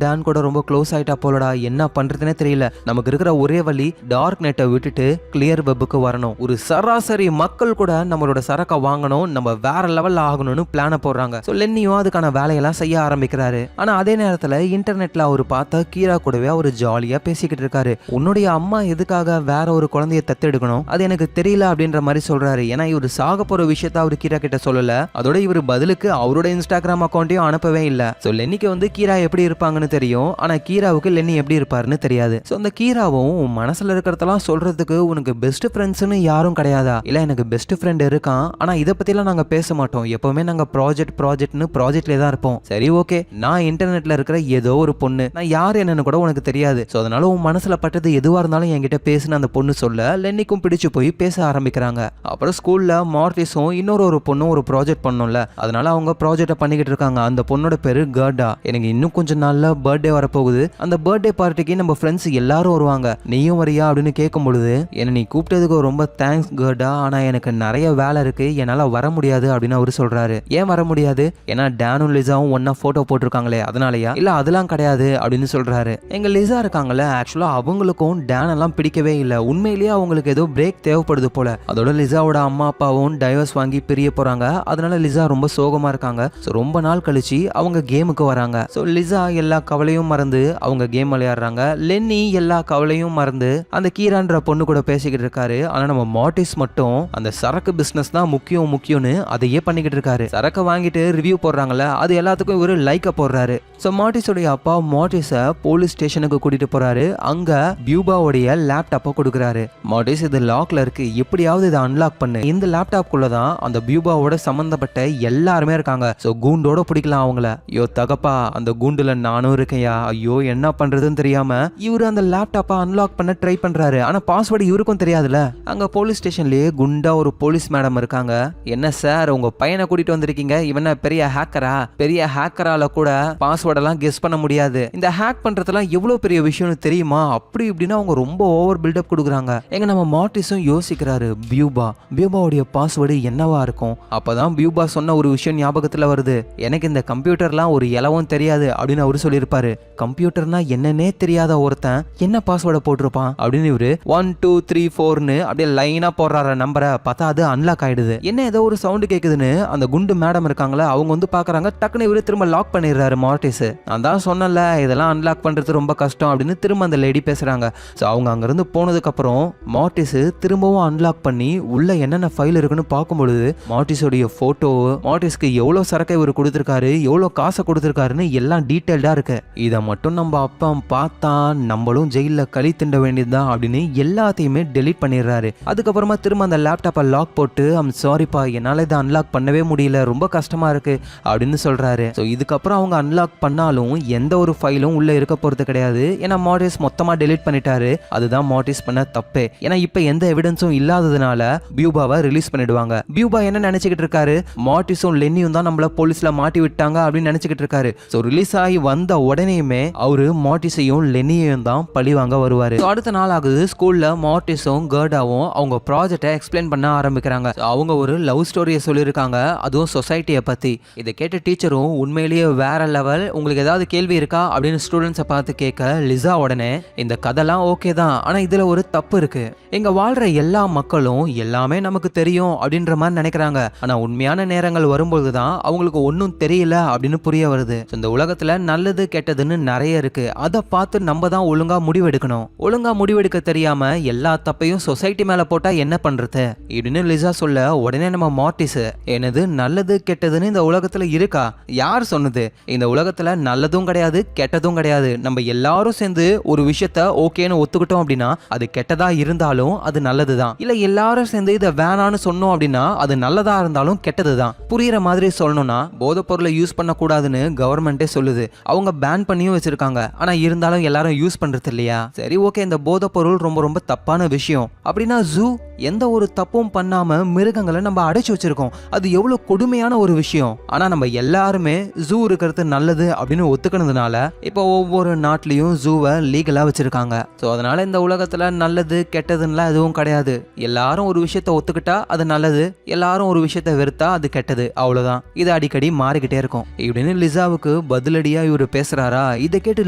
டான் கூட ரொம்ப க்ளோஸ் ஆயிட்டா போலடா, என்ன பண்றதுனே தெரியல. நமக்கு இருக்கிற ஒரே வழி டார்க் நெட்டை விட்டுட்டு கிளியர் வெப்புக்கு வரணும். ஒரு சராசரி மக்கள் கூட நம்மளோட சரக்கை வாங்கணும், நம்ம வேற லெவல்ல ஆகணும்னு பிளான போடுறாங்க. சோ லென்னியும் அதுக்கான வேலையெல்லாம் செய்ய ஆரம்பிக்கிறாரு. ஆனா அதே நேரத்துல இன்டர்நெட்ல அவர் பார்த்த கீரா கூடவே அவர் ஜாலியா பேசிக்கிட்டு இருக்காரு. உன்னுடைய அம்மா எதுக்காக வேற ஒரு குழந்தைய தத்தெடுக்கணும் அது எனக்கு தெரியல அப்படின்ற மாதிரி சொல்றாரு. ஏன்னா இவர் சாக போற விஷயத்த அவர் கீரா கிட்ட சொல்லல. அதோட இவர் பதிலுக்கு அவரோட இன்ஸ்டாகிராம் அக்கௌண்ட்டையும் அனுப்பவே இல்ல. சோ லென்னிக்கு வந்து கீரா எப்படி இருப்பாங்கன்னு தெரியும். ஆனா கீராவுக்கு லென்னி எப்படி இருப்பாருன்னு தெரியாது. சோ அந்த கீராவும் மனசுல இருக்கிறதெல்லாம் சொல்றதுக்கு உனக்கு பெஸ்ட் ஃப்ரெண்ட்ஸ்னு யாரும் கிடையாதா? இல்ல எனக்கு பெஸ்ட் ஃப்ரெண்ட் இருக்கான், ஆனா இதை பத்திலாம் நாங்க பேச மாட்டோம். எப்பவுமே நாங்க ப்ராஜெக்ட்னு ப்ராஜெக்ட்ல தான் இருப்போம். சரி ஓகே, நான் இன்டர்நெட்ல இருக்கிற ஏதோ ஒரு பொண்ணு, நான் யார் என்னன்னு கூட உனக்கு தெரியாது. சோ அதனால உன் மனசுல பட்டது எதுவா இருந்தாலும் என்கிட்ட பேசுன்னு அந்த பொண்ணு சொல்ல லென்னிக்கும் பிடிச்சு போய் பேச ஆரம்பிக்கிறாங்க. அப்புறம் ஸ்கூல்ல மார்டிஸும் இன்னொரு பொண்ணும் ஒரு ப்ராஜெக்ட் பண்ணோம்ல, அதனால அவங்க ப்ராஜெக்ட பண்ணிக்கிட்டு இருக்காங்க. அந்த பொண்ணோட பேரு கர்டா. எனக்கு இன்னும் கொஞ்சம் நாள்ல பர்த்டே வரப்போகுது. அந்த பர்த்டே பார்ட்டிக்கு நம்ம ஃப்ரெண்ட்ஸ் எல்லாரும் வருவாங்க, நீயும் வரியா அப்படின்னு கேட்கும் பொழுது, என்ன நீ கூப்பிட்டதுக்கு ரொம்ப தேங்க்ஸ் கர்டா, ஆனா எனக்கு நிறைய வேலை இருக்கு, என்னால வர முடியாது அப்படின்னு அவரு சொல்றாரு. ஏன் வர முடியாது? ஏன்னா டானும் லிசாவும் ஒன்னா போட்டோ போட்டிருக்காங்களே அதனாலயா? இல்ல அதெல்லாம் கிடையாது அப்படின்னு சொல்றாரு. எங்க லிசா இருக்காங்கல்ல, ஆக்சுவலா அவங்களுக்கும் டான் எல்லாம் பிடிக்கவே இல்லை. உண்மையிலேயே அவங்களுக்கு ஏதோ பிரேக் தேவைப்படுது போல. அதோட லிசாவோட அம்மா அப்பாவும் டைவர்ஸ் வாங்கி பிரிய போறாங்க. அதனால லிசா ரொம்ப சோகமா இருக்காங்க. ரொம்ப நாள் கழிச்சு அவங்க கேமுக்கு வராங்க. லிசா எல்லா கவலையும் மறந்து அவங்க கேம் விளையாடுறாங்க. லென்னி எல்லா கவலையும் மறந்து அந்த கீரான்ற பொண்ணு கூட பேசிக்கிட்டு இருக்காரு. ஆனா நம்ம மார்டிஸ் மட்டும் அந்த சரக்கு பிசினஸ் தான் முக்கியம்னு அதையே பண்ணிக்கிட்டு இருக்காரு. சரக்கு வாங்கிட்டு ரிவ்யூ போடுறாங்கல்ல, அது எல்லாத்துக்கும் இவரு லைக்க போடுறாரு. மார்டிஸோடைய அப்பா மார்டிஸ போலீஸ் ஸ்டேஷனுக்கு கூட்டிட்டு போறாரு. அங்க பியூபாவுடைய லேப்டாப்பை கொடுக்குறாரு. மார்டிஸ் இது லாக்ல இருக்கு, எப்படியாவது இதை அன்லாக் பண்ணு. இந்த லேப்டாப்குள்ளதான் அந்த பியூபாவோட சம்பந்தப்பட்ட எல்லாருமே இருக்காங்க. கூண்டோட பிடிக்கலாம் அவங்கள. யோ தகப்பா அந்த கூண்டுல நானும் இருக்கேயா, ஐயோ என்ன பண்றதுன்னு தெரியாம இவரு அந்த லேப்டாப்பை அன்லாக் பண்ண ட்ரை பண்றாரு. ஆனா பாஸ்வேர்டு இவருக்கும் தெரியாதுல. அங்க போலீஸ் ஸ்டேஷன்லயே குண்டா ஒரு போலீஸ் மேடம் இருக்காங்க. என்ன சார் உங்க பையனை கூட்டிட்டு வந்திருக்கீங்க, இவன பெரிய ஹேக்கரா? பெரிய ஹேக்கரால கூட பாஸ்வேர்டெல்லாம் கெஸ் பண்ண முடியாது. இந்த ஹேக் பண்றதெல்லாம் எவ்வளவு பெரிய விஷயம்னு தெரியுமா? அப்படி இப்படின்னா அவங்க ரொம்ப ஓவர் பில்டப் கொடுக்குறாங்க. எங்க நம்ம மார்ட்டிஸும் யோசிக்கிறாரு, பியூபாவுடைய பாஸ்வேர்டு என்னவா இருக்கும்? அப்பதான் பியூபா சொன்ன ஒரு விஷயம் ஞாபகத்துல வருது. எனக்கு இந்த கம்ப்யூட்டர்லாம் ஒரு இலவும் தெரியாது அப்படின்னு அவரு சொல்லியிருப்பாரு. கம்ப்யூட்டர்னா என்னன்னே தெரியாத ஒருத்தன் என்ன பாஸ்வேர்டை போட்டிருப்பான் அப்படின்னு இவரு 1 2 3 4ன்னு அப்படியே லைனா போடுறாரு நம்பரை. பார்த்தா அது அன்லாக் ஆயிடுது. என்ன ஏதோ ஒரு சவுண்டு கேக்குதுன்னு அந்த குண்டு மேடம் இருக்காங்களா அவங்க வந்து பாக்குறாங்க. டக்குன்னு இவரு திரும்ப லாக் பண்ணிடுறாரு மார்ட்டிஸ். நான் தான் சொன்னல இதெல்லாம் அன்லாக் பண்றது ரொம்ப கஷ்டம் அப்படின்னு திரும்ப அந்த லேடி பேசுறாங்க. ஸோ அவங்க அங்கிருந்து போனதுக்கு அப்புறம் மார்ட்டிஸ் திரும்பவும் அன்லாக் பண்ணி உள்ள என்னென்ன ஃபைல் இருக்குன்னு பார்க்கும்பொழுது மார்ட்டிஸோடைய போட்டோ, மார்ட்டிஸ்க்கு எவ்வளவு சரக்கை இவர் கொடுத்திருக்காரு, எவ்வளவு காசை கொடுத்திருக்காருன்னு எல்லாம் டீடைல்டா இருக்கு. இதை மட்டும் நம்ம அப்பா பார்த்தா நம்மளும் ஜெயில களி திண்ட வேண்டியதுதான் அப்படின்னு எல்லாத்தையுமே டெலீட் பண்ணிடுறாரு. அதுக்கப்புறமா திரும்ப அந்த லேப்டாப்பை லாக் போட்டு ஐம் சாரிப்பா என்னால இதை அன்லாக் பண்ணவே முடியல, ரொம்ப கஷ்டமா இருக்கு அப்படின்னு சொல்றாரு. ஸோ இதுக்கப்புறம் அவங்க அன்லாக் பண்ணாலும் எந்த ஒரு ஃபைலும் உள்ள இருக்க போறது கிடையாது. ஏன்னா மார்ட்டிஸ் மொத்தமா டெலீட் பண்ணிட்டாரு. அதுதான் மார்ட்டிஸ் பண்ண தப்பே. ஏன்னா இப்ப எந்த எவிடன்ஸும் இல்லாததுனால பியூபாவை ரிலீஸ் பண்ணிடுவாங்க. பியூபா என்ன நினைச்சுக்கிட்டு இருக்காரு, மார்ட்டிஸும் லென்னியும் தான் நம்மள போலீஸ்ல மாட்டி விட்டாங்க அப்படின்னு நினைச்சுக்கிட்டு இருக்காரு. ஸோ ரிலீஸ் ஆகி வந்த உடனேயுமே அவரு மார்ட்டிஸையும் லென்னியையும் தான் பழி வாங்க வருவாரு. அடுத்த நாள் ஆகுது. ஸ்கூல்ல மார்ட்டிஸும் கர்டாவும் அவங்க ப்ராஜெக்டை எக்ஸ்பிளைன் பண்ண ஆரம்பிக்கிறாங்க. அவங்க ஒரு லவ் ஸ்டோரியை சொல்லியிருக்காங்க, அதுவும் சொசைட்டியை பத்தி. இதை கேட்ட டீச்சரும் உண்மையிலேயே வேற லெவல், உங்களுக்கு ஏதாவது கேள்வி இருக்கா அப்படின்னு ஸ்டூடெண்ட்ஸை பார்த்து கேட்க லிசா உடனே இந்த கதைலாம் ஓகே தான், ஆனா இதுல ஒரு தப்பு இருக்கு. இங்க வாழ்ற எல்லா மக்களும் எல்லாமே நமக்கு தெரியும் அப்படின்ற மாதிரி நினைக்கிறாங்க. ஆனா உண்மையான நேரங்கள் வரும்போது தான் அவங்களுக்கு ஒன்னும் தெரியல அப்படின்னு புரிய வருது. இந்த உலகத்துல நல்லது கெட்டதுன்னு நிறைய இருக்கு. அதை பார்த்து நம்ம தான் ஒழுங்கா முடிவெடுக்கணும். ஒழுங்கா முடிவெடுக்க தெரியாம எல்லா தப்பையும் சொசைட்டி மேல போட்டா என்ன பண்றது அப்படின்னு லிசா சொல்ல உடனே நம்ம மார்ட்டிஸ், என்னது நல்லது கெட்டதுன்னு இந்த உலகத்துல இருக்கா? யார் சொன்னது? இந்த உலகத்துல நல்லதும் கிடையாது கெட்டதும் கிடையாது. நம்ம எல்லாரும் சேர்ந்து ஒரு விஷயத்த ஓகேன்னு ஒத்துக்கிட்டோம் அப்படின்னா அது கெட்டதா இருந்தாலும் அது நல்லதுதான். இல்ல எல்லாரும் சேர்ந்து இதை வேணான்னு சொன்னோம் அப்படின்னா அது நல்லதா இருந்தாலும் கெட்டதுதான். புரியுற மாதிரி சொல்லணும்னா போதைப் பொருளை யூஸ் பண்ண கூடாதுன்னு கவர்மெண்டே சொல்லுது. அவங்க பேன் பண்ணியும் வச்சிருக்காங்க. ஆனா இருந்தாலும் எல்லாரும் யூஸ் பண்றது இல்லையா? சரி ஓகே, இந்த போதைப் பொருள் ரொம்ப ரொம்ப தப்பான விஷயம் அப்படின்னா ஜூ எந்த ஒரு தப்பும் பண்ணாம மிருகங்களை நம்ம அடைச்சு வச்சிருக்கோம். அது எவ்வளவு கொடுமையான ஒரு விஷயம். ஆனா நம்ம எல்லாருமே ஜூ இருக்கிறது நல்லது அப்படின்னு ஒத்துக்கினதுனால இப்போ ஒவ்வொரு நாட்டிலையும் ஜூவை லீகலா வச்சிருக்காங்க. ஸோ அதனால இந்த உலகத்துல நல்லது கெட்டதுன்னா எதுவும் கிடையாது. எல்லாரும் ஒரு விஷயத்த ஒத்துக்கிட்டா அது நல்லது, எல்லாரும் ஒரு விஷயத்த வெறுத்தா அது கெட்டது, அவ்வளவுதான். இது அடிக்கடி மாறிக்கிட்டே இருக்கும் இப்படின்னு லிசாவுக்கு பதிலடியா இவரு பேசுறாரா. இதை கேட்டு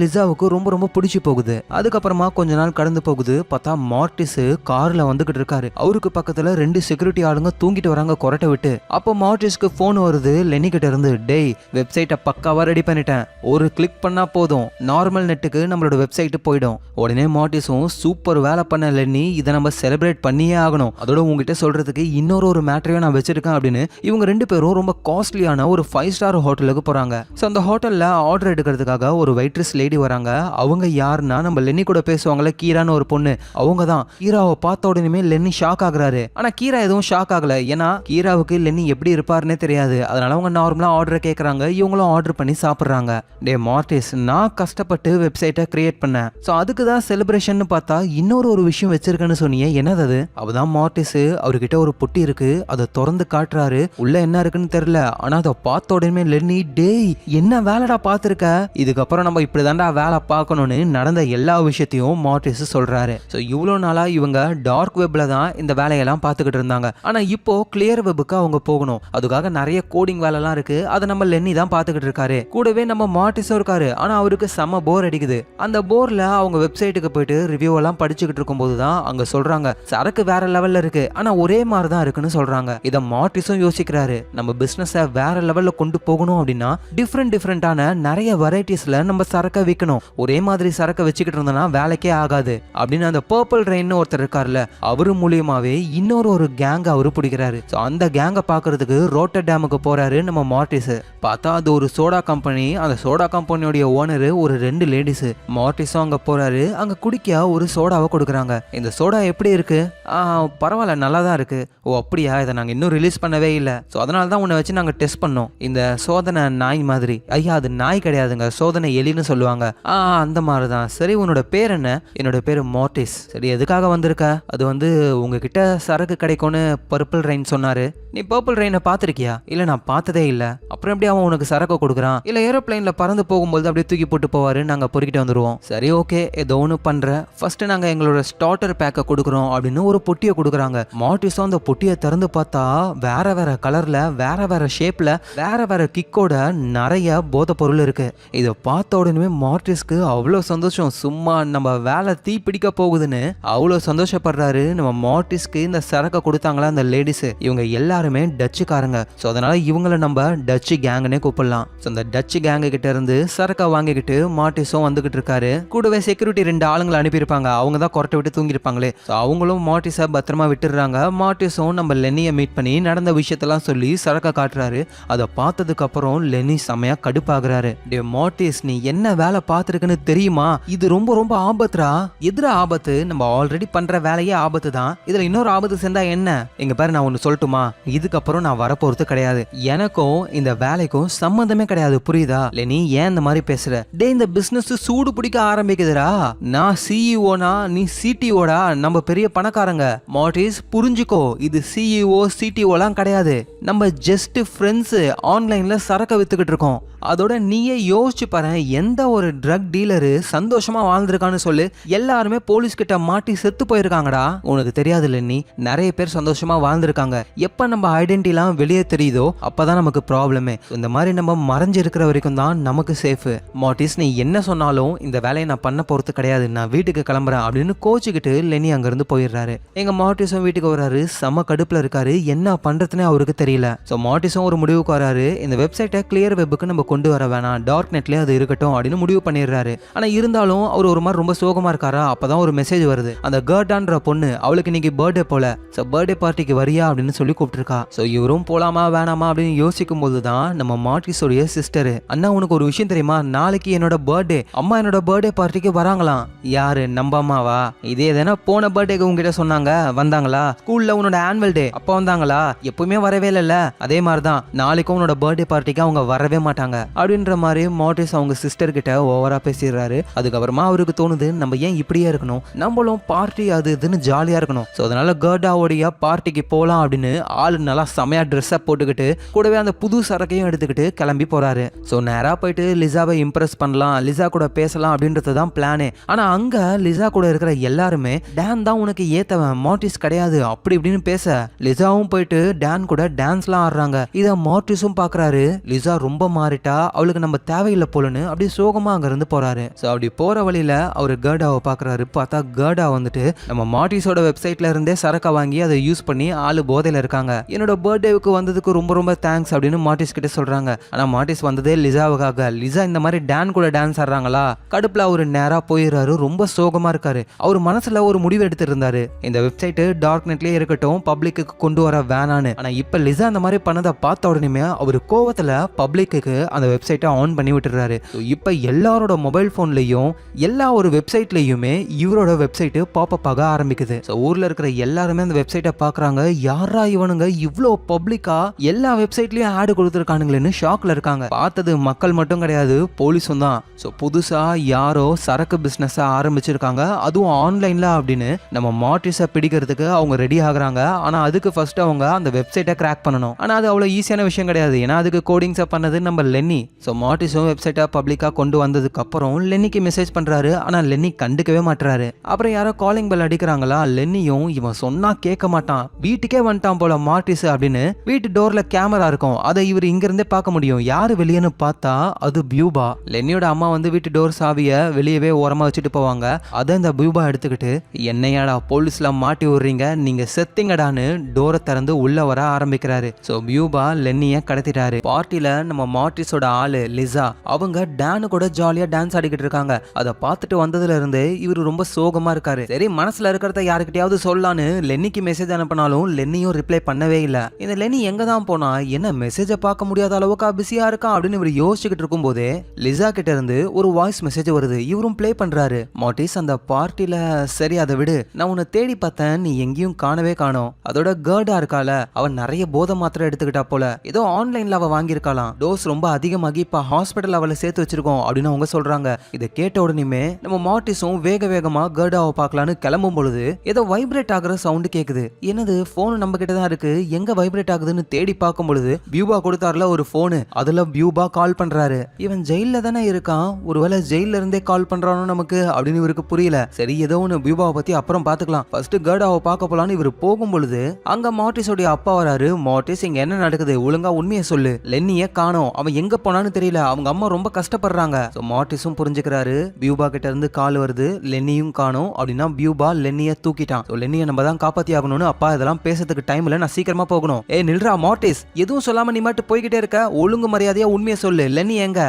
லிசாவுக்கு ரொம்ப ரொம்ப பிடிச்சி போகுது. அதுக்கப்புறமா கொஞ்ச நாள் கடந்து போகுது. பார்த்தா மார்ட்டிஸ் கார்ல வந்துகிட்டு இருக்காரு. அவருக்கு பக்கத்துல 2 செக்யூரிட்டி ஆளுங்க தூங்கிட்டு வராங்க கொரட்டை விட்டு. அப்போ மார்ட்டிஸ்க்கு போன் வருது லென்னி கிட்ட இருந்து. டேய், வெப்சைட்டை பக்காவா ரெடி பண்ணிட்டேன், ஒரு கிளிக் பண்ணா போதும் நார்மல் நெட்டுக்கு நம்மளோட வெப்சைட் போயிடும். உடனே மார்ட்டிஸும் சூப்பர் வேலை பண்ண லென்னி, இதை நம்ம செலிப்ரேட் பண்ணியே ஆகணும். அதோட உங்ககிட்ட சொல்றதுக்கு இன்னொரு மேட்டரையும் நான் வச்சிருக்கேன் அப்படின்னு இவங்க 2 பேரும் ரொம்ப காஸ்ட்லியான ஒரு 5 ஸ்டார் ஹோட்டலுக்கு போறாங்க. ஸோ அந்த ஹோட்டல்ல ஆர்டர் எடுக்கிறதுக்காக ஒரு வெயிட்ரஸ் லேடி வராங்க. அவங்க யாருன்னா நம்ம லென்னி கூட பேசுவாங்கல்ல கீரான்னு ஒரு பொண்ணு, அவங்க தான். கீராவை பார்த்த உடனே லென்னி ஷாக் ஆகுறாரு. ஆனா கீரா எதுவும் ஷாக் ஆகல. ஏன்னா கீராவுக்கு லென்னி எப்படி இருப்பாருன்னே தெரியாது. அதனால அவங்க நார்மலா ஆர்டரை கேட்கறாங்க. இவங்களும் ஆர்டர் பண்ணி சாப்பிடுறாங்க. டே மார்ட்டிஸ், நான் கஷ்டப்பட்டு வெப்சைட்டை கிரியேட் பண்ணேன். ஸோ அதுக்கு தான் செலிப்ரேஷன் பார்த்தா இன்னொரு விஷயம் வச்சிருக்கேன்னு சொன்னீங்க, என்னது அது? அப்பதான் மார்ட்டிஸ் அவர்கிட்ட ஒரு பொட்டி இருக்கு, அதை திறந்து காட்டுறாரு. உள்ள என்ன இருக்குன்னு தெரியல. ஆனா அதை பார்த்த உடனே லென்னி, டேய் என்ன வேலைடா பார்த்திருக்க, இதுக்கப்புறம் நம்ம இப்படிதான்டா வேலை பார்க்கணும்னு நடந்த எல்லா விஷயத்தையும் மார்ட்டிஸ் சொல்றாரு. ஸோ இவ்வளோ நாளா இவங்க டார்க் வெப்ல தான் இந்த வேலையெல்லாம் பார்த்துக்கிட்டு இருந்தாங்க. ஆனா இப்போ கிளியர் வெப்புக்கு அவங்க போகணும். அதுக்காக நிறைய கோடிங் வேலைலாம் இருக்கு. அதை நம்ம லென்னி தான் பார்த்துக்கிட்டு இருக்காரு. கூடவே நம்ம மார்ட்டிஸும் இருக்காரு. ஆனா அவருக்கு செம்ம போர் அடிக்குது. அந்த போர்ல அவங்க வெப்சைட்டுக்கு போயிட்டு ரிவ்யூ எல்லாம் படிச்சுக்கிட்டு இருக்கும் போதுதான் அங்க சொல்றாங்க சரக்கு வேற லெவல்ல இருக்கு, ஆனா ஒரே மாதிரி தான் இருக்குன்னு சொல்றாங்க. இதை மார்ட்டிஸும் யோசிக்கிறாரு. நம்ம பிசினஸை வேற லெவல்ல கொண்டு போகணும் அப்படின்னா டிஃப்ரெண்டான நிறைய வெரைட்டிஸ்ல நம்ம சரக்கை விற்கணும். ஒரே மாதிரி சரக்கை வச்சுக்கிட்டு இருந்தோம்னா வேலைக்கே ஆகாது அப்படின்னு அந்த பர்பிள் ரெயின் ஒருத்தர் இருக்காருல்ல, அவரு மூலியமா மூலியமாவே இன்னொரு ஒரு கேங் அவரு பிடிக்கிறாரு. ஸோ அந்த கேங்கை பார்க்கறதுக்கு ரோட்டர் டேமுக்கு போறாரு நம்ம மார்டிஸ். பார்த்தா அது ஒரு சோடா கம்பெனி. அந்த சோடா கம்பெனியோட ஓனர் ஒரு 2 லேடிஸ். மார்டிஸும் அங்க போறாரு. அங்க குடிக்க ஒரு சோடாவை கொடுக்குறாங்க. இந்த சோடா எப்படி இருக்கு? பரவாயில்ல, நல்லா தான் இருக்கு. ஓ அப்படியா, இதை நாங்கள் இன்னும் ரிலீஸ் பண்ணவே இல்லை. ஸோ அதனால தான் உன்னை வச்சு நாங்கள் டெஸ்ட் பண்ணோம். இந்த சோதனை நாய் மாதிரி. ஐயா அது நாய் கிடையாதுங்க, சோதனை எலின்னு சொல்லுவாங்க. அந்த மாதிரி தான். சரி உன்னோட பேர் என்ன? என்னோட பேர் மார்டிஸ். சரி எதுக்காக வந்திருக்க? அது வந்து உங்ககிட்ட சரக்கு கிடைக்கும்னு பர்பிள் ரெயின் சொன்னாரு. நீ பர்பிள் ரெயினை பார்த்துருக்கியா? இல்லை நான் பார்த்ததே இல்லை. அப்புறம் எப்படி அவன் உனக்கு சரக்கு கொடுக்குறான்? இல்லை ஏரோப்ளைன்ல பறந்து போகும்போது அப்படியே தூக்கி போட்டு போவாரு, நாங்கள் பொறுக்கிட்டு வந்துடுவோம். சரி ஓகே, ஏதோ ஒன்று பண்ற. ஃபர்ஸ்ட் நாங்கள் எங்களோட ஸ்டார்டர் பேக்கை கொடுக்குறோம் அப்படின்னு ஒரு பொட்டியை கொடுக்குறாங்க. மார்டிஸும் அந்த பொட்டியை திறந்து பார்த்தா வேற வேற கலர்ல, வேற வேற ஷேப்ல, வேற வேற கிக்கோட நிறைய போதை பொருள் இருக்கு. இதை பார்த்த உடனே மார்டிஸ்க்கு அவ்வளோ சந்தோஷம். சும்மா நம்ம வேலை தீ பிடிக்க போகுதுன்னு அவ்வளோ சந்தோஷப்படுறாரு. நம்ம மார்டிஸ்க்கு இந்த சரக்கை கொடுத்தாங்களா அந்த லேடிஸ், இவங்க எல்லாருமே டச்சுக்காரங்க. ஸோ அதனால இவங்களை நம்ம டச்சு கேங்குன்னே கூப்பிடலாம். ஸோ அந்த டச்சு கேங்கு கிட்ட இருந்து சரக்கை வாங்கிக்கிட்டு மார்டிஸும் வந்துகிட்டு இருக்காரு. கூடவே செக்யூரிட்டி 2 ஆளுங்களை அனுப்பியிருப்பாங்க. அவங்க தான் கொரட்டை விட்டு தூங்கிருப்பாங்களே. ஸோ அவங்களும் மார்டிஸை பத்திரமா விட்டுடுறாங்க. மார்டிஸும் நம்ம லென்னியை மீட் பண்ணி நடந்த விஷயத்தெல்லாம் சொல்லி சரக்கை காட்டுறாரு. அதை பார்த்ததுக்கு அப்புறம் லென்னி செமையா கடுப்பாகிறாரு. டே மார்டிஸ், நீ என்ன வேலை பார்த்துருக்குன்னு தெரியுமா? இது ரொம்ப ரொம்ப ஆபத்துரா. எதிர ஆபத்து? நம்ம ஆல்ரெடி பண்ற வேலையே ஆபத்து தான். இதுல இன்னொரு ஆபத்து சேர்ந்தா என்ன? எங்க பாரு, நான் ஒன்னு சொல்லட்டுமா? இதுக்கப்புறம் நான் வரப்போறது கிடையாது. எனக்கும் இந்த வேலைக்கும் சம்பந்தமே கிடையாது, புரியுதா? லெனி ஏன் இந்த மாதிரி பேசுற? டே இந்த பிசினஸ் சூடு பிடிக்க ஆரம்பிக்குதுடா. நான் சிஇஓனா, நீ சிடிஓடா. நம்ம பெரிய பணக்காரங்க. மார்டிஸ் புரிஞ்சுக்கோ, இது சிஇஓ சிடிஓலாம் கிடையாது. நம்ம ஜஸ்ட் ஃப்ரெண்ட்ஸ். ஆன்லைன்ல சரக்கு வித்துக்கிட்டு இருக்கோம். அதோட நீயே யோசிச்சு பாரு, எந்த ஒரு ட்ரக் டீலரு சந்தோஷமா வாழ்ந்திருக்கான்னு சொல்லு. எல்லாருமே போலீஸ் கிட்ட மாட்டி செத்து போயிருக்காங்கடா. உனக்கு தெரியாது லென்னி, நிறைய பேர் சந்தோஷமா வாழ்ந்திருக்காங்க. எப்ப நம்ம ஐடென்டிட்டிலாம் வெளியே தெரியுதோ அப்பதான் நமக்கு ப்ராப்ளமே. இந்த மாதிரி நம்ம மறைஞ்சு இருக்கிற வரைக்கும் தான் நமக்கு சேஃப். மார்டிஸ், நீ என்ன சொன்னாலும் இந்த வேலையை நான் பண்ண போறது கிடையாது. நான் வீட்டுக்கு கிளம்புறேன் அப்படின்னு கோச்சிக்கிட்டு லென்னி அங்கிருந்து போயிடுறாரு. எங்க மார்டிஸும் வீட்டுக்கு வராரு. செம கடுப்புல இருக்காரு. என்ன பண்றதுன்னே அவருக்கு தெரியல. ஸோ மார்டிஸும் ஒரு முடிவுக்கு வராரு. இந்த வெப்சைட்டை கிளியர் வெப்புக்கு நம்ம கொண்டு வர வேணாம், டார்க் நெட்லயே அது இருக்கட்டும் அப்படின்னு முடிவு பண்ணிடுறாரு. ஆனா இருந்தாலும் அவர் ஒரு மாதிரி ரொம்ப சோகமா இருக்காரா. அப்பதான் ஒரு மெசேஜ் வருது. அந்த கர்டான்ற பொண்ணு, அவளுக்கு இன்னைக்கு பர்த்டே போல. ஸோ பர்த்டே பார்ட்டிக்கு வரியா அப்படின்னு சொல்லி கூப்பிட்டுருக்கா. ஸோ இவரும் போலாமா வேணாமா அப்படின்னு யோசிக்கும் போதுதான் நம்ம மார்டிஸோடைய சிஸ்டர், அண்ணா உனக்கு ஒரு விஷயம் தெரியுமா? நாளைக்கு என்னோட பர்த்டே. அம்மா என்னோட பர்த்டே பார்ட்டிக்கு வராங்களாம். யாரு, நம்ம அம்மாவா? இதே தானே போன பர்த்டேக்கு உங்ககிட்ட சொன்னாங்க, வந்தாங்களா? ஸ்கூல்ல உன்னோட ஆனுவல் டே அப்ப வந்தாங்களா? எப்பவுமே வரவே இல்லைல்ல. அதே மாதிரிதான் நாளைக்கும் உன்னோட பர்த்டே பார்ட்டிக்கு அவங்க வரவே மாட்டாங்க அப்படின்ற மாதிரி மார்டிஸ் அவங்க சிஸ்டர் கிட்ட ஓவரா பேசிடுறாரு. அதுக்கப்புறமா அவருக்கு தோணுது, நம்ம ஏன் இப்படியே இருக்கணும், நம்மளும் பார்ட்டி அது இதுன்னு ஜாலியா இருக்கணும். ஸோ அதனால கர்டாவோடைய பார்ட்டிக்கு போலாம் அப்படின்னு ஆளு நல்லா செமையா ட்ரெஸ்ஸை போட்டுக்கிட்டு கூடவே அந்த புது சரக்கையும் எடுத்துக்கிட்டு கிளம்பி போறாரு. ஸோ நேரா போயிட்டு லிசாவை இம்ப்ரெஸ் பண்ணலாம், லிசா கூட பேசலாம் அப்படின்றது தான் பிளானே. ஆனா அங்க லிசா கூட இருக்கிற எல்லாருமே டான் தான் உனக்கு ஏத்தவன், மார்டிஸ் கிடையாது அப்படி இப்படின்னு பேச லிசாவும் போயிட்டு டான் கூட டான்ஸ்லாம் ஆடுறாங்க. இதை மார்டிஸும் பாக்குறாரு. லிசா ரொம்ப மாறிட்டா, அவளுக்கு நம்ம தேவையில்லை போலன்னு அப்படி சோகமா அங்க இருந்து போறாரு. ஸோ அப்படி போற வழியில அவரு கர்டாவை பாக்குறாரு. பார்த்தா கர்டா வந்துட்டு நம்ம மார்டிஸோட வெப்சைட்ல இருந்தே சரக்கை வாங்கி அதை யூஸ் பண்ணி ஆளு போதையில இருக்காங்க. என்னோட பர்த்டேவுக்கு வந்ததுக்கு ரொம்ப ரொம்ப தேங்க்ஸ் அப்படின்னு மார்டிஸ் கிட்ட சொல்றாங்க. ஆனா மார்டிஸ் வந்ததே லிசாவுக்காக. லிசா இந்த மாதிரி டான் கூட டான்ஸ் ஆடுறாங்களா? கடுப்புல அவரு நேரா போயிடுறாரு. ரொம்ப சோகமா இருக்காரு. அவர் மனசுல ஒரு முடிவு எடுத்து இருந்தாரு, இந்த வெப்சைட் டார்க் நெட்லயே இருக்கட்டும், பப்ளிக்கு கொண்டு வர வேணான்னு. ஆனா இப்ப லிசா அந்த மாதிரி பண்ணதை பார்த்த உடனே அவர் கோவத்துல பப்ளிக்கு அந்த வெப்சைட்டை ஆன் பண்ணி விட்டுறாரு. இப்ப எல்லாரோட மொபைல் போன்லயும் எல்லா ஒரு வெப்சைட்லயுமே இவரோட வெப்சைட் பாப்பப் ஆக ஆரம்பிக்குது. ஊர்ல இருக்கிற எல்லாருமே அந்த வெப்சைட்டை பாக்குறாங்க. யாரா இவனுங்க இவ்ளோ பப்ளிக்கா எல்லா வெப்சைட்லயும் ஆட் கொடுத்துருக்கானுங்களேன்னு ஷாக்ல இருக்காங்க. பார்த்தது மக்கள் மட்டும் கிடையாது, போலீஸும் தான். புதுசா யாரோ சரக்கு பிசினஸ் ஆரம்பிச்சிருக்காங்க, அதுவும் ஆன்லைன்ல அப்படின்னு நம்ம மார்டிஸை பிடிக்கிறதுக்கு அவங்க ரெடி ஆகுறாங்க. ஆனா அதுக்கு ஃபர்ஸ்ட் அவங்க அந்த வெப்சைட்டை கிராக் பண்ணணும். ஆனா அது அவ்வளவு ஈஸியான விஷயம் கிடையாது. ஏன்னா அதுக்கு கோடிங்ஸை பண்ணது நம்ம லென்னி. மார்டிஸும் வெப்சைட்டை பப்ளிக்கா கொண்டு வந்ததுக்கு அப்புறம் லென்னிக்கு மெசேஜ் பண்றாரு. ஆனா லென்னி கண்டுக்கவே மாட்டாரு. அப்புறம் யாரோ காலிங் பெல் அடிக்கிறாங்களா. லென்னியும் இவன் சொன்னா கேட்க மாட்டான், வீட்டுக்கே வந்துட்டான் போல மார்டிஸ் அப்படின்னு. வீட்டு டோர்ல கேமரா இருக்கும், அதை இவர் இங்க இருந்தே பார்க்க முடியும். யாரு வெளியேன்னு பார்த்தா அது பியூபா. லென்னியோட அம்மா வந்து வீட்டு டோர் சாவிய வெளியவே ஓரமா வச்சுட்டு போவாங்க. அதை இந்த பியூபா எடுத்துக்கிட்டு, என்னையாடா போலீஸ்ல மாட்டி விடுறீங்க, நீங்க செத்திங்கடான்னு டோரை திறந்து உள்ள வர ஆரம்பிக்கிறாரு. பியூபா லென்னிய கடத்திட்டாரு. பார்ட்டில நம்ம மார்டிஸோட ஆளு லிசா, அவங்க டானு கூட ஜாலியா டான்ஸ் ஆடிக்கிட்டு இருக்காங்க. அதை பார்த்துட்டு வந்ததுல இருந்து இவரு ரொம்ப சோகமா இருக்காரு. சரி மனசுல இருக்கிறத யாருக்கிட்டையாவது சொல்லான்னு லென்னிக்கு மெசேஜ் அனுப்பினாலும் லென்னியும் ரிப்ளை பண்ணவே இல்ல. இந்த லென்னி எங்க தான் போனா, என்ன மெசேஜை பார்க்க முடியாத அளவுக்கு பிஸியா இருக்கான் அப்படின்னு இவர் யோசிச்சுக்கிட்டு இருக்கும் போதே லிசா கிட்ட இருந்து ஒரு வாய்ஸ் மெசேஜ் வருது. இவரும் ப்ளே பண்றாரு. மார்ட்டிஸ், அந்த பார்ட்டில சரி அதை விடு, நான் உன்னை தேடி பார்த்தேன், நீ எங்கேயும் காணவே காணோம். அதோட கேர்டா இருக்கால, அவன் நிறைய போதை மாத்திரை எடுத்துக்கிட்டா போல, ஏதோ ஆன்லைன்ல அவ வாங்கியிருக்கலாம், டோஸ் ரொம்ப அதிகமாகி இப்ப ஹாஸ்பிட்டல் அவளை சேர்த்து வச்சிருக்கோம் அப்படின்னு அவங்க சொல்றாங்க. இதை கேட்ட உடனே நம்ம மார்ட்டிஸும் வேக வேகமா கேர்டாவை பார்க்கலான்னு கிளம்பும் பொழுது ஏதோ வைப்ரேட் ஆகுற சவுண்ட் கேக்குது. என்னது, போன் நம்ம கிட்ட தான் இருக்கு, எங்க வைப்ரேட் ஆகுதுன்னு தேடி பார்க்கும் பொழுது பியூபா கொடுத்தாருல ஒரு போனு, அதுல பியூபா கால் பண்றாரு. இவன் ஜெயில தானே இருக்கான், ஒருவேளை ஜெயில இருந்தே கால் பண்றானோ நமக்கு அப்படின்னு இவருக்கு புரியல. சரி, ஏதோ ஒன்னு பியூபாவை பத்தி அப்புறம் பாத்துக்கலாம், ஃபர்ஸ்ட் கேர்டாவை பார்க்க போலான்னு இவர் போகும் பொழுது அங்க மார்ட்டிஸோட அப்பா வராரு. மார்ட்டிஸ், இங்க என்ன நடக்குது, ஒழுங்கா உண்மையை சொல்லு, லென்னியே காணோம், அவன் எங்க போனான்னு தெரியல, அவங்க அம்மா ரொம்ப கஷ்டப்படுறாங்க. மார்ட்டிஸும் புரிஞ்சுக்கிறாரு, பியூபா கிட்ட இருந்து கால் வருது, லென்னியும் காணோம் அப்படின்னா பியூபா லென்னிய தூக்கிட்டான், லென்னியை நம்ம தான் காப்பாத்தி ஆகணும்னு. அப்பா இதெல்லாம் பேசுறதுக்கு டைம் இல்ல, நான் சீக்கிரமா போகணும். நில்றா மார்ட்டிஸ், எதுவும் சொல்லாம நீ மட்டும் போய்கிட்டே இருக்க, ஒழுங்கு மரியாதையா உண்மையை சொல்லு, லென்னி எங்க?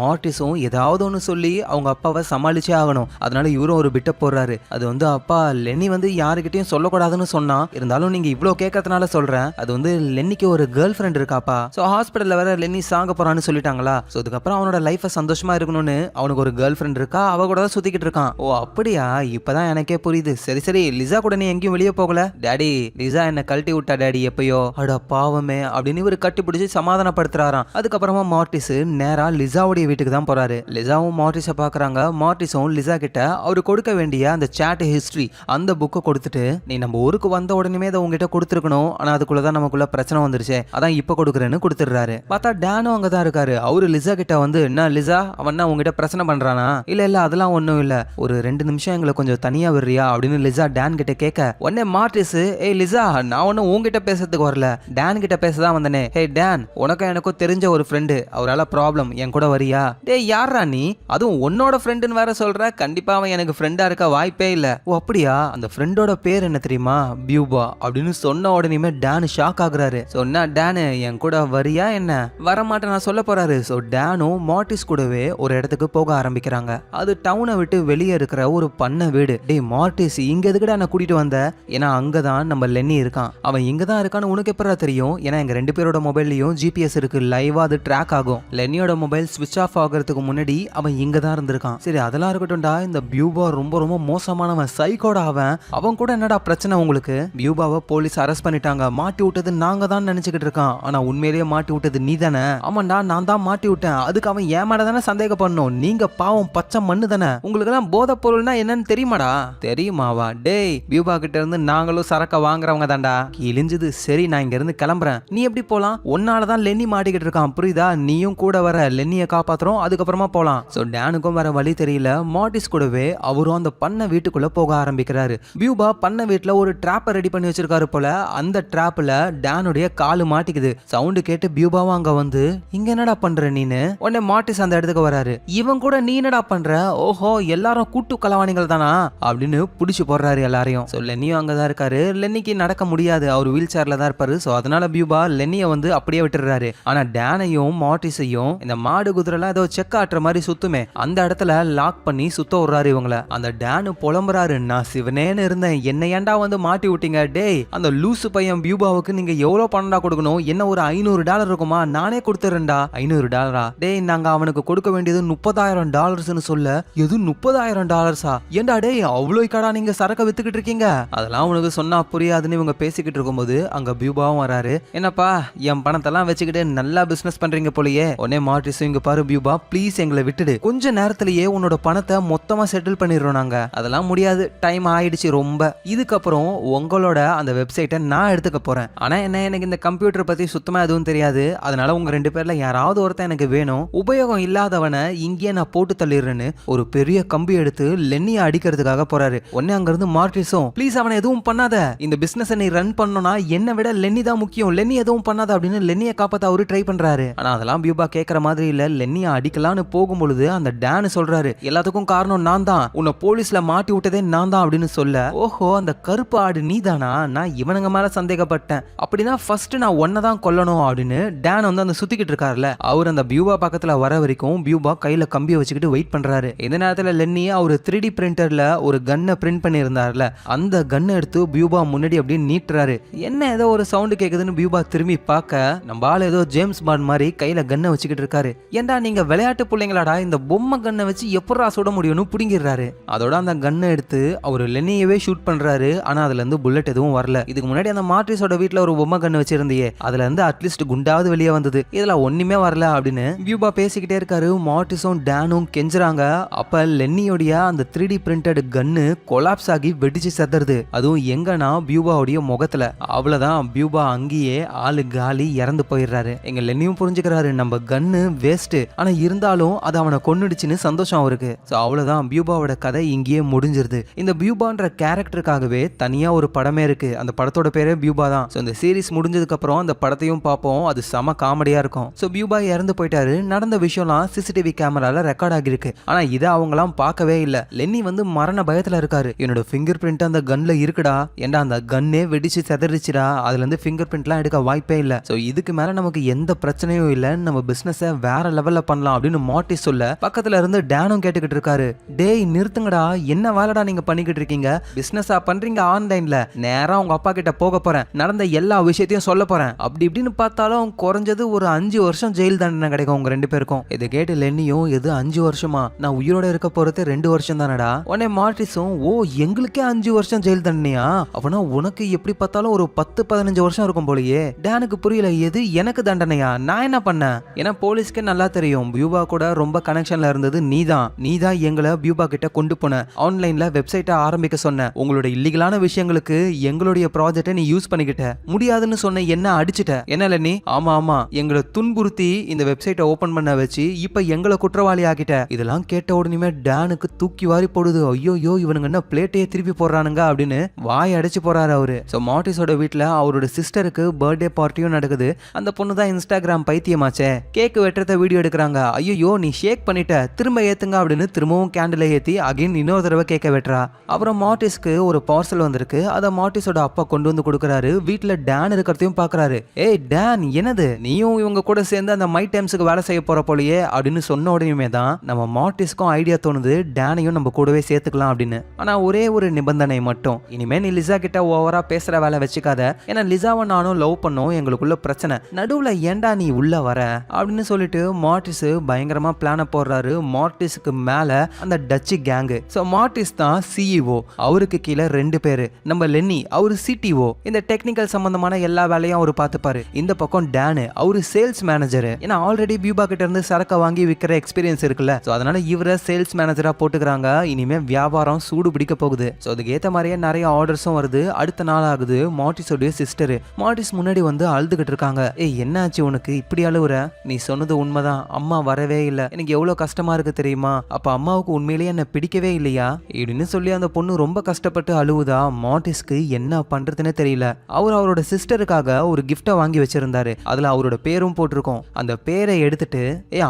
மார்ட்டிஸும் ஏதாவது ஒன்னு சொல்லி அவங்க அப்பாவை சமாளிச்சே ஆகணும். அதனால இவரும் ஒரு பிட்ட போடுறாரு. அது வந்து, அப்பா லென்னி வந்து யாருக்கிட்டையும் சொல்லக்கூடாதுன்னு சொன்னா, இருந்தாலும் நீங்க இவ்வளவு கேட்கறதுனால சொல்றேன், அது வந்து லென்னிக்கு ஒரு கேர்ள் ஃப்ரெண்ட் இருக்காப்பா, ஹாஸ்பிட்டல்ல வேற லென்னி சாக போறான்னு சொல்லிட்டாங்களா, அதுக்கப்புறம் அவனோட லைஃபை சந்தோஷமா இருக்கணும்னு அவனுக்கு ஒரு கேர்ள் ஃப்ரெண்ட் இருக்கா, அவ கூட தான் சுத்திக்கிட்டு இருக்கான். ஓ அப்படியா, இப்பதான் எனக்கே புரியுது. சரி சரி, லிசா கூட நீ எங்கேயும் வெளியே போகல? டாடி, லிசா என்ன கழட்டி விட்டா டாடி எப்பயோ. அட பாவமே அப்படின்னு இவர் கட்டி பிடிச்சி சமாதானப்படுத்துறாராம். அதுக்கப்புறமா மார்ட்டிஸ் நேரா லிசாவுடைய வீட்டுக்கு தான் போறாரு. லிசாவும் மார்ட்டிஸை பாக்குறாங்க. மார்ட்டிஸும் லிசா கிட்ட அவரு கொடுக்க வேண்டிய அந்த சாட் ஹிஸ்டரி அந்த புக்கை கொடுத்துட்டு, நீ நம்ம ஊருக்கு வந்த உடனே அதை உங்ககிட்ட கொடுத்துருக்கணும், ஆனா அதுக்குள்ளதான் நமக்குள்ள பிரச்சனை வந்துருச்சு, அதான் இப்ப கொடுக்குறேன்னு கொடுத்துடுறாரு. பார்த்தா டேனும் அங்கதான் இருக்காரு. அவரு லிசா கிட்ட வந்து, என்ன லிசா, அவன் உங்ககிட்ட பிரச்சனை பண்றானா? இல்ல அதெல்லாம் ஒண்ணும் இல்ல, ஒரு 2 நிமிஷம் எங்களை கொஞ்சம் தனியா விடுறியா அப்படின்னு லிசா டான் கிட்ட கேட்க, உடனே மார்ட்டிஸ், ஏய் லிசா, நான் ஒன்னும் உங்ககிட்ட பேசுறதுக்கு வரல, டான் கிட்ட பேசதான் வந்தனே. ஹே டான், உனக்கும் எனக்கும் தெரிஞ்ச ஒரு ஃப்ரெண்டு, அவரால ப்ராப்ளம், என் கூட வரியா? டேய் யாரா நீ, அதுவும் உன்னோட ஃப்ரெண்டுன்னு வேற சொல்ற, கண்டிப்பா அவன் எனக்கு ஃப்ரெண்டா இருக்க வாய்ப்பே இல்ல. ஓ அப்படியா, அந்த ஃப்ரெண்டோட பேர் என்ன தெரியுமா? பியூபா அப்படின்னு சொன்ன உடனே டான் ஷாக் ஆகுறாரு. சொன்னா, டானு என் கூட வரியா என்ன? வரமாட்டேன் நான் சொல்ல போறாரு. சோ டானும் மார்ட்டிஸ் கூடவே ஒரு இடத்துக்கு போக ஆரம்பிக்கிறாங்க. அது டவுனை விட்டு வெளியே இருக்கிற ஒரு பண்ண வீடு. டேய் மார்ட்டிஸ், இங்க எதுக்குடா என்ன கூட்டிட்டு வந்த? ஏன்னா அங்கதான் நம்ம லென்னி இருக்கான். அவன் இங்கதான் இருக்கான்னு உனக்கு எப்படா தெரியும்? ஏன்னா எங்க 2 பேரோட மொபைல்லையும் ஜிபிஎஸ் இருக்கு, லைவா அது ட்ராக் ஆகும். லென்னியோட மொபைல் ஸ்விட்ச் ஆஃப் ஆகிறதுக்கு முன்னாடி அவன் இங்க தான் இருந்திருக்கான். சரி அதெல்லாம் இருக்கட்டும்டா, இந்த பியூபா ரொம்ப ரொம்ப மோசமானவன், சைக்கோட அவன் கூட என்னடா பிரச்சனை உங்களுக்கு? பியூபாவை போலீஸ் அரெஸ்ட் பண்ணிட்டாங்க, மாட்டி விட்டது நாங்க தான் நினைச்சுக்கிட்டு இருக்கான், ஆனா உண்மையிலேயே மாட்டி விட்டது நீ தானே? ஆமாண்டா, நான் தான் மாட்டி விட்டேன், அதுக்கு அவன் ஏமாட தானே சந்தேகப்படணும், நீங்க பாவம் பச்சை மண்ணு தானே, உங்களுக்கு எல்லாம் போதை பொருள்னா என்னன்னு தெரியுமாடா? தெரியுமாவா? டேய், பியூபா கிட்ட இருந்து நாங்களும் சரக்க வாங்குறவங்க தான்டா. இழிஞ்சது. சரி நான் இங்க இருந்து கிளம்புறேன், நீ எப்படி போலாம்? உன்னாலதான் லென்னி மாட்டிக்கிட்டு இருக்கான், புரியுதா? நீயும் கூட வர, லென்னியை காப்பாத்துறோம், அதுக்கப்புறமா போலாம். சோ டேனுக்கும் வர வழி தெரியல. மார்ட்டிஸ் கூடவே அவரும் அந்த பண்ண வீட்டுக்குள்ள போக ஆரம்பிக்கிறாரு. பியூபா பண்ண வீட்டுல ஒரு ட்ராப்பை ரெடி பண்ணி வச்சிருக்காரு போல. அந்த ட்ராப்ல டேனுடைய காலு மாட்டிக்குது. சவுண்டு கேட்டு பியூபாவும் அங்க வந்து, இங்க என்னடா பண்ற நீனு? உடனே மார்ட்டிஸ் அந்த இடத்துக்கு வராரு. இவன் கூட நீ என்னடா பண்ற? ஓஹோ, எல்லாரும் கூட்டு கலவாணிகள் தானா அப்படின்னு புடிச்சு போடுறாரு எல்லாரையும். சோ லென்னியும் அங்கதான் இருக்காரு. லென்னிக்கு நடக்க முடியாது, அவர் வீல் சேர்ல தான் இருப்பாரு. சோ அதனால பியூபா லென்னியை வந்து அப்படியே விட்டுறாரு. ஆனா டேனையும் மார்ட்டிஸையும் இந்த மாடு குதிரைலாம் ஏதோ செக் ஆட்டுற மாதிரி சுத்துமே, அந்த இடத்துல லாக் பண்ணி சுத்த விடுறாரு இவங்கள. அந்த டேனு புலம்புறாரு, நான் சிவனேன்னு இருந்தேன், என்ன ஏன்டா வந்து மாட்டி விட்டீங்க? டேய், அந்த லூசு பையன் பியூபாவுக்கு நீங்க எவ்வளவு பணம்டா கொடுக்கணும்? என்ன ஒரு $500 இருக்குமா? நானே கொடுத்துறேன்டா. $500? டேய், நாங்க அவனுக்கு கொடுக்க வேண்டியது $30,000 சொல்ல, எது $30,000? ஏண்டா டேய், அவ்வளோ கடா நீங்க சரக்க வித்துக்கிட்டு இருக்கீங்க? அதெல்லாம் உனக்கு சொன்னா புரியாதுன்னு இவங்க பேசிக்கிட்டு இருக்கும்போது அங்க பியூபாவும் வராரு. என்னப்பா, என் பணத்தெல்லாம் வச்சுக்கிட்டு நல்லா பிசினஸ் பண்றீங்க போலயே. உடனே மார்ட்டிஸ், இங்க பாரு பியூபா, ப்ளீஸ் எங்களை விட்டுடு, கொஞ்ச நேரத்திலேயே உன்னோட பணத்தை மொத்தமா செட்டில் பண்ணிடுறோம் நாங்க. அதெல்லாம் முடியாது, டைம் ஆயிடுச்சு ரொம்ப. இதுக்கப்புறம் உங்களோட அந்த வெப்சைட்டை நான் எடுத்துக்க போறேன். ஆனா என்ன, எனக்கு இந்த கம்ப்யூட்டர் பத்தி சுத்தமா எதுவும் தெரியாது, அதனால உங்க 2 பேர்ல யாராவது ஒருத்தன் எனக்கு வேணும், உபயோகம் இல்லாதவனை இங்கே நான் போட்டு தள்ளிடுறேன்னு ஒரு பெரிய கம்பி எடுத்து லென்னியை அடிக்கிறதுக்காக போறாரு. உடனே அங்க இருந்து மார்ட்டிஸும், ப்ளீஸ் அவனை எதுவும் பண்ணாத, இந்த பிசினஸ் நீ ரன் பண்ணணும்னா என்னை விட லென்னி தான் முக்கியம், லென்னி எதுவும் பண்ணாத அப்படின்னு லென்னியை காப்பாத்த அவரு ட்ரை பண்றாரு. ஆனா அதெல்லாம் பியூபா கேட்கற மாதிரி இல்ல. லென்னியை அடிக்கலான்னு போகும்பொழுது அந்த டேன் சொல்றாரு, எல்லாத்துக்கும் காரணம் நான் தான், உன்னை போலீஸ்ல மாட்டி விட்டதே நான் தான் அப்படின்னு சொல்ல, ஓஹோ அந்த கருப்பு ஆடு நீ தானா? நான் இவனுங்க மேல சந்தேகப்பட்டேன், அப்படின்னா ஃபர்ஸ்ட் நான் ஒன்ன தான் கொல்லணும் அப்படின்னு டேன் வந்து அந்த சுத்திக்கிட்டு இருக்காருல, அவர் அந்த பியூபா பக்கத்துல வர வரைக்கும் பியூபா கையில கம்பியை வச்சுக்கிட்டு வெயிட் பண்றாரு. இந்த நேரத்துல லென்னி அவர் 3D பிரிண்டர்ல ஒரு கன்னை பிரிண்ட் பண்ணி இருந்தார்ல, அந்த அந்த கன்னை எடுத்து பியூபா முன்னாடி அப்படியே நீட்டுறாரு. என்ன ஏதோ ஒரு சவுண்டு கேக்குதுன்னு பியூபா திரும்பி பார்க்க நம்ம ஆள் ஏதோ ஜேம்ஸ் பாண்ட் மாதிரி கையில கன்னை வச்சுக்கிட்டு இருக்காரு. ஏன்டா நீங்க விளையாட்டு பிள்ளைங்களாடா, இந்த பொம்மை கன்னை வச்சு எப்படா சுட முடியும்னு புடிங்கிடுறாரு. அதோட அந்த கன்னை எடுத்து அவர் லென்னியவே ஷூட் பண்றாரு. ஆனா அதுல இருந்து புல்லட் எதுவும் வரல. இதுக்கு முன்னாடி அந்த மார்டிஸோட வீட்டுல ஒரு பொம்மை கன்னு வச்சிருந்தியே, அதுல இருந்து அட்லீஸ்ட் குண்டாவது வெளியே வந்தது, இதுல ஒண்ணுமே வரல அப்படின்னு பியூபா பேசிக்கிட்டே இருக்காரு. மார்டிஸும் டேனும் கெஞ்சுறாங்க. அப்ப லென்னியோடைய அந்த 3D பிரிண்டட் கன்னு கொலாப்ஸ் ஆகி வெடிச்சு செத்துறது. அதுவும் எங்கன்னா பியூபாவுடைய முகத்துல. அவ்வளவுதான், பியூபா அங்கேயே ஆளு காலி இறந்து போயிடுறாரு. எங்க லென்னியும் புரிஞ்சுக்கிறாரு நம்ம கன்னு வேஸ்ட், ஆனா இருந்தாலும் அது அவனை கொன்னுடுச்சுன்னு சந்தோஷம் அவருக்கு. சோ அவ்வளவுதான், பியூபாவோட கதை இங்கேயே முடிஞ்சிருது. இந்த பியூபான்ற கேரக்டருக்காகவே தனியா ஒரு படமே இருக்கு. அந்த படத்தோட பேரே பியூபா தான். சோ இந்த சீரிஸ் முடிஞ்சதுக்கு அப்புறம் அந்த படத்தையும் பார்ப்போம். அது செம காமெடியா இருக்கும். சோ பியூபா இறந்து போயிட்டாரு. நடந்த விஷயம்லாம் சிசிடிவி கேமரால ரெக்கார்ட் ஆகிருக்கு. ஆனா இதை அவங்கலாம் பார்க்கவே இல்ல. லென்னி வந்து மரண பயத்துல இருக்காரு. என்னோட ஃபிங்கர் பிரிண்ட் அந்த கன்ல இருக்குடா, ஏண்டா அந்த கன்னே வெடிச்சு செதறிச்சுடா, அதுல இருந்து ஃபிங்கர் பிரிண்ட்லாம் எடுக்க வாய்ப்பே இல்ல. சோ இதுக்கு மேல நமக்கு எந்த பிரச்சனையும் இல்ல, நம்ம பிசினஸ வேற லெவல்ல பண்ணலாம் அப்படின்னு மார்டிஸ் சொல்ல பக்கத்துல இருந்து டேனும் கேட்டுக்கிட்டு இருக்காரு. டேய் நிறுத்துங்கடா, என்ன வேலைடா நீங்க பண்ணிக்கிட்டு இருக்கீங்க? பிசினஸா பண்றீங்க ஆன்லைன்ல, நேரா உங்க அப்பா கிட்ட போக போறேன், நடந்த எல்லா விஷயத்தையும் சொல்ல போறேன் அப்படி இப்படின்னு பார்த்தாலும் குறைஞ்சது ஒரு 5 வருஷம் ஜெயில் தண்டனை கிடைக்கும் உங்க 2 பேருக்கும். இதை கேட்டு லென்னியும், எது 5 வருஷமா, நான் உயிரோட இருக்க போறது 2 வருஷம் தானடா. உடனே மார்டிஸும், ஓ எங்களுக்கே 5 வருஷம் ஜெயில் தண்டனையா, அப்பனா உனக்கு எப்படி பார்த்தாலும் ஒரு 10-15 வருஷம் இருக்கும் போலயே. டேனுக்கு புரியல, எது எனக்கு தண்டனையா, நான் என்ன பண்ணேன்? ஏன்னா போலீஸ்க்கே நல்லா தெரியும் பியூபா கூட ரொம்ப கனெக்ஷன்ல இருந்தது நீதான் எங்களை பியூபா கிட்ட கொண்டு போன, ஆன்லைன்ல வெப்சைட்டை ஆரம்பிக்க சொன்ன, உங்களோட இல்லீகலான விஷயங்களுக்கு எங்களுடைய ப்ராஜெக்டை நீ யூஸ் பண்ணிக்கிட்ட, முடியாதுன்னு சொன்ன, என்ன அடிச்சிட்ட என்ன லென்னி? ஆமா எங்களை துன்புறுத்தி இந்த வெப்சைட்டை ஓபன் பண்ண வச்சு இப்ப எங்களை குற்றவாளி ஆக்கிட்ட. இதெல்லாம் கேட்ட உடனே டேனுக்கு தூக்கி வாரி போடுது. ஐயோ இவனுங்க என்ன பிளேட்டையே திருப்பி போடுறானுங்க அப்படின்னு வாய் அடைச்சு போறாரு அவரு. சோ மார்டிஸோட வீட்டுல அவரோட சிஸ்டருக்கு பர்த்டே பார்ட்டியும் நடக்குது. அந்த பொண்ணு தான் இன்ஸ்டாகிராம் பைத்தியமாச்சே, கேக் வெட்டுறத வீடியோ எடுக்கிறாங்க. ஐயோ நீ ஷேக் பண்ணிட்ட, திரும்ப ஏத்துங்க அப்படின்னு திரும்பவும் கேண்டிலை ஏத்தி அகைன் இன்னொரு தடவை கேக்க வெட்டுறா. அப்புறம் மார்டிஸ்க்கு ஒரு பார்சல் வந்திருக்கு. அதை மார்டிஸோட அப்பா கொண்டு வந்து கொடுக்கறாரு. வீட்டுல டேன் இருக்கிறதையும் பாக்குறாரு. ஏய் டேன், என்னது நீயும் இவங்க கூட சேர்ந்து அந்த மை டைம்ஸுக்கு வேலை செய்ய போற போலயே அப்படின்னு சொன்ன உடனே தான் நம்ம மார்டிஸ்க்கும் ஐடியா தோணுது, டேனையும் நம்ம கூடவே சேர்த்துக்கலாம் அப்படின்னு. ஆனா ஒரே ஒரு நிபந்தனை மட்டும், இனிமே நீ லிசா கிட்ட ஓவரா பேசுற வேலை வச்சுக்காத, ஏன்னா லிசாவை நானும் லவ் பண்ணோம், எங்களுக்குள்ள பிரச்சனை, நடுவுல ஏண்டா நீ உள்ள வர அப்படின்னு சொல்லிட்டு மார்டிஸ் பயங்கரமா பிளான போடுறாரு. மார்டிஸ்க்கு மேல அந்த டச்சு கேங்கு. சோ மார்டிஸ் தான் சிஇஓ, அவருக்கு கீழே 2 பேரு, நம்ம லென்னி அவரு சிடிஓ, இந்த டெக்னிக்கல் சம்பந்தமான எல்லா வேலையும் அவரு பார்த்துப்பாரு. இந்த பக்கம் டேனு அவரு சேல்ஸ் மேனேஜர், ஏன்னா ஆல்ரெடி பியூபா கிட்ட இருந்து சரக்க வாங்கி விற்கிற எக்ஸ்பீரியன்ஸ் இருக்குல்ல, சோ அதனால இவரை சேல்ஸ் மேனேஜரா போட்டுக்கிறாங்க. இனிமே வியாபாரம் சூடு பிடிக்க போகுது. சோ அதுக்கு ஏத்த மாதிரியே நிறைய ஆர்டர்ஸும் வருது. அடுத்த நாள் ஆகுது. மார்டிஸோடைய சிஸ்டர் மார்டிஸ் முன்னாடி வந்து அழுதுகிட்டு இருக்காங்க. ஏய் என்னாச்சு உனக்கு, இப்படி அழுவுற? நீ சொன்னது உண்மைதான், அம்மா வரவே இல்லை, எனக்கு எவ்வளவு கஷ்டமா இருக்கு தெரியுமா, அப்ப அம்மாவுக்கு உண்மையிலேயே என்ன பிடிக்கவே இல்லையா இப்படின்னு சொல்லி அந்த பொண்ணு ரொம்ப கஷ்டப்பட்டு அழுவுதா. மார்டிஸ்க்கு என்ன பண்றதுன்னு தெரியல. அவர் அவரோட சிஸ்டருக்காக ஒரு கிஃப்டை வாங்கி வச்சிருந்தாரு. அதுல அவரோட பேரும் போட்டிருக்கோம். அந்த பேரை எடுத்துட்டு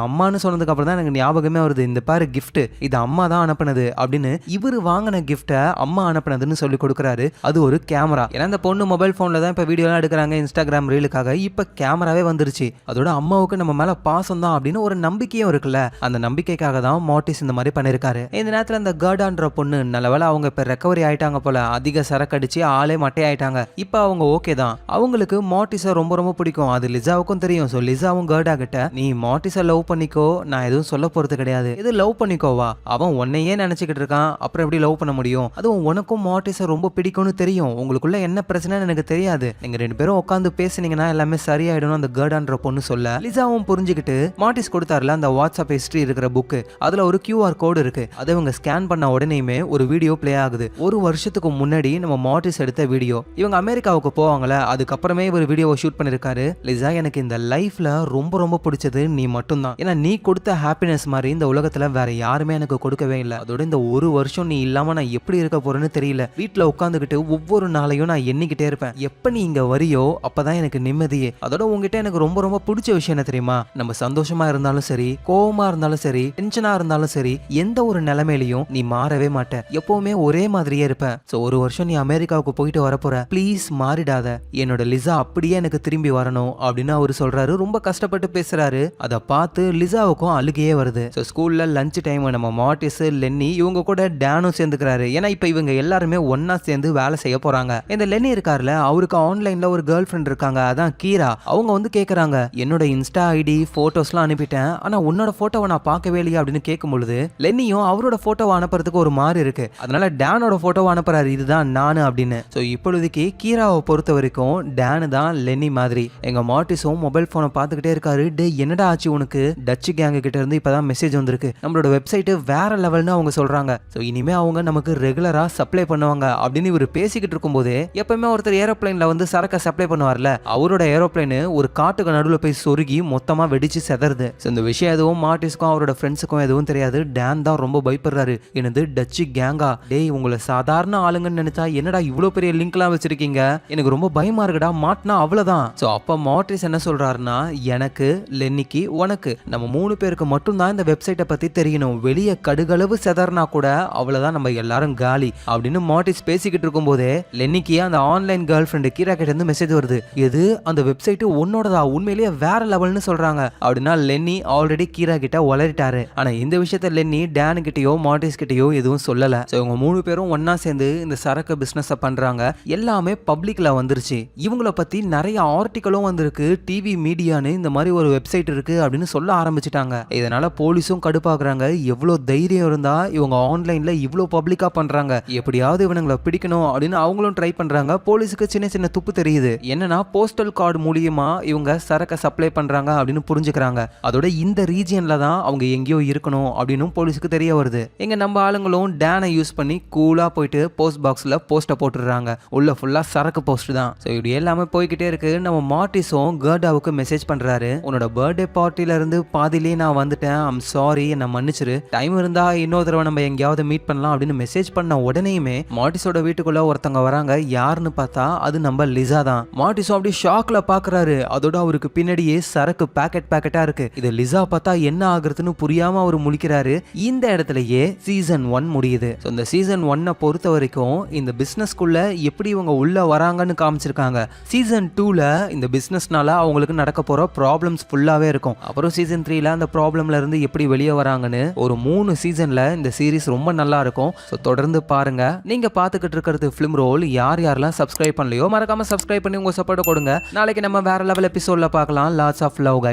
அம்மான்னு சொன்னதுக்கு அப்புறம் தான் எனக்கு ஞாபகமே வருது, இந்த பாரு கிஃப்ட், இது அம்மா தான் அனுப்புனது அப்படின்னு இவரு வாங்கின கிஃப்டை அம்மா அனுப்புனதுன்னு சொல்லி கொடுக்குறாரு. அது ஒரு கேமரா. ஏன்னா அந்த பொண்ணு மொபைல் போன்ல தான் இப்ப வீடியோ எல்லாம் எடுக்கிறாங்க இன்ஸ்டாகிராம் ரீலுக்காக. இப்ப கேமராவே வந்துருச்சு. அதோட அம்மாவுக்கு நம்ம மேல பாசம் தான் அப்படின்னு ஒரு நம்பிக்கையும் இருக்குல்ல, அந்த நம்பிக்கைக்காக தான் மார்டிஸ் இந்த மாதிரி பண்ணிருக்காரு. இந்த நேரத்துல அந்த கர்டான்ற பொண்ணு நல்லவேளை அவங்க இப்ப ரெக்கவரி ஆயிட்டாங்க போல, அதிக சரக்கு அடிச்சு ஆளே மட்டை ஆயிட்டாங்க. இப்ப அவங்க ஓகே தான். அவங்களுக்கு மார்டிஸை ரொம்ப ரொம்ப பிடிக்கும். அது லிசாவுக்கும் தெரியும். சோ லிசாவும் கர்டா கிட்ட, நீ மார்டிஸை லவ் பண்ணிக்கோ, நான் எதுவும் சொல்ல போறது கிடையாது, இது லவ் பண்ணிக்கோவா, அவன் உன்னையே நினைச்சுக்கிட்டு இருக்கான், அப்புறம் எப்படி லவ் பண்ண முடியும், அதுவும் உனக்கும் மார்டிஸை ரொம்ப பிடிக்கும்னு தெரியும், உங்களுக்குள்ள என்ன பிரச்சனைன்னு எனக்கு தெரியாது, நீங்க 2 பேரும் உட்காந்து பேசுனீங்கன்னா எல்லாமே சரியாயிடும் அந்த கர்டான்ற பொண்ணு சொல்ல, லிசாவும் புரிஞ்சுக்கிட்டு மார்டிஸ் கொடுத்தாருல அந்த வாட்ஸ்அப் ஹிஸ்டரி இருக்கிற புக்கு, அதுல ஒரு QR கோடு இருக்கு. அதை இவங்க ஸ்கேன் பண்ண உடனேயுமே ஒரு வீடியோ பிளே ஆகுது. 1 வருஷத்துக்கு முன்னாடி நம்ம மார்டிஸ் எடுத்த வீடியோ. இவங்க அமெரிக்காவுக்கு போவாங்களே, அதுக்கப்புறமே ஒரு வீடியோவை ஷூட் பண்ணிருக்காரு. லிசா, எனக்கு இந்த லைஃப்ல ரொம்ப ரொம்ப பிடிச்சது நீ மட்டும்தான், ஏன்னா நீ கொடுத்த ஹாப்பினஸ் மாதிரி இந்த உலகத்துல வேற யாருமே எனக்கு கொடுக்கவே இல்லை. அதோட இந்த 1 வருஷம் நீ இல்லாம நான் எப்படி இருக்க போறேன்னு தெரியல. வீட்டுல உட்காந்துக்கிட்டு ஒவ்வொரு நாளையும் நான் எண்ணிக்கிட்டே இருப்பேன், எப்ப நீ இங்க வரியோ அப்பதான் எனக்கு நிம்மதியே. அதோட உங்ககிட்ட எனக்கு ரொம்ப ரொம்ப பிடிச்ச விஷயம் என்ன தெரியுமா, நம்ம சந்தோஷமா இருந்தாலும் சரி, கோவமா இருந்தாலும் சரி, டென்ஷனா இருந்தாலும் சரி, எந்த ஒரு நிலைமையிலையும் நீ மாறவே மாட்ட, எப்பவுமே ஒரே மாதிரியே இருப்ப. சோ 1 வருஷம் நீ அமெரிக்காவுக்கு போயிட்டு வரப்போற, ப்ளீஸ் மாறிடாத, என்னோட லிசா அப்படியே எனக்கு திரும்பி வரணும் அப்படின்னு அவரு சொல்றாரு. ரொம்ப கஷ்டப்பட்டு பேசுறாரு. அதை பார்த்து லிசாவுக்கும் அழுகையே வருது. சோ ஸ்கூல்ல லஞ்ச் டைம் நம்ம மார்டிஸ், லென்னி இவங்க கூட டேனும் சேர்ந்துக்கிறாரு. ஏன்னா இப்ப இவங்க எல்லாருமே பேருமே ஒன்னா சேர்ந்து வேலை செய்ய போறாங்க. இந்த லெனி இருக்காருல, அவருக்கு ஆன்லைன்ல ஒரு கேர்ள் ஃப்ரெண்ட் இருக்காங்க, அதான் கீரா. அவங்க வந்து கேக்குறாங்க, என்னோட இன்ஸ்டா ஐடி போட்டோஸ்லாம் அனுப்பிட்டேன், ஆனா உன்னோட போட்டோவை நான் பார்க்கவே இல்லையா அப்படின்னு கேட்கும் பொழுது லெனியும் அவரோட போட்டோவை அனுப்புறதுக்கு ஒரு மாதிரி இருக்கு. அதனால டேனோட போட்டோவை அனுப்புறாரு, இதுதான் நானு அப்படின்னு. ஸோ இப்பொழுதுக்கு கீராவை பொறுத்த வரைக்கும் டேனு தான் லெனி மாதிரி. எங்க மார்ட்டிஸும் மொபைல் போனை பார்த்துக்கிட்டே இருக்காரு. டே என்னடா ஆச்சு உனக்கு? டச்சு கேங்கு கிட்ட இருந்து இப்பதான் மெசேஜ் வந்திருக்கு, நம்மளோட வெப்சைட் வேற லெவல்னு அவங்க சொல்றாங்க. ஸோ இனிமே அவங்க நமக்கு ரெகுலரா சப்ளை பண்ணுவாங்க அப்படின்னு இவர் பேசிக்கிட்டு இருக்கும் போதே எப்பவுமே ஒருத்தர் ஏரோப்ளைன்ல வந்து சரக்க சப்ளை பண்ணுவார்ல, அவரோட ஏரோப்ளைன் ஒரு காட்டுக்கு நடுவில் போய் சொருகி மொத்தமா வெடிச்சு செதறுது. இந்த விஷயம் எதுவும் மார்ட்டிஸ்க்கும் அவரோட ஃப்ரெண்ட்ஸுக்கும் எதுவும் தெரியாது. டேன் தான் ரொம்ப பயப்படுறாரு. என்னது டச்சு கேங்கா? டேய் உங்களை சாதாரண ஆளுங்கன்னு நினைச்சா என்னடா இவ்வளவு பெரிய லிங்க்லாம் வச்சிருக்கீங்க, எனக்கு ரொம்ப பயமா இருக்குடா, மாட்டினா அவ்வளவுதான். ஸோ அப்ப மார்ட்டிஸ் என்ன சொல்றாருன்னா, எனக்கு லென்னிக்கு உனக்கு நம்ம 3 பேருக்கு மட்டும் தான் இந்த வெப்சைட்டை பத்தி தெரியணும், வெளியே கடுகளவு செதறனா கூட அவ்வளவுதான், நம்ம எல்லாரும் காலி அப்படின்னு மார்ட்டிஸ் பேசிக்கிட்டு இருக்கும் போதே லென்னிக்கு அந்த ஆன்லைன் கேர்ள் ஃப்ரெண்டு கீரா கிட்ட இருந்து மெசேஜ் வருது. எது அந்த வெப்சைட் உன்னோடதா? உண்மையிலேயே வேற லெவல்னு சொல்றாங்க அப்படின்னா லென்னி ஆல்ரெடி கீரா கிட்ட உளறிட்டாரு. ஆனா இந்த விஷயத்த லென்னி டேன் கிட்டயோ மார்ட்டிஸ் கிட்டயோ எதுவும் சொல்லல. சோ இவங்க 3 பேரும் ஒன்னா சேர்ந்து இந்த சரக்கு பிசினஸ் பண்றாங்க. எல்லாமே பப்ளிக்ல வந்துருச்சு. இவங்கள பத்தி நிறைய ஆர்டிக்கலும் வந்திருக்கு. டிவி மீடியான்னு இந்த மாதிரி ஒரு வெப்சைட் இருக்கு அப்படின்னு சொல்ல ஆரம்பிச்சிட்டாங்க. இதனால போலீஸும் கடுப்பாக்குறாங்க. எவ்வளவு தைரியம் இருந்தா இவங்க ஆன்லைன்ல இவ்வளவு பப்ளிக்கா பண்றாங்க, எப்படியாவது இவனுங்களை பிடிக்கணும் அப்படின்னு அவங்களும் ட்ரை பண்றாங்க. போலீஸுக்கு சின்ன சின்ன துப்பு தெரியுது. என்னன்னா போஸ்டல் கார்டு மூலியமா இவங்க சரக்க சப்ளை பண்றாங்க அப்படின்னு புரிஞ்சுக்கிறாங்க. அதோட இந்த ரீஜியன்ல தான் அவங்க எங்கேயோ இருக்கணும் அப்படின்னு போலீஸுக்கு தெரிய வருது. எங்க நம்ம ஆளுங்களும் டேனை யூஸ் பண்ணி கூலா போயிட்டு போஸ்ட் பாக்ஸ்ல போஸ்ட போட்டுடுறாங்க. உள்ள ஃபுல்லா சரக்கு போஸ்ட் தான். ஸோ இப்படி எல்லாமே போய்கிட்டே இருக்கு. நம்ம மார்ட்டிஸும் கர்டாவுக்கு மெசேஜ் பண்றாரு, உன்னோட பர்த்டே பார்ட்டில இருந்து பாதிலேயே நான் வந்துட்டேன், ஐம் சாரி, என்ன மன்னிச்சிரு, டைம் இருந்தா இன்னொரு தடவை நம்ம எங்கேயாவது மீட் பண்ணலாம் அப்படின்னு மெசேஜ் பண்ண உடனேயுமே மார்ட்டிஸோட வீட்டுக்குள்ள ஒருத்தவங்க வராங்க. யாருன்னு பார்த்தா அது நம்ம லிசா தான். மார்ட்டிஸும் அப்படியே ஷாக்ல பாக்குறாரு. அதோட அவருக்கு பின்னாடியே சரக்கு பேக்கெட்டா இருக்கு. இது லிசா பார்த்தா என்ன ஆகுறதுன்னு புரியாம அவர் முழிக்கிறாரு. இந்த இடத்துலயே சீசன் 1 முடியுது. இந்த சீசன் 1 பொறுத்த வரைக்கும் இந்த பிசினஸ்க்குள்ள எப்படி இவங்க உள்ள வராங்கன்னு காமிச்சிருக்காங்க. சீசன் 2ல இந்த பிசினஸ்னால அவங்களுக்கு நடக்க போற ப்ராப்ளம்ஸ் ஃபுல்லாவே இருக்கும். அப்புறம் சீசன் 3ல அந்த ப்ராப்ளம்ல இருந்து எப்படி வெளியே வராங்கன்னு ஒரு 3 சீசன்ல இந்த சீரிஸ் ரொம்ப நல்லா இருக்கும். ஸோ தொடர்ந்து பாருங்க. நீங்க பாத்துக்கிட்டு இருக்கிறது ஃபிலிம் ரோல். யாரெல்லாம் சப்ஸ்கிரைப் பண்ணலையோ மறக்காம சப்ஸ்கிரைப் பண்ணி உங்க சப்போர்ட் கொடுங்க. நாளைக்கு நம்ம வேற லெவல் எபிசோட்ல பார்க்கலாம். Lots of love guys.